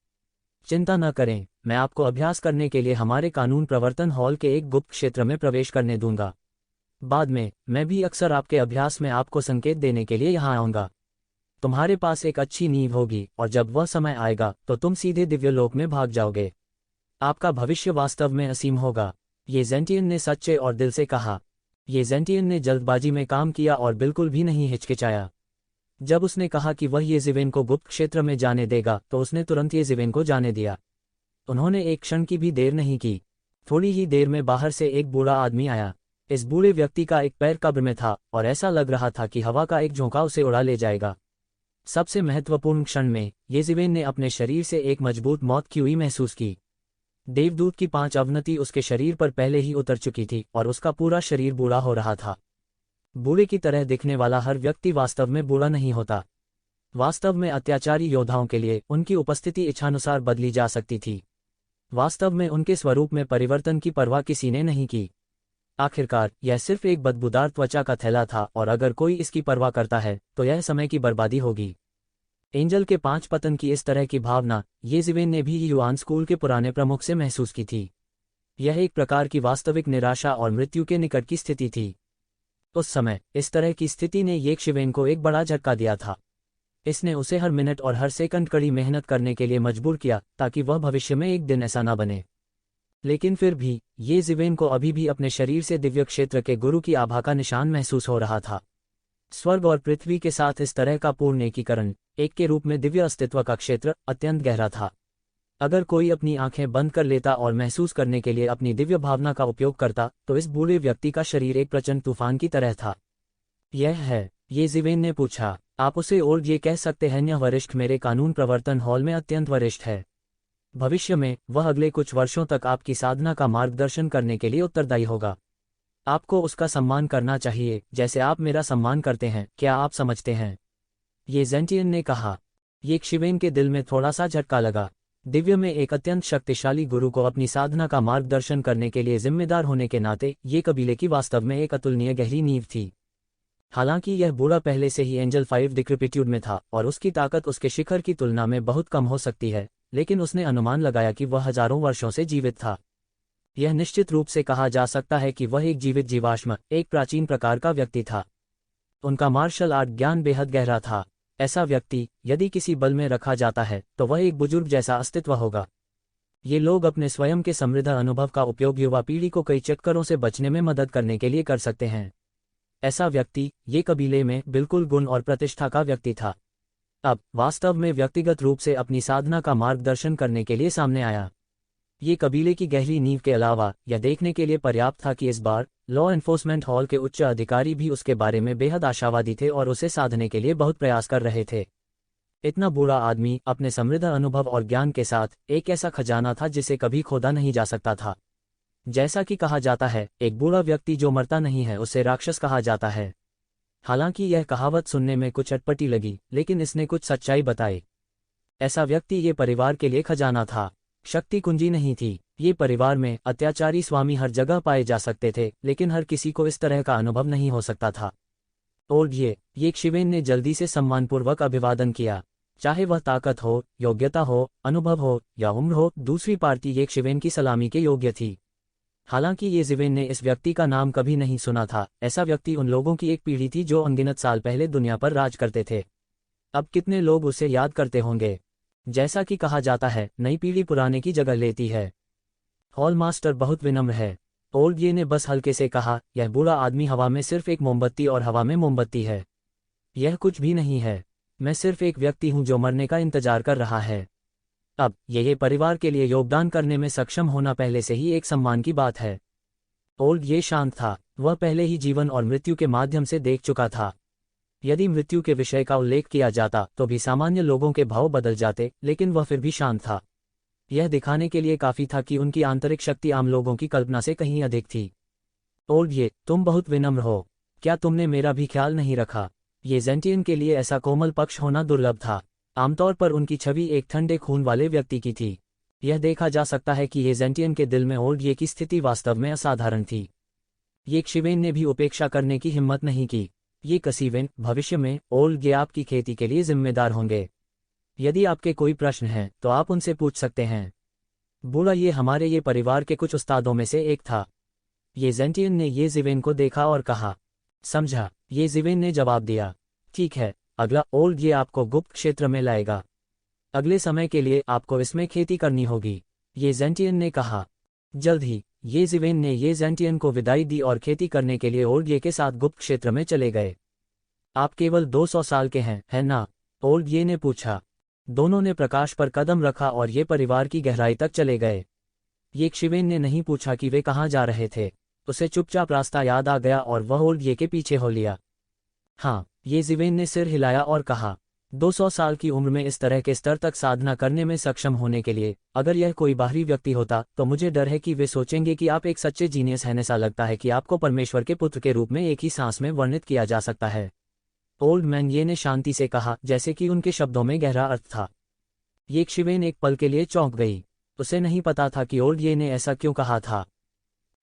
चिंता न करें, मैं आपको अभ्यास करने के लिए हमारे कानून प्रवर्तन हॉल के एक गुप्त क्षेत्र में प्रवेश करने दूंगा। बाद में मैं भी अक्सर आपके अभ्यास में आपको संकेत देने के लिए यहाँ आऊँगा। तुम्हारे पास एक अच्छी नींव होगी और जब वह समय आएगा तो तुम सीधे दिव्यलोक में भाग जाओगे। आपका भविष्य वास्तव में असीम होगा, ये ज़ेंटियन ने सच्चे और दिल से कहा। ये ज़ेंटियन ने जल्दबाजी में काम किया और बिल्कुल भी नहीं हिचकिचाया। जब उसने कहा कि वह ये ज़िवेन को गुप्त क्षेत्र में जाने देगा तो उसने तुरंत ये ज़िवेन को जाने दिया। उन्होंने एक क्षण की भी देर नहीं की। थोड़ी ही देर में बाहर से एक बूढ़ा आदमी आया। इस बूढ़े व्यक्ति का एक पैर कब्र में था और ऐसा लग रहा था कि हवा का एक झोंका उसे उड़ा ले जाएगा। सबसे महत्वपूर्ण क्षण में ये ज़िवेन ने अपने शरीर से एक मजबूत मौत की हुई महसूस की। देवदूत की 5 अवनति उसके शरीर पर पहले ही उतर चुकी थी और उसका पूरा शरीर बूढ़ा हो रहा था। बूढ़े की तरह दिखने वाला हर व्यक्ति वास्तव में बूढ़ा नहीं होता। वास्तव में अत्याचारी योद्धाओं के लिए उनकी उपस्थिति इच्छानुसार बदली जा सकती थी। वास्तव में उनके स्वरूप में परिवर्तन की परवाह किसी ने नहीं की। आखिरकार यह सिर्फ एक बदबूदार त्वचा का थैला था और अगर कोई इसकी परवाह करता है तो यह समय की बर्बादी होगी। एंजल के 5 पतन की इस तरह की भावना ये ज़िवेन ने भी युआन स्कूल के पुराने प्रमुख से महसूस की थी। यह एक प्रकार की वास्तविक निराशा और मृत्यु के निकट की स्थिति थी। उस समय इस तरह की स्थिति ने ये ज़िवेन को एक बड़ा झटका दिया था। इसने उसे हर मिनट और हर सेकंड कड़ी मेहनत करने के लिए मजबूर किया ताकि वह भविष्य में एक दिन ऐसा न बने। लेकिन फिर भी ये ज़िवेन को अभी भी अपने शरीर से दिव्य क्षेत्र के गुरु की आभा का निशान महसूस हो रहा था। स्वर्ग और पृथ्वी के साथ इस तरह का पूर्ण एकीकरण, एक के रूप में दिव्य अस्तित्व का क्षेत्र, अत्यंत गहरा था। अगर कोई अपनी आंखें बंद कर लेता और महसूस करने के लिए अपनी दिव्य भावना का उपयोग करता तो इस बूढ़े व्यक्ति का शरीर एक प्रचंड तूफान की तरह था। यह है, ये ज़िवेन ने पूछा। आप उसे और ये कह सकते हैं यह वरिष्ठ मेरे कानून प्रवर्तन हॉल में अत्यंत वरिष्ठ है। भविष्य में वह अगले कुछ वर्षों तक आपकी साधना का मार्गदर्शन करने के लिए उत्तरदायी होगा। आपको उसका सम्मान करना चाहिए जैसे आप मेरा सम्मान करते हैं, क्या आप समझते हैं? ये ज़ेंटियन ने कहा। ये ज़िवेन के दिल में थोड़ा सा झटका लगा। दिव्य में एक अत्यंत शक्तिशाली गुरु को अपनी साधना का मार्गदर्शन करने के लिए जिम्मेदार होने के नाते ये कबीले की वास्तव में एक अतुलनीय गहरी नींव थी। हालांकि यह बूढ़ा पहले से ही एंजल 5 डिक्रिपिट्यूड में था और उसकी ताकत उसके शिखर की तुलना में बहुत कम हो सकती है, लेकिन उसने अनुमान लगाया कि वह हजारों वर्षों से जीवित था। यह निश्चित रूप से कहा जा सकता है कि वह एक जीवित जीवाश्म, एक प्राचीन प्रकार का व्यक्ति था। उनका मार्शल आर्ट ज्ञान बेहद गहरा था। ऐसा व्यक्ति यदि किसी बल में रखा जाता है तो वह एक बुजुर्ग जैसा अस्तित्व होगा। ये लोग अपने स्वयं के समृद्ध अनुभव का उपयोग युवा पीढ़ी को कई चक्करों से बचने में मदद करने के लिए कर सकते हैं। ऐसा व्यक्ति ये कबीले में बिल्कुल गुण और प्रतिष्ठा का व्यक्ति था। अब वास्तव में व्यक्तिगत रूप से अपनी साधना का मार्गदर्शन करने के लिए सामने आया। ये कबीले की गहरी नींव के अलावा यह देखने के लिए पर्याप्त था कि इस बार लॉ एन्फोर्समेंट हॉल के उच्च अधिकारी भी उसके बारे में बेहद आशावादी थे और उसे साधने के लिए बहुत प्रयास कर रहे थे। इतना बूढ़ा आदमी अपने समृद्ध अनुभव और ज्ञान के साथ एक ऐसा खजाना था जिसे कभी खोदा नहीं जा सकता था। जैसा कि कहा जाता है, एक बूढ़ा व्यक्ति जो मरता नहीं है उसे राक्षस कहा जाता है। हालांकि यह कहावत सुनने में कुछ अटपटी लगी, लेकिन इसने कुछ सच्चाई बताई। ऐसा व्यक्ति ये परिवार के लिए खजाना था, शक्ति कुंजी नहीं थी। ये परिवार में अत्याचारी स्वामी हर जगह पाए जा सकते थे, लेकिन हर किसी को इस तरह का अनुभव नहीं हो सकता था। और ये शिवेन ने जल्दी से सम्मानपूर्वक अभिवादन किया। चाहे वह ताकत हो, योग्यता हो, अनुभव हो या उम्र हो, दूसरी पार्टी ये शिवेन की सलामी के योग्य थी। हालांकि ये जिवेन ने इस व्यक्ति का नाम कभी नहीं सुना था। ऐसा व्यक्ति उन लोगों की एक पीढ़ी थी जो अनगिनत साल पहले दुनिया पर राज करते थे। अब कितने लोग उसे याद करते होंगे। जैसा कि कहा जाता है, नई पीढ़ी पुराने की जगह लेती है। हॉल मास्टर बहुत विनम्र है, ओल्ड ये ने बस हल्के से कहा। यह बूढ़ा आदमी हवा में सिर्फ एक मोमबत्ती और हवा में मोमबत्ती है। यह कुछ भी नहीं है। मैं सिर्फ एक व्यक्ति हूं जो मरने का इंतजार कर रहा है। अब ये परिवार के लिए योगदान करने में सक्षम होना पहले से ही एक सम्मान की बात है। ओल्ड ये शांत था। वह पहले ही जीवन और मृत्यु के माध्यम से देख चुका था। यदि मृत्यु के विषय का उल्लेख किया जाता तो भी सामान्य लोगों के भाव बदल जाते, लेकिन वह फिर भी शांत था। यह दिखाने के लिए काफी था कि उनकी आंतरिक शक्ति आम लोगों की कल्पना से कहीं अधिक थी। ओल्ड तुम बहुत विनम्र हो। क्या तुमने मेरा भी ख्याल नहीं रखा? ये जेंटियन के लिए ऐसा कोमल पक्ष होना दुर्लभ था। आमतौर पर उनकी छवि एक ठंडे खून वाले व्यक्ति की थी। यह देखा जा सकता है कि ये जेंटियन के दिल में ओल्ड ये की स्थिति वास्तव में असाधारण थी। ये शिवेन ने भी उपेक्षा करने की हिम्मत नहीं की। ये कसीवेन, भविष्य में ओल्ड ये आपकी खेती के लिए जिम्मेदार होंगे। यदि आपके कोई प्रश्न हैं तो आप उनसे पूछ सकते हैं। बूढ़ा ये हमारे ये परिवार के कुछ उस्तादों में से एक था। ये जेंटियन ने ये जिवेन को देखा और कहा, समझा। ये जिवेन ने जवाब दिया, ठीक है। अगला ओल्ड ये आपको गुप्त क्षेत्र में लाएगा। अगले समय के लिए आपको इसमें खेती करनी होगी, ये जेंटियन ने कहा। जल्द ही ये जिवेन ने ये जेंटियन को विदाई दी और खेती करने के लिए ओल्ड ये के साथ गुप्त क्षेत्र में चले गए। आप केवल 200 साल के हैं, है ना? ओल्ड ये ने पूछा। दोनों ने प्रकाश पर कदम रखा और ये परिवार की गहराई तक चले गए। ये शिवेन ने नहीं पूछा कि वे कहाँ जा रहे थे। उसे चुपचाप रास्ता याद आ गया और वह ओल्ड ये के पीछे हो लिया। हाँ, ये जिवेन ने सिर हिलाया और कहा, 200 साल की उम्र में इस तरह के स्तर तक साधना करने में सक्षम होने के लिए अगर यह कोई बाहरी व्यक्ति होता तो मुझे डर है कि वे सोचेंगे कि आप एक सच्चे जीनियस हैं। ऐसा लगता है कि आपको परमेश्वर के पुत्र के रूप में एक ही सांस में वर्णित किया जा सकता है। ओल्ड मैन ये ने शांति से कहा, जैसे कि उनके शब्दों में गहरा अर्थ था। ये शिवेन एक पल के लिए चौंक गई। उसे नहीं पता था कि ओल्ड ये ने ऐसा क्यों कहा था।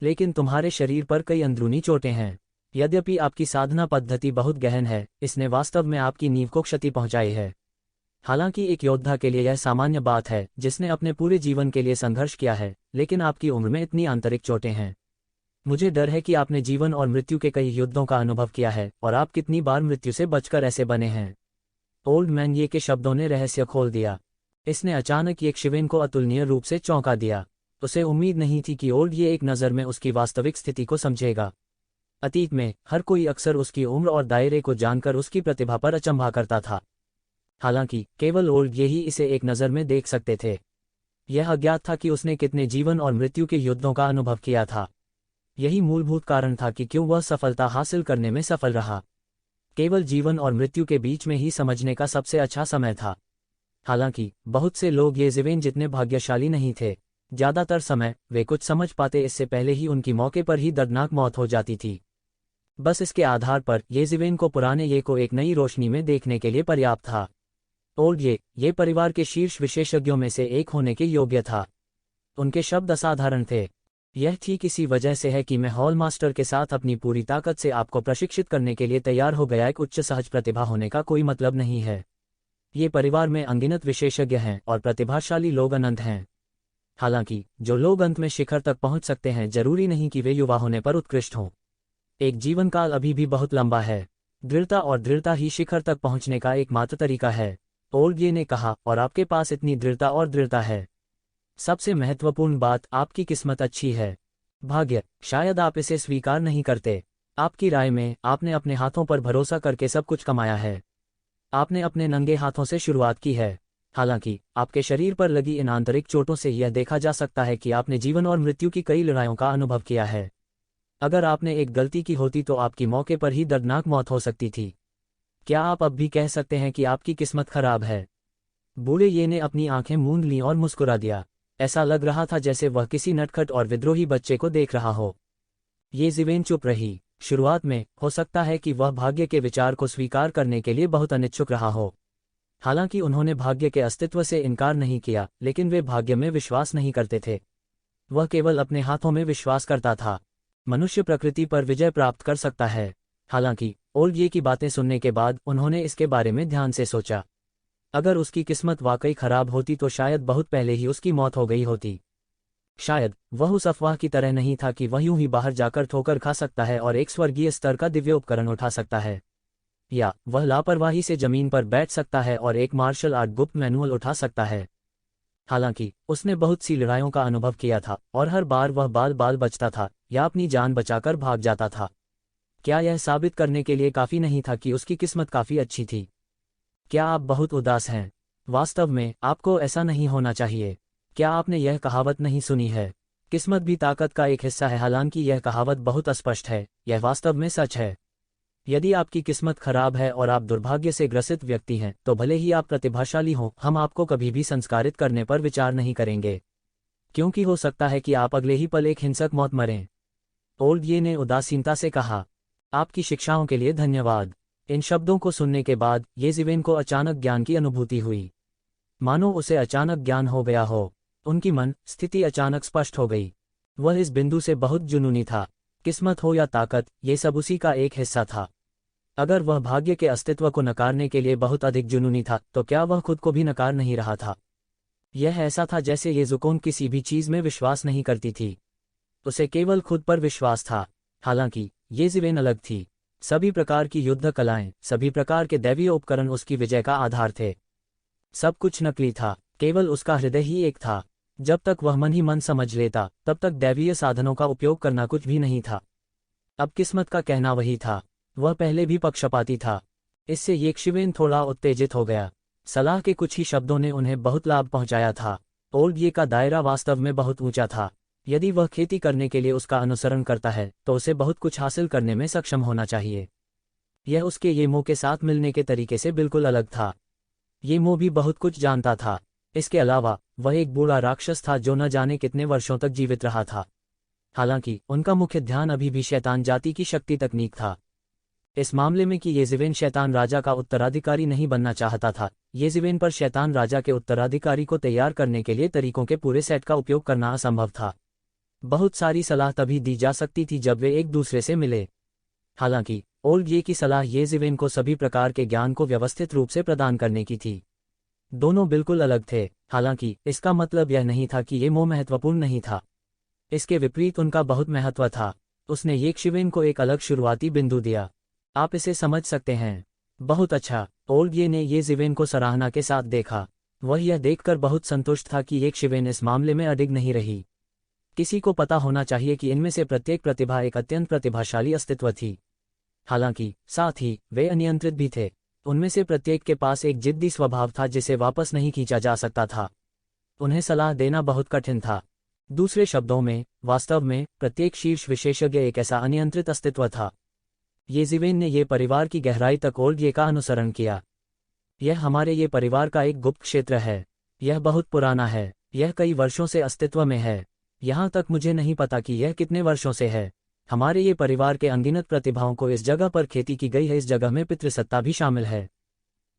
लेकिन तुम्हारे शरीर पर कई अंदरूनी चोटें हैं। यद्यपि आपकी साधना पद्धति बहुत गहन है, इसने वास्तव में आपकी नींव को क्षति पहुंचाई है। हालांकि एक योद्धा के लिए यह सामान्य बात है जिसने अपने पूरे जीवन के लिए संघर्ष किया है, लेकिन आपकी उम्र में इतनी आंतरिक चोटें हैं। मुझे डर है कि आपने जीवन और मृत्यु के कई युद्धों का अनुभव किया है और आप कितनी बार मृत्यु से बचकर ऐसे बने हैं। ओल्ड मैन ये के शब्दों ने रहस्य खोल दिया। इसने अचानक ये शिवेन को अतुलनीय रूप से चौंका दिया। उसे उम्मीद नहीं थी कि ओल्ड ये एक नज़र में उसकी वास्तविक स्थिति को समझेगा। अतीत में हर कोई अक्सर उसकी उम्र और दायरे को जानकर उसकी प्रतिभा पर अचंभा करता था। हालांकि केवल ओल्ड ये ही इसे एक नज़र में देख सकते थे। यह अज्ञात था कि उसने कितने जीवन और मृत्यु के युद्धों का अनुभव किया था। यही मूलभूत कारण था कि क्यों वह सफलता हासिल करने में सफल रहा। केवल जीवन और मृत्यु के बीच में ही समझने का सबसे अच्छा समय था। हालांकि बहुत से लोग ये जिवेन जितने भाग्यशाली नहीं थे। ज्यादातर समय वे कुछ समझ पाते इससे पहले ही उनकी मौके पर ही दर्दनाक मौत हो जाती थी। बस इसके आधार पर ये जिवेन को पुराने ये को एक नई रोशनी में देखने के लिए पर्याप्त था। ओल्ड ये परिवार के शीर्ष विशेषज्ञों में से एक होने के योग्य था। उनके शब्द असाधारण थे। यह ठीक इसी वजह से है कि मैं हॉल मास्टर के साथ अपनी पूरी ताकत से आपको प्रशिक्षित करने के लिए तैयार हो गया। एक उच्च सहज प्रतिभा होने का कोई मतलब नहीं है। ये परिवार में अनगिनत विशेषज्ञ हैं और प्रतिभाशाली लोग अनंत हैं। हालांकि जो लोग अंत में शिखर तक पहुंच सकते हैं, जरूरी नहीं कि वे युवा होने पर उत्कृष्ट हों। एक जीवन काल अभी भी बहुत लंबा है। दृढ़ता और दृढ़ता ही शिखर तक पहुंचने का एकमात्र तरीका है, ओल्ड ये ने कहा, और आपके पास इतनी दृढ़ता और दृढ़ता है। सबसे महत्वपूर्ण बात, आपकी किस्मत अच्छी है। भाग्य, शायद आप इसे स्वीकार नहीं करते। आपकी राय में आपने अपने हाथों पर भरोसा करके सब कुछ कमाया है। आपने अपने नंगे हाथों से शुरुआत की है। हालांकि आपके शरीर पर लगी इन आंतरिक चोटों से यह देखा जा सकता है कि आपने जीवन और मृत्यु की कई लड़ाइयों का अनुभव किया है। अगर आपने एक गलती की होती तो आपकी मौके पर ही दर्दनाक मौत हो सकती थी। क्या आप अब भी कह सकते हैं कि आपकी किस्मत खराब है? बूढ़े ये ने अपनी आंखें मूंद लीं और मुस्कुरा दिया। ऐसा लग रहा था जैसे वह किसी नटखट और विद्रोही बच्चे को देख रहा हो। ये जिवेन चुप रही। शुरुआत में हो सकता है कि वह भाग्य के विचार को स्वीकार करने के लिए बहुत अनिच्छुक रहा हो। हालांकि उन्होंने भाग्य के अस्तित्व से इनकार नहीं किया, लेकिन वे भाग्य में विश्वास नहीं करते थे। वह केवल अपने हाथों में विश्वास करता था। मनुष्य प्रकृति पर विजय प्राप्त कर सकता है। हालांकि ओल्ड की बातें सुनने के बाद उन्होंने इसके बारे में ध्यान से सोचा। अगर उसकी किस्मत वाकई खराब होती तो शायद बहुत पहले ही उसकी मौत हो गई होती। शायद वह उस अफवाह की तरह नहीं था कि वह यूं ही बाहर जाकर ठोकर खा सकता है और एक स्वर्गीय स्तर का दिव्य उपकरण उठा सकता है, या वह लापरवाही से जमीन पर बैठ सकता है और एक मार्शल आर्ट गुप्त मैनुअल उठा सकता है। हालांकि उसने बहुत सी लड़ाइयों का अनुभव किया था और हर बार वह बाल बाल बचता था या अपनी जान बचाकर भाग जाता था। क्या यह साबित करने के लिए काफी नहीं था कि उसकी किस्मत काफी अच्छी थी? क्या आप बहुत उदास हैं? वास्तव में आपको ऐसा नहीं होना चाहिए। क्या आपने यह कहावत नहीं सुनी है, किस्मत भी ताकत का एक हिस्सा है? हालांकि यह कहावत बहुत अस्पष्ट है, यह वास्तव में सच है। यदि आपकी किस्मत खराब है और आप दुर्भाग्य से ग्रसित व्यक्ति हैं, तो भले ही आप प्रतिभाशाली हों, हम आपको कभी भी संस्कारित करने पर विचार नहीं करेंगे, क्योंकि हो सकता है कि आप अगले ही पल एक हिंसक मौत मरें। ओल्ड ये ने उदासीनता से कहा। आपकी शिक्षाओं के लिए धन्यवाद। इन शब्दों को सुनने के बाद ये जिवेन को अचानक ज्ञान की अनुभूति हुई। मानो उसे अचानक ज्ञान हो गया हो। उनकी मन स्थिति अचानक स्पष्ट हो गई। वह इस बिंदु से बहुत जुनूनी था। किस्मत हो या ताकत, ये सब उसी का एक हिस्सा था। अगर वह भाग्य के अस्तित्व को नकारने के लिए बहुत अधिक जुनूनी था, तो क्या वह खुद को भी नकार नहीं रहा था? यह ऐसा था जैसे ये जुकोन किसी भी चीज में विश्वास नहीं करती थी। उसे केवल खुद पर विश्वास था। हालांकि ये जिवेन अलग थी। सभी प्रकार की युद्ध कलाएं, सभी प्रकार के दैवीय उपकरण उसकी विजय का आधार थे। सब कुछ नकली था, केवल उसका हृदय ही एक था। जब तक वह मन ही मन समझ लेता, तब तक दैवीय साधनों का उपयोग करना कुछ भी नहीं था। अब किस्मत का कहना वही था। वह पहले भी पक्षपाती था। इससे येशिवेन थोड़ा उत्तेजित हो गया। सलाह के कुछ ही शब्दों ने उन्हें बहुत लाभ पहुंचाया था। ओल्ड ये का दायरा वास्तव में बहुत ऊंचा था। यदि वह खेती करने के लिए उसका अनुसरण करता है, तो उसे बहुत कुछ हासिल करने में सक्षम होना चाहिए। यह उसके येमो के साथ मिलने के तरीके से बिल्कुल अलग था। येमो भी बहुत कुछ जानता था। इसके अलावा वह एक बूढ़ा राक्षस था जो न जाने कितने वर्षों तक जीवित रहा था। हालांकि उनका मुख्य ध्यान अभी भी शैतान जाति की शक्ति तकनीक था। इस मामले में कि येजिवेन शैतान राजा का उत्तराधिकारी नहीं बनना चाहता था, येजिवेन पर शैतान राजा के उत्तराधिकारी को तैयार करने के लिए तरीकों के पूरे सेट का उपयोग करना असंभव था। बहुत सारी सलाह तभी दी जा सकती थी जब वे एक दूसरे से मिले। हालांकि ओल्ड ये की सलाह येजिवेन को सभी प्रकार के ज्ञान को व्यवस्थित रूप से प्रदान करने की थी। दोनों बिल्कुल अलग थे। हालांकि इसका मतलब यह नहीं था कि ये मोह महत्वपूर्ण नहीं था। इसके विपरीत उनका बहुत महत्व था। उसने येशिवेन को एक अलग शुरुआती बिंदु दिया। आप इसे समझ सकते हैं? बहुत अच्छा। ओल्ड ये ने येजिवेन को सराहना के साथ देखा। वह यह देखकर बहुत संतुष्ट था कि येशिवेन इस मामले में अडिग नहीं रही। किसी को पता होना चाहिए कि इनमें से प्रत्येक प्रतिभा एक अत्यंत प्रतिभाशाली अस्तित्व थी। हालांकि साथ ही वे अनियंत्रित भी थे। उनमें से प्रत्येक के पास एक जिद्दी स्वभाव था जिसे वापस नहीं खींचा जा सकता था। उन्हें सलाह देना बहुत कठिन था। दूसरे शब्दों में, वास्तव में प्रत्येक शीर्ष विशेषज्ञ एक ऐसा अनियंत्रित अस्तित्व था। येजिवेन ने ये परिवार की गहराई तक ओल्ड ये का अनुसरण किया। यह हमारे ये परिवार का एक गुप्त क्षेत्र है। यह बहुत पुराना है। यह कई वर्षों से अस्तित्व में है। यहाँ तक मुझे नहीं पता कि यह कितने वर्षों से है। हमारे ये परिवार के अनगिनत प्रतिभाओं को इस जगह पर खेती की गई है। इस जगह में पितृसत्ता भी शामिल है,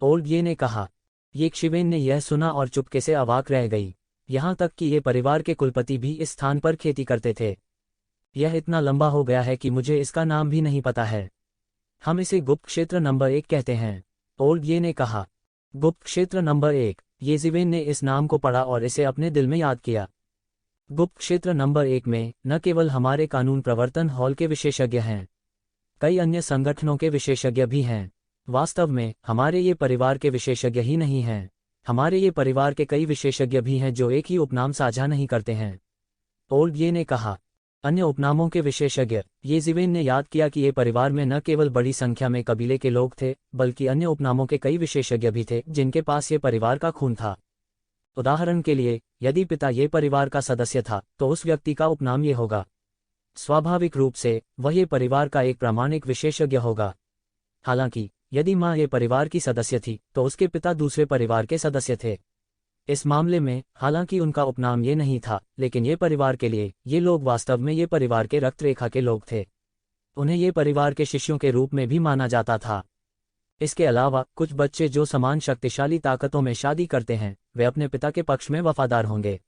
ओल्ड ये ने कहा। येशिवेन ने यह सुना और चुपके से अवाक रह गई। यहाँ तक कि ये परिवार के कुलपति भी इस स्थान पर खेती करते थे। यह इतना लंबा हो गया है कि मुझे इसका नाम भी नहीं पता है। हम इसे गुप्त क्षेत्र नंबर 1 कहते हैं, ओल्ड ये ने कहा। गुप्त क्षेत्र नंबर 1। येजिवेन ने इस नाम को पढ़ा और इसे अपने दिल में याद किया। गुप्त क्षेत्र नंबर 1 में न केवल हमारे कानून प्रवर्तन हॉल के विशेषज्ञ हैं, कई अन्य संगठनों के विशेषज्ञ भी हैं। वास्तव में हमारे ये परिवार के विशेषज्ञ ही नहीं हैं, हमारे ये परिवार के कई विशेषज्ञ भी हैं जो एक ही उपनाम साझा नहीं करते हैं, ओल्ड ये ने कहा। अन्य उपनामों के विशेषज्ञ। येज़िवेन ने याद किया कि ये परिवार में न केवल बड़ी संख्या में कबीले के लोग थे, बल्कि अन्य उपनामों के कई विशेषज्ञ भी थे जिनके पास ये परिवार का खून था। उदाहरण के लिए, यदि पिता ये परिवार का सदस्य था तो उस व्यक्ति का उपनाम ये होगा। स्वाभाविक रूप से वह ये परिवार का एक प्रामाणिक विशेषज्ञ होगा। हालांकि यदि माँ ये परिवार की सदस्य थी तो उसके पिता दूसरे परिवार के सदस्य थे। इस मामले में हालांकि उनका उपनाम ये नहीं था, लेकिन ये परिवार के लिए ये लोग वास्तव में ये परिवार के रक्त रेखा के लोग थे। उन्हें ये परिवार के शिष्यों के रूप में भी माना जाता था। इसके अलावा कुछ बच्चे जो समान शक्तिशाली ताकतों में शादी करते हैं वे अपने पिता के पक्ष में वफादार होंगे।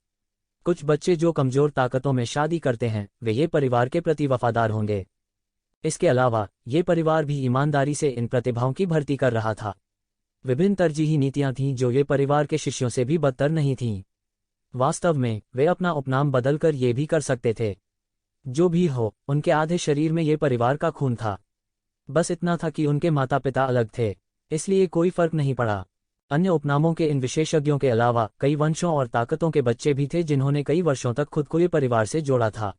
कुछ बच्चे जो कमजोर ताकतों में शादी करते हैं वे ये परिवार के प्रति वफादार होंगे। इसके अलावा ये परिवार भी ईमानदारी से इन प्रतिभाओं की भर्ती कर रहा था। विभिन्न तरजीही नीतियां थीं जो ये परिवार के शिष्यों से भी बदतर नहीं थीं। वास्तव में वे अपना उपनाम बदलकर ये भी कर सकते थे। जो भी हो, उनके आधे शरीर में ये परिवार का खून था। बस इतना था कि उनके माता पिता अलग थे, इसलिए कोई फर्क नहीं पड़ा। अन्य उपनामों के इन विशेषज्ञों के अलावा कई वंशों और ताकतों के बच्चे भी थे जिन्होंने कई वर्षों तक खुद को ये परिवार से जोड़ा था।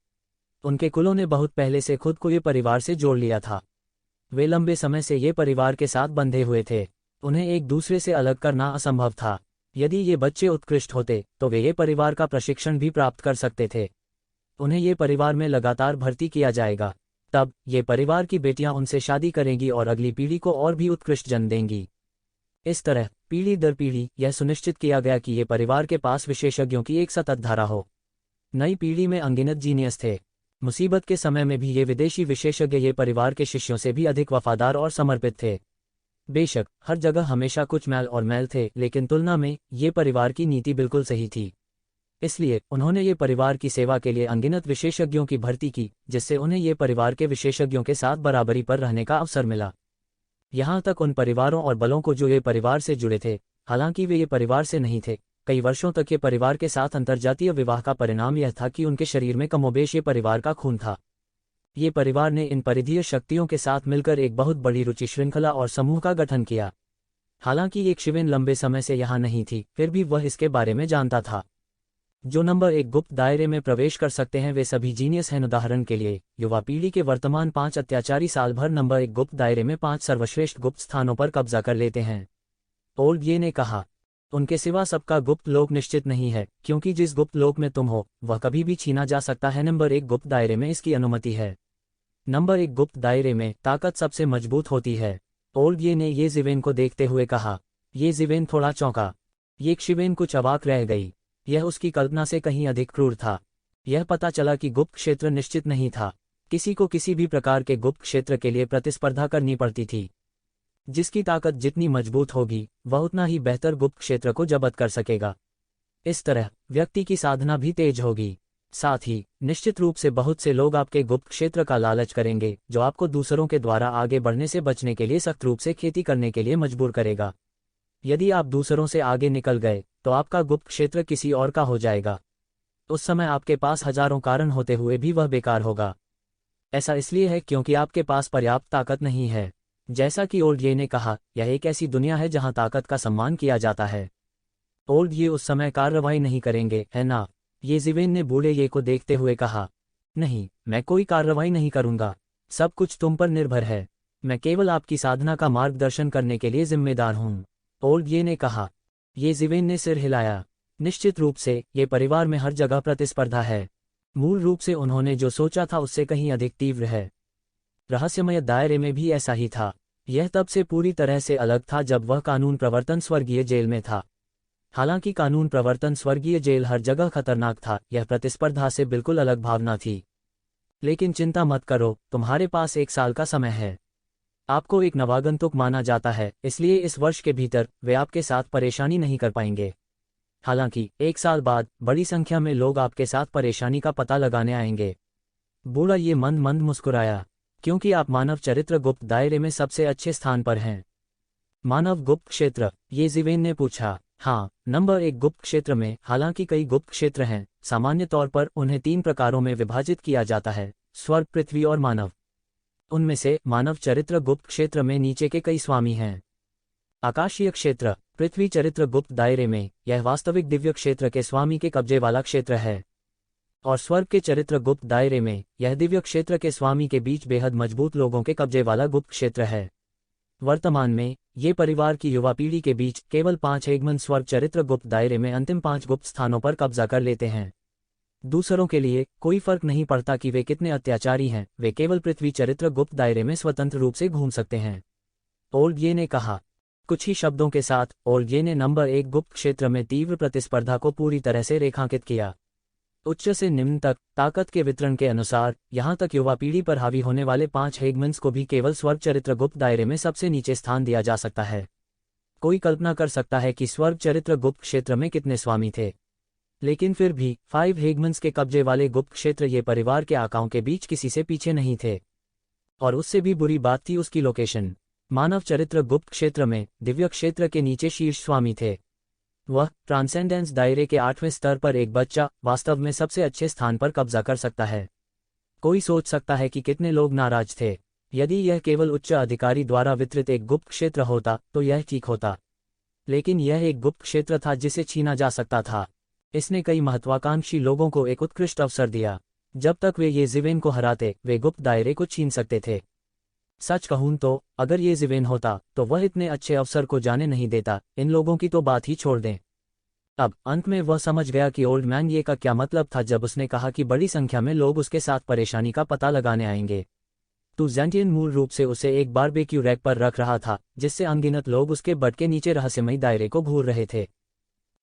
उनके कुलों ने बहुत पहले से खुद को ये परिवार से जोड़ लिया था। वे लंबे समय से ये परिवार के साथ बंधे हुए थे। उन्हें एक दूसरे से अलग करना असंभव था। यदि ये बच्चे उत्कृष्ट होते तो वे ये परिवार का प्रशिक्षण भी प्राप्त कर सकते थे। उन्हें ये परिवार में लगातार भर्ती किया जाएगा। तब ये परिवार की बेटियां उनसे शादी करेंगी और अगली पीढ़ी को और भी उत्कृष्ट जन्म देंगी। इस तरह पीढ़ी दर पीढ़ी यह सुनिश्चित किया गया कि ये परिवार के पास विशेषज्ञों की एक सतत धारा हो। नई पीढ़ी में अनगिनत जीनियस थे। मुसीबत के समय में भी ये विदेशी विशेषज्ञ ये परिवार के शिष्यों से भी अधिक वफादार और समर्पित थे। बेशक हर जगह हमेशा कुछ मैल और मैल थे, लेकिन तुलना में ये परिवार की नीति बिल्कुल सही थी। इसलिए उन्होंने ये परिवार की सेवा के लिए अनगिनत विशेषज्ञों की भर्ती की, जिससे उन्हें ये परिवार के विशेषज्ञों के साथ बराबरी पर रहने का अवसर मिला। यहाँ तक उन परिवारों और बलों को जो ये परिवार से जुड़े थे, हालांकि वे ये परिवार से नहीं थे। कई वर्षों तक ये परिवार के साथ अंतर्जातीय विवाह का परिणाम यह था कि उनके शरीर में कमोबेश ये परिवार का खून था। ये परिवार ने इन परिधीय शक्तियों के साथ मिलकर एक बहुत बड़ी रुचि श्रृंखला और समूह का गठन किया। हालांकि एक शिवेन लंबे समय से यहाँ नहीं थी, फिर भी वह इसके बारे में जानता था। जो नंबर 1 गुप्त दायरे में प्रवेश कर सकते हैं वे सभी जीनियस हैं। उदाहरण के लिए, युवा पीढ़ी के वर्तमान 5 अत्याचारी साल भर नंबर 1 गुप्त दायरे में 5 सर्वश्रेष्ठ गुप्त स्थानों पर कब्जा कर लेते हैं। ओल्ड ये ने कहा, उनके सिवा सबका गुप्त लोक निश्चित नहीं है, क्योंकि जिस गुप्त लोक में तुम हो वह कभी भी छीना जा सकता है। नंबर 1 गुप्त दायरे में इसकी अनुमति है। नंबर 1 गुप्त दायरे में ताकत सबसे मजबूत होती है। ओल्ड ये ने येज़िवेन को देखते हुए कहा। येज़िवेन थोड़ा चौंका। येज़िवेन कुछ अवाक रह गई। यह उसकी कल्पना से कहीं अधिक क्रूर था। यह पता चला कि गुप्त क्षेत्र निश्चित नहीं था। किसी को किसी भी प्रकार के गुप्त क्षेत्र के लिए प्रतिस्पर्धा करनी पड़ती थी। जिसकी ताकत जितनी मजबूत होगी वह उतना ही बेहतर गुप्त क्षेत्र को जब्त कर सकेगा। इस तरह व्यक्ति की साधना भी तेज होगी। साथ ही निश्चित रूप से बहुत से लोग आपके गुप्त क्षेत्र का लालच करेंगे, जो आपको दूसरों के द्वारा आगे बढ़ने से बचने के लिए सख्त रूप से खेती करने के लिए मजबूर करेगा। यदि आप दूसरों से आगे निकल गए तो आपका गुप्त क्षेत्र किसी और का हो जाएगा। उस समय आपके पास हजारों कारण होते हुए भी वह बेकार होगा। ऐसा इसलिए है क्योंकि आपके पास पर्याप्त ताकत नहीं है। जैसा कि ओल्ड ये ने कहा, यह एक ऐसी दुनिया है जहां ताकत का सम्मान किया जाता है। ओल्ड ये उस समय कार्रवाई नहीं करेंगे, है ना? येज़िवेन ने बूढ़े ये को देखते हुए कहा। नहीं, मैं कोई कार्रवाई नहीं करूंगा। सब कुछ तुम पर निर्भर है। मैं केवल आपकी साधना का मार्गदर्शन करने के लिए जिम्मेदार हूं। ओल्ड ये ने कहा। येज़िवेन ने सिर हिलाया। निश्चित रूप से ये परिवार में हर जगह प्रतिस्पर्धा है। मूल रूप से उन्होंने जो सोचा था उससे कहीं अधिक तीव्र है। रहस्यमय दायरे में भी ऐसा ही था। यह तब से पूरी तरह से अलग था जब वह कानून प्रवर्तन स्वर्गीय जेल में था। हालांकि कानून प्रवर्तन स्वर्गीय जेल हर जगह खतरनाक था, यह प्रतिस्पर्धा से बिल्कुल अलग भावना थी। लेकिन चिंता मत करो, तुम्हारे पास 1 साल का समय है। आपको एक नवागंतुक माना जाता है, इसलिए इस वर्ष के भीतर वे आपके साथ परेशानी नहीं कर पाएंगे। हालांकि 1 साल बाद बड़ी संख्या में लोग आपके साथ परेशानी का पता लगाने आएंगे। बूढ़ा ये मंद मंद मुस्कुराया, क्योंकि आप मानव चरित्र गुप्त दायरे में सबसे अच्छे स्थान पर हैं। मानव गुप्त क्षेत्र? येज़िवेन ने पूछा। हाँ, नंबर 1 गुप्त क्षेत्र में हालांकि कई गुप्त क्षेत्र हैं। सामान्य तौर पर उन्हें 3 प्रकारों में विभाजित किया जाता है: स्वर्ग, पृथ्वी और मानव। उनमें से मानव चरित्र गुप्त क्षेत्र में नीचे के कई स्वामी हैं। आकाशीय क्षेत्र? पृथ्वी चरित्र गुप्त दायरे में यह वास्तविक दिव्य क्षेत्र के स्वामी के कब्जे वाला क्षेत्र है। और स्वर्ग के चरित्र गुप्त दायरे में यह दिव्य क्षेत्र के स्वामी के बीच बेहद मजबूत लोगों के कब्जे वाला गुप्त क्षेत्र है। वर्तमान में ये परिवार की युवा पीढ़ी के बीच केवल 5 हेगमन स्वर्ग चरित्र गुप्त दायरे में अंतिम 5 गुप्त स्थानों पर कब्जा कर लेते हैं। दूसरों के लिए कोई फर्क नहीं पड़ता कि वे कितने अत्याचारी हैं, वे केवल पृथ्वी चरित्र गुप्त दायरे में स्वतंत्र रूप से घूम सकते हैं। ओल्ड ये ने कहा। कुछ ही शब्दों के साथ ओल्ड ये ने नंबर 1 गुप्त क्षेत्र में तीव्र प्रतिस्पर्धा को पूरी तरह से रेखांकित किया। उच्च से निम्न तक ताकत के वितरण के अनुसार यहां तक युवा पीढ़ी पर हावी होने वाले 5 हेगमन्स को भी केवल स्वर्ग चरित्र गुप्त दायरे में सबसे नीचे स्थान दिया जा सकता है। कोई कल्पना कर सकता है कि स्वर्ग चरित्र गुप्त क्षेत्र में कितने स्वामी थे, लेकिन फिर भी 5 हेगमन्स के कब्जे वाले गुप्त क्षेत्र ये परिवार के आकाओं के बीच किसी से पीछे नहीं थे। और उससे भी बुरी बात थी उसकी लोकेशन। मानव चरित्र गुप्त क्षेत्र में दिव्य क्षेत्र के नीचे शीर्ष स्वामी थे। वह ट्रांसेंडेंस दायरे के 8वें स्तर पर एक बच्चा वास्तव में सबसे अच्छे स्थान पर कब्जा कर सकता है। कोई सोच सकता है कि कितने लोग नाराज थे। यदि यह केवल उच्च अधिकारी द्वारा वितरित एक गुप्त क्षेत्र होता तो यह ठीक होता, लेकिन यह एक गुप्त क्षेत्र था जिसे छीना जा सकता था। इसने कई महत्वाकांक्षी लोगों को एक उत्कृष्ट अवसर दिया। जब तक वे ये जिवेन को हराते वे गुप्त दायरे को छीन सकते थे। सच कहूं तो अगर ये जिवेन होता तो वह इतने अच्छे अवसर को जाने नहीं देता। इन लोगों की तो बात ही छोड़ दें। अब अंत में वह समझ गया कि ओल्ड मैन ये का क्या मतलब था जब उसने कहा कि बड़ी संख्या में लोग उसके साथ परेशानी का पता लगाने आएंगे। तो ज़ेंटियन मूल रूप से उसे एक बारबेक्यू रैक पर रख रहा था जिससे अनगिनत लोग उसके बट के नीचे रहस्यमयी दायरे को घूर रहे थे।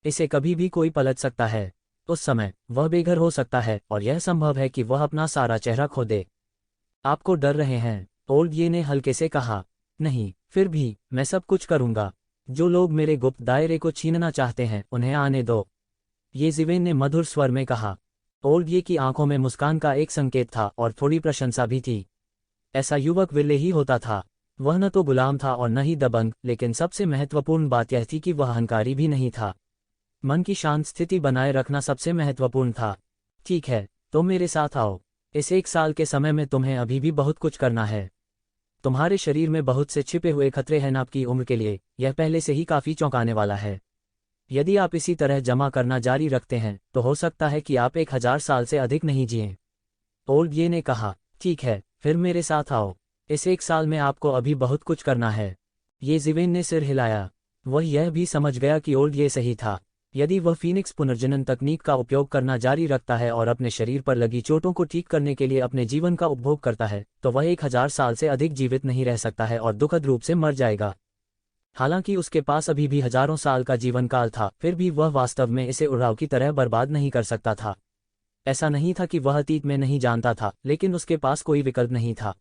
इसे कभी भी कोई पलट सकता है। उस समय वह बेघर हो सकता है और यह संभव है कि वह अपना सारा चेहरा खो दे। आपको डर रहे हैं? ओल्ड ये ने हल्के से कहा। नहीं, फिर भी मैं सब कुछ करूंगा। जो लोग मेरे गुप्त दायरे को छीनना चाहते हैं उन्हें आने दो, ये जिवेन ने मधुर स्वर में कहा। ओल्ड ये की आंखों में मुस्कान का एक संकेत था और थोड़ी प्रशंसा भी थी। ऐसा युवक विरले ही होता था। वह न तो गुलाम था और न ही दबंग, लेकिन सबसे महत्वपूर्ण बात यह थी कि वह अहंकारी भी नहीं था। मन की शांत स्थिति बनाए रखना सबसे महत्वपूर्ण था। ठीक है, तो मेरे साथ आओ। इस 1 साल के समय में तुम्हें अभी भी बहुत कुछ करना है। तुम्हारे शरीर में बहुत से छिपे हुए खतरे हैं। आपकी उम्र के लिए यह पहले से ही काफी चौंकाने वाला है। यदि आप इसी तरह जमा करना जारी रखते हैं तो हो सकता है कि आप 1000 साल से अधिक नहीं जिएं। ओल्ड ये ने कहा। ठीक है, फिर मेरे साथ आओ। इस 1 साल में आपको अभी बहुत कुछ करना है। ये जिवेन ने सिर हिलाया। वह यह भी समझ गया कि ओल्ड ये सही था। यदि वह फीनिक्स पुनर्जनन तकनीक का उपयोग करना जारी रखता है और अपने शरीर पर लगी चोटों को ठीक करने के लिए अपने जीवन का उपभोग करता है तो वह 1000 साल से अधिक जीवित नहीं रह सकता है और दुखद रूप से मर जाएगा। हालांकि उसके पास अभी भी हजारों साल का जीवन काल था, फिर भी वह वास्तव में इसे उड़ाव की तरह बर्बाद नहीं कर सकता था। ऐसा नहीं था कि वह अतीत में नहीं जानता था, लेकिन उसके पास कोई विकल्प नहीं था।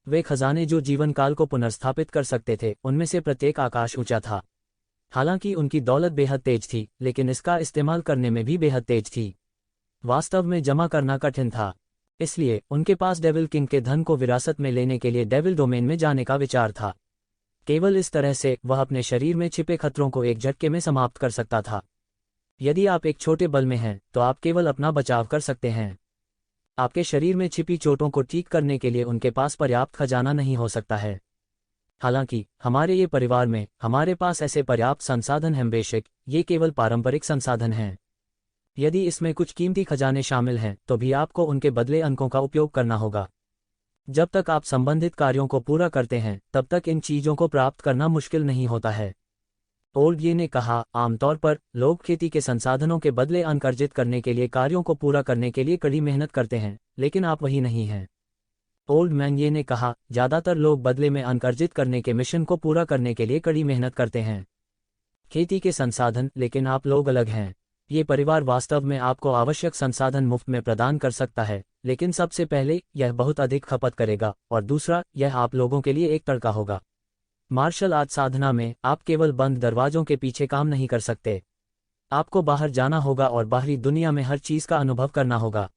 वे खजाने जो जीवन काल को पुनर्स्थापित कर सकते थे उनमें से प्रत्येक आकाश ऊंचा था। हालांकि उनकी दौलत बेहद तेज थी, लेकिन इसका इस्तेमाल करने में भी बेहद तेज थी। वास्तव में जमा करना कठिन था। इसलिए उनके पास डेविल किंग के धन को विरासत में लेने के लिए डेविल डोमेन में जाने का विचार था। केवल इस तरह से वह अपने शरीर में छिपे खतरों को एक झटके में समाप्त कर सकता था। यदि आप एक छोटे बल में हैं तो आप केवल अपना बचाव कर सकते हैं। आपके शरीर में छिपी चोटों को ठीक करने के लिए उनके पास पर्याप्त खजाना नहीं हो सकता है। हालांकि हमारे ये परिवार में हमारे पास ऐसे पर्याप्त संसाधन हैं। बेशक ये केवल पारंपरिक संसाधन हैं। यदि इसमें कुछ कीमती खजाने शामिल हैं तो भी आपको उनके बदले अंकों का उपयोग करना होगा। जब तक आप संबंधित कार्यों को पूरा करते हैं तब तक इन चीजों को प्राप्त करना मुश्किल नहीं होता है। ओल्ड ये ने कहा। आमतौर पर लोग खेती के संसाधनों के बदले अंक अर्जित करने के लिए कार्यों को पूरा करने के लिए कड़ी मेहनत करते हैं, लेकिन आप वही नहीं हैं। ओल्ड मैन ये ने कहा। ज्यादातर लोग बदले में अंक अर्जित करने के मिशन को पूरा करने के लिए कड़ी मेहनत करते हैं। खेती के संसाधन, लेकिन आप लोग अलग हैं। ये परिवार वास्तव में आपको आवश्यक संसाधन मुफ्त में प्रदान कर सकता है, लेकिन सबसे पहले यह बहुत अधिक खपत करेगा और दूसरा यह आप लोगों के लिए एक तड़का होगा। मार्शल आर्ट साधना में आप केवल बंद दरवाजों के पीछे काम नहीं कर सकते। आपको बाहर जाना होगा और बाहरी दुनिया में हर चीज का अनुभव करना होगा।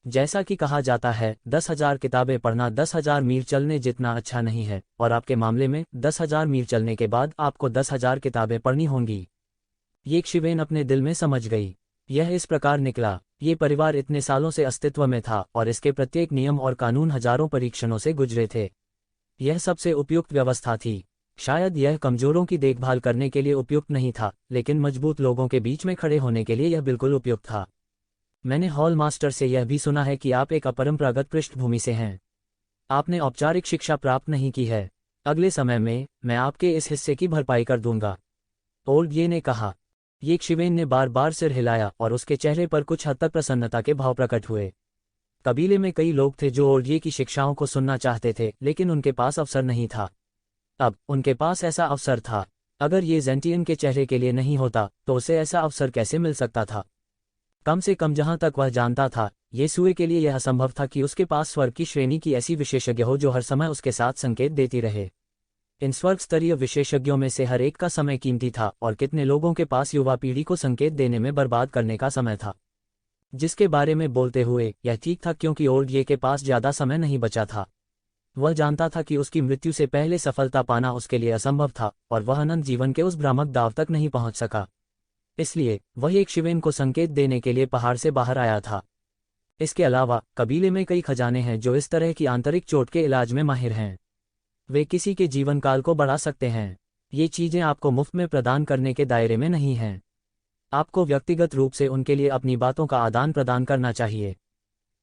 जैसा कि कहा जाता है, 10,000 किताबें पढ़ना 10,000 मील चलने जितना अच्छा नहीं है, और आपके मामले में 10,000 मील चलने के बाद आपको 10,000 किताबें पढ़नी होंगी। ये शिवेन अपने दिल में समझ गई। यह इस प्रकार निकला। ये परिवार इतने सालों से अस्तित्व में था और इसके प्रत्येक नियम और कानून हजारों परीक्षणों से गुजरे थे। यह सबसे उपयुक्त व्यवस्था थी। शायद यह कमजोरों की देखभाल करने के लिए उपयुक्त नहीं था, लेकिन मजबूत लोगों के बीच में खड़े होने के लिए यह बिल्कुल उपयुक्त था। मैंने हॉल मास्टर से यह भी सुना है कि आप एक अपरंपरागत पृष्ठभूमि से हैं। आपने औपचारिक शिक्षा प्राप्त नहीं की है। अगले समय में मैं आपके इस हिस्से की भरपाई कर दूंगा, ओल्ड ये ने कहा। ये शिवेन ने बार बार सिर हिलाया और उसके चेहरे पर कुछ हद तक प्रसन्नता के भाव प्रकट हुए। कबीले में कई लोग थे जो ओल्ड ये की शिक्षाओं को सुनना चाहते थे, लेकिन उनके पास अवसर नहीं था। अब उनके पास ऐसा अवसर था। अगर ये जेंटियन के चेहरे के लिए नहीं होता तो उसे ऐसा अवसर कैसे मिल सकता था? कम से कम जहां तक वह जानता था, येसुए के लिए यह असंभव था कि उसके पास स्वर्ग की श्रेणी की ऐसी विशेषज्ञ हो जो हर समय उसके साथ संकेत देती रहे। इन स्वर्ग स्तरीय विशेषज्ञों में से हर एक का समय कीमती था, और कितने लोगों के पास युवा पीढ़ी को संकेत देने में बर्बाद करने का समय था। जिसके बारे में बोलते हुए यह ठीक था, क्योंकि ओल्ड ये के पास ज्यादा समय नहीं बचा था। वह जानता था कि उसकी मृत्यु से पहले सफलता पाना उसके लिए असंभव था, और वह अनंत जीवन के उस भ्रामक दाव तक नहीं पहुंच सका। इसलिए वह एक शिवेन को संकेत देने के लिए पहाड़ से बाहर आया था। इसके अलावा कबीले में कई खजाने हैं जो इस तरह की आंतरिक चोट के इलाज में माहिर हैं। वे किसी के जीवन काल को बढ़ा सकते हैं। ये चीजें आपको मुफ्त में प्रदान करने के दायरे में नहीं हैं। आपको व्यक्तिगत रूप से उनके लिए अपनी बातों का आदान प्रदान करना चाहिए।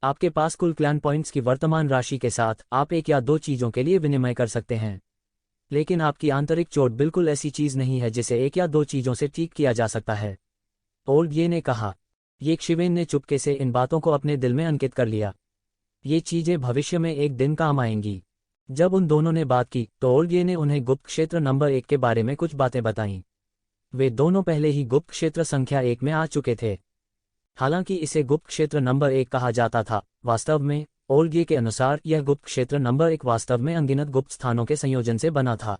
आपके पास कुल क्लैन पॉइंट्स की वर्तमान राशि के साथ आप एक या दो चीजों के लिए विनिमय कर सकते हैं। लेकिन आपकी आंतरिक चोट बिल्कुल ऐसी चीज नहीं है जिसे एक या दो चीजों से ठीक किया जा सकता है, ओल्ड ये ने कहा। ये शिवेन ने चुपके से इन बातों को अपने दिल में अंकित कर लिया। ये चीजें भविष्य में एक दिन काम आएंगी। जब उन दोनों ने बात की तो ओल्ड ये ने उन्हें गुप्त क्षेत्र नंबर 1 के बारे में कुछ बातें बताईं। वे दोनों पहले ही गुप्त क्षेत्र संख्या 1 में आ चुके थे। हालांकि इसे गुप्त क्षेत्र नंबर 1 कहा जाता था, वास्तव में ओल्ड ये के अनुसार यह गुप्त क्षेत्र नंबर 1 वास्तव में अनगिनत गुप्त स्थानों के संयोजन से बना था।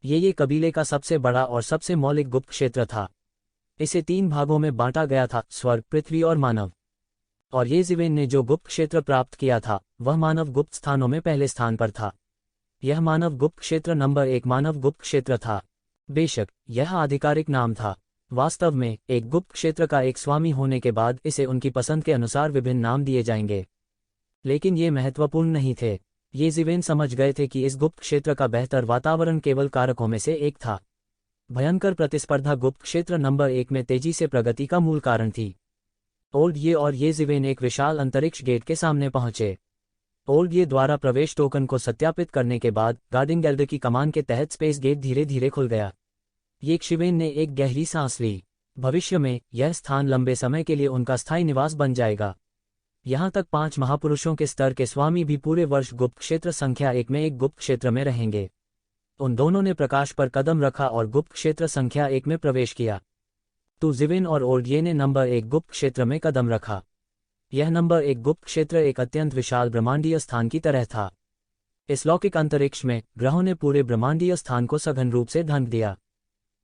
ये कबीले का सबसे बड़ा और सबसे मौलिक गुप्त क्षेत्र था। इसे 3 भागों में बांटा गया था, स्वर्ग, पृथ्वी और मानव। और ये जिवेन ने जो गुप्त क्षेत्र प्राप्त किया था वह मानव गुप्त स्थानों में पहले स्थान पर था। यह मानव गुप्त क्षेत्र नंबर 1 मानव गुप्त क्षेत्र था। बेशक यह आधिकारिक नाम था। वास्तव में एक गुप्त क्षेत्र का एक स्वामी होने के बाद इसे उनकी पसंद के अनुसार विभिन्न नाम दिए जाएंगे, लेकिन ये महत्वपूर्ण नहीं थे। ये जिवेन समझ गए थे कि इस गुप्त क्षेत्र का बेहतर वातावरण केवल कारकों में से एक था। भयंकर प्रतिस्पर्धा गुप्त क्षेत्र नंबर 1 में तेजी से प्रगति का मूल कारण थी। ओल्ड ये और ये जिवेन एक विशाल अंतरिक्ष गेट के सामने पहुंचे। ओल्ड ये द्वारा प्रवेश टोकन को सत्यापित करने के बाद गार्डिंग गेल्ड की कमान के तहत स्पेस गेट धीरे धीरे खुल गया। ये शिवेन ने एक गहरी सांस ली। भविष्य में यह स्थान लंबे समय के लिए उनका स्थायी निवास बन जाएगा। यहाँ तक 5 महापुरुषों के स्तर के स्वामी भी पूरे वर्ष गुप्त क्षेत्र संख्या 1 में एक गुप्त क्षेत्र में रहेंगे। उन दोनों ने प्रकाश पर कदम रखा और गुप्त क्षेत्र संख्या 1 में प्रवेश किया। तो जिवेन और ओल्ड ये ने नंबर 1 गुप्त क्षेत्र में कदम रखा। यह नंबर 1 गुप्त क्षेत्र एक अत्यंत विशाल ब्रह्मांडीय स्थान की तरह था। इस लौकिक अंतरिक्ष में ग्रहों ने पूरे ब्रह्मांडीय स्थान को सघन रूप से ढंक दिया।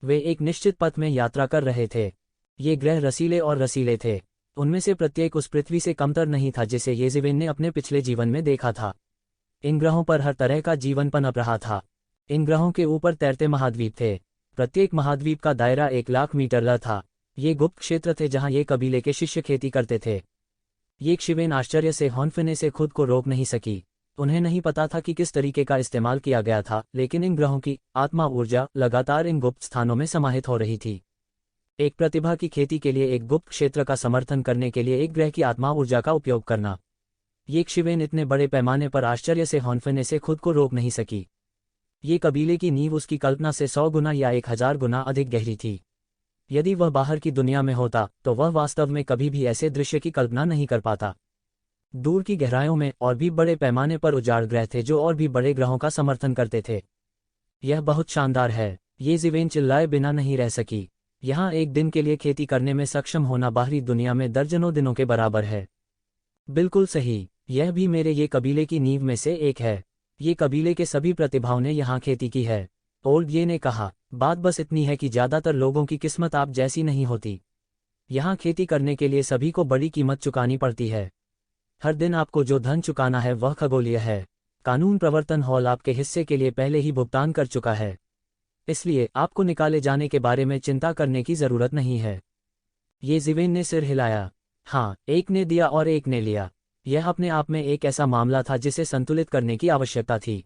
वे एक निश्चित पथ में यात्रा कर रहे थे। ये ग्रह रसीले और रसीले थे। उनमें से प्रत्येक उस पृथ्वी से कमतर नहीं था जिसे ये जिवेन ने अपने पिछले जीवन में देखा था। इन ग्रहों पर हर तरह का जीवन पनप रहा था। इन ग्रहों के ऊपर तैरते महाद्वीप थे। प्रत्येक महाद्वीप का दायरा 1 लाख मीटर था। ये गुप्त क्षेत्र थे जहां ये कबीले के शिष्य खेती करते थे। ये शिवेन आश्चर्य से हौंफने से खुद को रोक नहीं सकी। उन्हें नहीं पता था कि किस तरीके का इस्तेमाल किया गया था, लेकिन इन ग्रहों की आत्मा ऊर्जा लगातार इन गुप्त स्थानों में समाहित हो रही थी। एक प्रतिभा की खेती के लिए एक गुप्त क्षेत्र का समर्थन करने के लिए एक ग्रह की आत्मा ऊर्जा का उपयोग करना। ये शिवेन इतने बड़े पैमाने पर आश्चर्य से हौंफने से खुद को रोक नहीं सकी। ये कबीले की नींव उसकी कल्पना से 100 गुना या 1000 गुना अधिक गहरी थी। यदि वह बाहर की दुनिया में होता तो वह वास्तव में कभी भी ऐसे दृश्य की कल्पना नहीं कर पाता। दूर की गहराइयों में और भी बड़े पैमाने पर उजाड़ ग्रह थे जो और भी बड़े ग्रहों का समर्थन करते थे। यह बहुत शानदार है, ये जिवेन चिल्लाए बिना नहीं रह सकी। यहाँ एक दिन के लिए खेती करने में सक्षम होना बाहरी दुनिया में दर्जनों दिनों के बराबर है। बिल्कुल सही, यह भी मेरे ये कबीले की नींव में से एक है। ये कबीले के सभी प्रतिभाओं ने यहाँ खेती की है, ओल्ड ये ने कहा। बात बस इतनी है कि ज्यादातर लोगों की किस्मत आप जैसी नहीं होती। यहाँ खेती करने के लिए सभी को बड़ी कीमत चुकानी पड़ती है। हर दिन आपको जो धन चुकाना है वह खगोलीय है। कानून प्रवर्तन हॉल आपके हिस्से के लिए पहले ही भुगतान कर चुका है, इसलिए आपको निकाले जाने के बारे में चिंता करने की जरूरत नहीं है। ये जिवेन ने सिर हिलाया। हाँ, एक ने दिया और एक ने लिया। यह अपने आप में एक ऐसा मामला था जिसे संतुलित करने की आवश्यकता थी।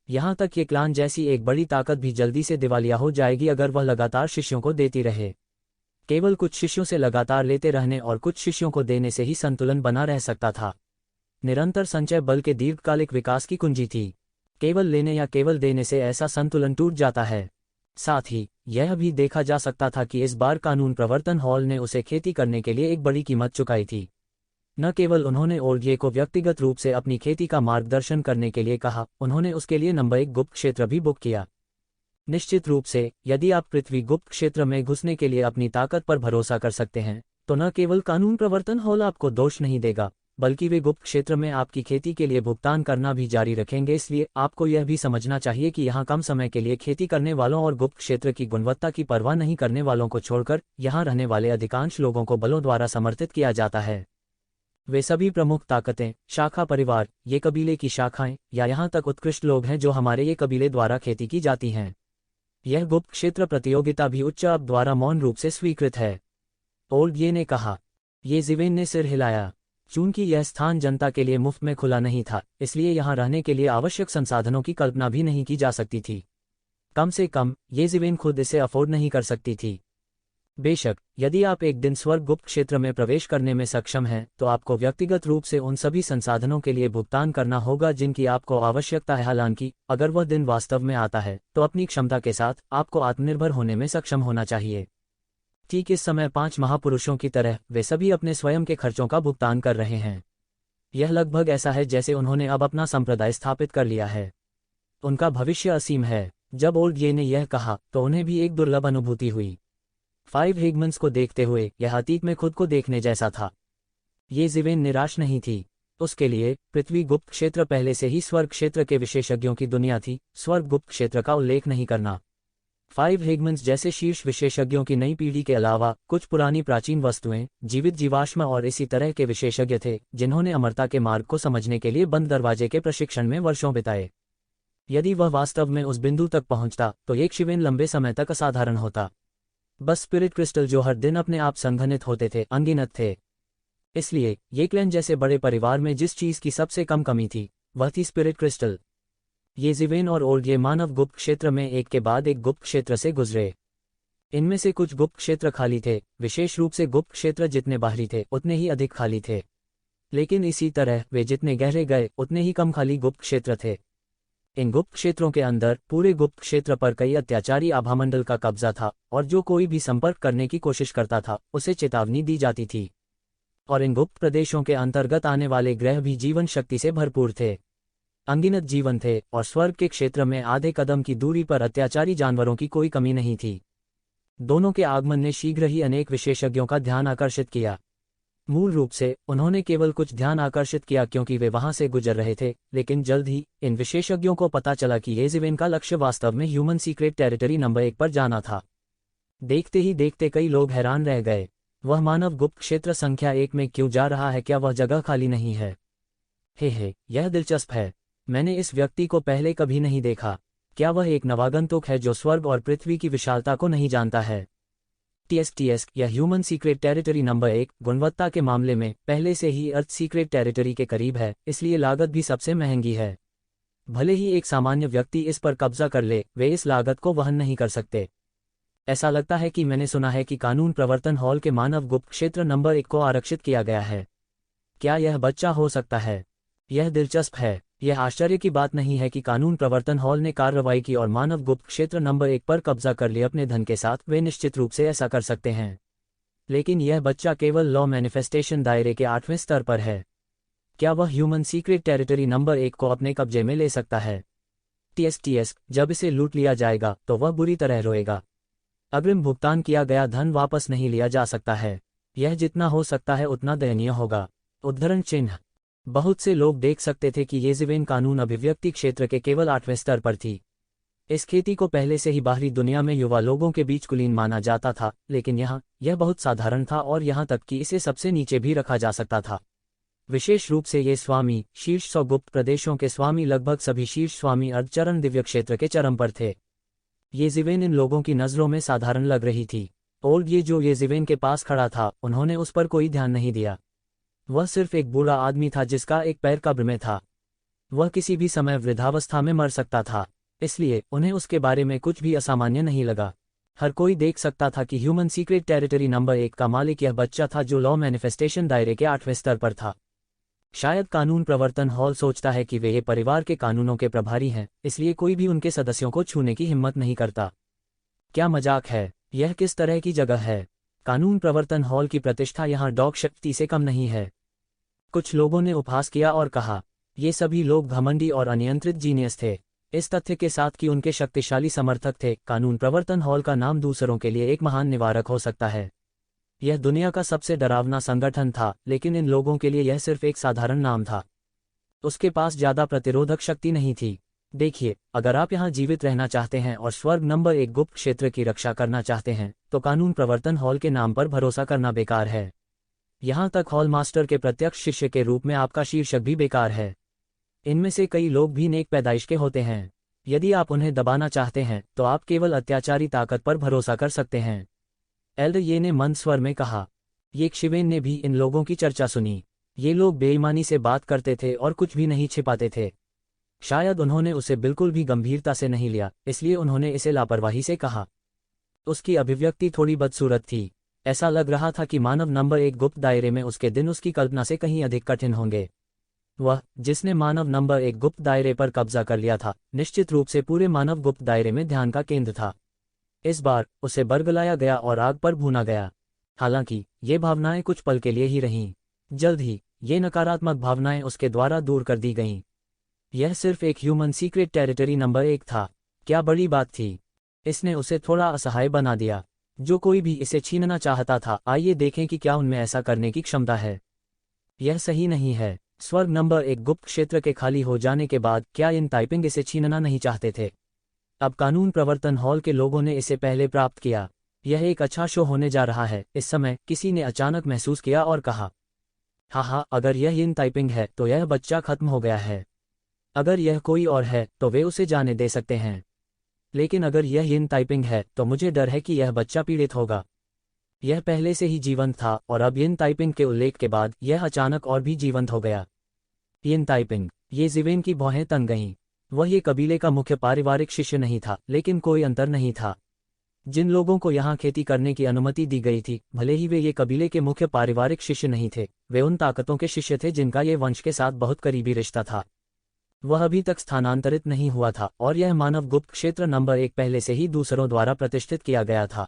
यहाँ तक कि क्लान जैसी एक बड़ी ताकत भी जल्दी से दिवालिया हो जाएगी अगर वह लगातार शिष्यों को देती रहे। केवल कुछ शिष्यों से लगातार लेते रहने और कुछ शिष्यों को देने से ही संतुलन बना रह सकता था। निरंतर संचय बल के दीर्घकालिक विकास की कुंजी थी। केवल लेने या केवल देने से ऐसा संतुलन टूट जाता है। साथ ही यह भी देखा जा सकता था कि इस बार कानून प्रवर्तन हॉल ने उसे खेती करने के लिए एक बड़ी कीमत चुकाई थी। न केवल उन्होंने ओल्डये को व्यक्तिगत रूप से अपनी खेती का मार्गदर्शन करने के लिए कहा, उन्होंने उसके लिए नंबर 1 गुप्त क्षेत्र भी बुक किया। निश्चित रूप से यदि आप पृथ्वी गुप्त क्षेत्र में घुसने के लिए अपनी ताकत पर भरोसा कर सकते हैं, तो न केवल कानून प्रवर्तन हॉल आपको दोष नहीं देगा, बल्कि वे गुप्त क्षेत्र में आपकी खेती के लिए भुगतान करना भी जारी रखेंगे। इसलिए आपको यह भी समझना चाहिए कि यहाँ कम समय के लिए खेती करने वालों और गुप्त क्षेत्र की गुणवत्ता की परवाह नहीं करने वालों को छोड़कर यहाँ रहने वाले अधिकांश लोगों को बलों द्वारा समर्थित किया जाता है। वे सभी प्रमुख ताकतें, शाखा परिवार, ये कबीले की शाखाएं या यहाँ तक उत्कृष्ट लोग हैं जो हमारे ये कबीले द्वारा खेती की जाती हैं। यह गुप्त क्षेत्र प्रतियोगिता भी उच्च अब द्वारा मौन रूप से स्वीकृत है। ओल्डये ने कहा। येज़िवेन ने सिर हिलाया। चूंकि यह स्थान जनता के लिए मुफ्त में खुला नहीं था, इसलिए यहाँ रहने के लिए आवश्यक संसाधनों की कल्पना भी नहीं की जा सकती थी। कम से कम येज़िवेन खुद इसे अफोर्ड नहीं कर सकती थी। बेशक यदि आप एक दिन स्वर्ग गुप्त क्षेत्र में प्रवेश करने में सक्षम हैं, तो आपको व्यक्तिगत रूप से उन सभी संसाधनों के लिए भुगतान करना होगा जिनकी आपको आवश्यकता है। हालांकि अगर वह दिन वास्तव में आता है, तो अपनी क्षमता के साथ आपको आत्मनिर्भर होने में सक्षम होना चाहिए। ठीक इस समय 5 महापुरुषों की तरह वे सभी अपने स्वयं के खर्चों का भुगतान कर रहे हैं। यह लगभग ऐसा है जैसे उन्होंने अब अपना संप्रदाय स्थापित कर लिया है। उनका भविष्य असीम है। जब ओल्डये ने यह कहा तो उन्हें भी एक दुर्लभ अनुभूति हुई। 5 हिगमन्स को देखते हुए यह अतीत में खुद को देखने जैसा था। येज़िवेन निराश नहीं थी। उसके लिए पृथ्वी गुप्त क्षेत्र पहले से ही स्वर्ग क्षेत्र के विशेषज्ञों की दुनिया थी। स्वर्ग गुप्त क्षेत्र का उल्लेख नहीं करना। 5 हिगमन्स जैसे शीर्ष विशेषज्ञों की नई पीढ़ी के अलावा कुछ पुरानी प्राचीन वस्तुएं, जीवित जीवाश्म और इसी तरह के विशेषज्ञ थे जिन्होंने अमरता के मार्ग को समझने के लिए बंद दरवाजे के प्रशिक्षण में वर्षों बिताए। यदि वह वास्तव में उस बिंदु तक पहुंचता तो येज़िवेन लंबे समय तक असाधारण होता। बस स्पिरिट क्रिस्टल जो हर दिन अपने आप संघनित होते थे अनगिनत थे। इसलिए ये क्लैन जैसे बड़े परिवार में जिस चीज की सबसे कम कमी थी वह थी स्पिरिट क्रिस्टल। येज़िवेन और ओल्डये मानव गुप्त क्षेत्र में एक के बाद एक गुप्त क्षेत्र से गुजरे। इनमें से कुछ गुप्त क्षेत्र खाली थे, विशेष रूप से गुप्त क्षेत्र जितने बाहरी थे उतने ही अधिक खाली थे। लेकिन इसी तरह वे जितने गहरे गए उतने ही कम खाली गुप्त क्षेत्र थे। इन गुप्त क्षेत्रों के अंदर पूरे गुप्त क्षेत्र पर कई अत्याचारी आभामंडल का कब्जा था और जो कोई भी संपर्क करने की कोशिश करता था उसे चेतावनी दी जाती थी। और इन गुप्त प्रदेशों के अंतर्गत आने वाले ग्रह भी जीवन शक्ति से भरपूर थे, अनगिनत जीवन थे और स्वर्ग के क्षेत्र में आधे कदम की दूरी पर अत्याचारी जानवरों की कोई कमी नहीं थी। दोनों के आगमन ने शीघ्र ही अनेक विशेषज्ञों का ध्यान आकर्षित किया। मूल रूप से उन्होंने केवल कुछ ध्यान आकर्षित किया क्योंकि वे वहां से गुजर रहे थे, लेकिन जल्द ही इन विशेषज्ञों को पता चला कि येज़िवेन का लक्ष्य वास्तव में ह्यूमन सीक्रेट टेरिटरी नंबर 1 पर जाना था। देखते ही देखते कई लोग हैरान रह गए। वह मानव गुप्त क्षेत्र संख्या 1 में क्यों जा रहा है? क्या वह जगह खाली नहीं है? हे, यह दिलचस्प है। मैंने इस व्यक्ति को पहले कभी नहीं देखा। क्या वह एक नवागंतुक है जो स्वर्ग और पृथ्वी की विशालता को नहीं जानता है? TSTS या ह्यूमन सीक्रेट टेरिटरी नंबर 1 गुणवत्ता के मामले में पहले से ही अर्थ सीक्रेट टेरिटरी के करीब है, इसलिए लागत भी सबसे महंगी है। भले ही एक सामान्य व्यक्ति इस पर कब्जा कर ले, वे इस लागत को वहन नहीं कर सकते। ऐसा लगता है कि मैंने सुना है कि कानून प्रवर्तन हॉल के मानव गुप्त क्षेत्र नंबर 1 को आरक्षित किया गया है। क्या यह बच्चा हो सकता है? यह दिलचस्प है। यह आश्चर्य की बात नहीं है कि कानून प्रवर्तन हॉल ने कार्रवाई की और मानव गुप्त क्षेत्र नंबर 1 पर कब्जा कर लिया अपने धन के साथ। वे निश्चित रूप से ऐसा कर सकते हैं, लेकिन यह बच्चा केवल लॉ मैनिफेस्टेशन दायरे के 8वें स्तर पर है। क्या वह ह्यूमन सीक्रेट टेरिटरी नंबर 1 को अपने कब्जे में ले सकता है? TSTS जब इसे लूट लिया जाएगा तो वह बुरी तरह रोएगा। अग्रिम भुगतान किया गया धन वापस नहीं लिया जा सकता है। यह जितना हो सकता है उतना दयनीय होगा। उद्धरण चिन्ह। बहुत से लोग देख सकते थे कि येज़िवेन कानून अभिव्यक्ति क्षेत्र के केवल 8वें स्तर पर थी। इस खेती को पहले से ही बाहरी दुनिया में युवा लोगों के बीच कुलीन माना जाता था, लेकिन यहाँ यह बहुत साधारण था और यहाँ तक कि इसे सबसे नीचे भी रखा जा सकता था। विशेष रूप से ये स्वामी, शीर्ष 100 गुप्त प्रदेशों के स्वामी, लगभग सभी शीर्ष स्वामी अर्धचरण दिव्य क्षेत्र के चरम पर थे। येज़िवेन इन लोगों की नज़रों में साधारण लग रही थी। ओल्डये जो येज़िवेन के पास खड़ा था, उन्होंने उस पर कोई ध्यान नहीं दिया। वह सिर्फ एक बूढ़ा आदमी था जिसका एक पैर कब्र में था। वह किसी भी समय वृद्धावस्था में मर सकता था, इसलिए उन्हें उसके बारे में कुछ भी असामान्य नहीं लगा। हर कोई देख सकता था कि ह्यूमन सीक्रेट टेरिटरी नंबर 1 का मालिक यह बच्चा था जो लॉ मैनिफेस्टेशन दायरे के 8वें स्तर पर था। शायद कानून प्रवर्तन हॉल सोचता है कि वे ये परिवार के कानूनों के प्रभारी हैं, इसलिए कोई भी उनके सदस्यों को छूने की हिम्मत नहीं करता। क्या मजाक है, यह किस तरह की जगह है? कानून प्रवर्तन हॉल की प्रतिष्ठा यहाँ डॉग शक्ति से कम नहीं है। कुछ लोगों ने उपहास किया और कहा, ये सभी लोग घमंडी और अनियंत्रित जीनियस थे। इस तथ्य के साथ कि उनके शक्तिशाली समर्थक थे, कानून प्रवर्तन हॉल का नाम दूसरों के लिए एक महान निवारक हो सकता है। यह दुनिया का सबसे डरावना संगठन था, लेकिन इन लोगों के लिए यह सिर्फ एक साधारण नाम था। उसके पास ज्यादा प्रतिरोधक शक्ति नहीं थी। देखिए, अगर आप यहाँ जीवित रहना चाहते हैं और स्वर्ग नंबर 1 गुप्त क्षेत्र की रक्षा करना चाहते हैं, तो कानून प्रवर्तन हॉल के नाम पर भरोसा करना बेकार है। यहाँ तक हॉल मास्टर के प्रत्यक्ष शिष्य के रूप में आपका शीर्षक भी बेकार है। इनमें से कई लोग भी नेक पैदाइश के होते हैं। यदि आप उन्हें दबाना चाहते हैं, तो आप केवल अत्याचारी ताकत पर भरोसा कर सकते हैं। एल्डर ये ने मंद स्वर में कहा। ये शिवेन ने भी इन लोगों की चर्चा सुनी। ये लोग बेईमानी से बात करते थे और कुछ भी नहीं छिपाते थे। शायद उन्होंने उसे बिल्कुल भी गंभीरता से नहीं लिया, इसलिए उन्होंने इसे लापरवाही से कहा। उसकी अभिव्यक्ति थोड़ी बदसूरत थी। ऐसा लग रहा था कि मानव नंबर 1 गुप्त दायरे में उसके दिन उसकी कल्पना से कहीं अधिक कठिन होंगे। वह, जिसने मानव नंबर 1 गुप्त दायरे पर कब्जा कर लिया था, निश्चित रूप से पूरे मानव गुप्त दायरे में ध्यान का केंद्र था। इस बार उसे बरगलाया गया और आग पर भूना गया। हालांकि ये भावनाएं कुछ पल के लिए ही रहीं। जल्द ही ये नकारात्मक भावनाएं उसके द्वारा दूर कर दी गईं। यह सिर्फ एक ह्यूमन सीक्रेट टेरिटरी नंबर 1 था। क्या बड़ी बात थी। इसने उसे थोड़ा असहाय बना दिया। जो कोई भी इसे छीनना चाहता था, आइए देखें कि क्या उनमें ऐसा करने की क्षमता है। यह सही नहीं है। स्वर्ग नंबर 1 गुप्त क्षेत्र के खाली हो जाने के बाद क्या इन टाइपिंग इसे छीनना नहीं चाहते थे? अब कानून प्रवर्तन हॉल के लोगों ने इसे पहले प्राप्त किया। यह एक अच्छा शो होने जा रहा है। इस समय किसी ने अचानक महसूस किया और कहा, हाँ, अगर यह इन टाइपिंग है तो यह बच्चा खत्म हो गया है। अगर यह कोई और है तो वे उसे जाने दे सकते हैं, लेकिन अगर यह इन टाइपिंग है तो मुझे डर है कि यह बच्चा पीड़ित होगा। यह पहले से ही जीवंत था और अब इन टाइपिंग के उल्लेख के बाद यह अचानक और भी जीवंत हो गया। इन टाइपिंग, ये जिवेन की भौहें तन गईं। वह ये कबीले का मुख्य पारिवारिक शिष्य नहीं था, लेकिन कोई अंतर नहीं था। जिन लोगों को यहाँ खेती करने की अनुमति दी गई थी, भले ही वे ये कबीले के मुख्य पारिवारिक शिष्य नहीं थे, वे उन ताकतों के शिष्य थे जिनका ये वंश के साथ बहुत करीबी रिश्ता था। वह अभी तक स्थानांतरित नहीं हुआ था और यह मानव गुप्त क्षेत्र नंबर 1 पहले से ही दूसरों द्वारा प्रतिष्ठित किया गया था।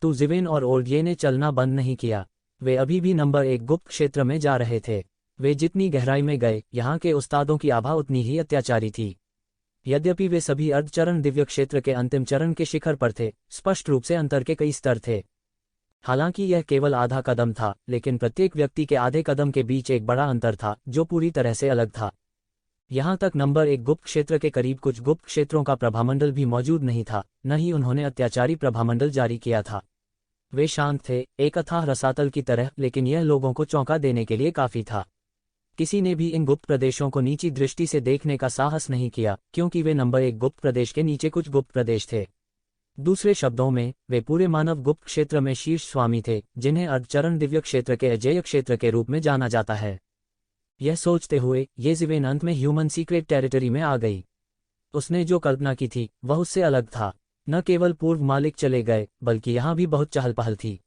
तो जिवेन और ओल्डये ने चलना बंद नहीं किया। वे अभी भी नंबर 1 गुप्त क्षेत्र में जा रहे थे। वे जितनी गहराई में गए, यहाँ के उस्तादों की आभा उतनी ही अत्याचारी थी। यद्यपि वे सभी अर्धचरण दिव्य क्षेत्र के अंतिम चरण के शिखर पर थे, स्पष्ट रूप से अंतर के कई स्तर थे। हालांकि यह केवल आधा कदम था, लेकिन प्रत्येक व्यक्ति के आधे कदम के बीच एक बड़ा अंतर था जो पूरी तरह से अलग था। यहाँ तक नंबर 1 गुप्त क्षेत्र के करीब कुछ गुप्त क्षेत्रों का प्रभामंडल भी मौजूद नहीं था, न ही उन्होंने अत्याचारी प्रभामंडल जारी किया था। वे शांत थे, एक अथाह रसातल की तरह, लेकिन यह लोगों को चौंका देने के लिए काफी था। किसी ने भी इन गुप्त प्रदेशों को नीची दृष्टि से देखने का साहस नहीं किया, क्योंकि वे नंबर 1 गुप्त प्रदेश के नीचे कुछ गुप्त प्रदेश थे। दूसरे शब्दों में, वे पूरे मानव गुप्त क्षेत्र में शीर्ष स्वामी थे, जिन्हें अर्धचरण दिव्य क्षेत्र के अजेय क्षेत्र के रूप में जाना जाता है। यह सोचते हुए ये जिवेन अंत में ह्यूमन सीक्रेट टेरिटरी में आ गई। उसने जो कल्पना की थी वह उससे अलग था। न केवल पूर्व मालिक चले गए, बल्कि यहाँ भी बहुत चहल पहल थी।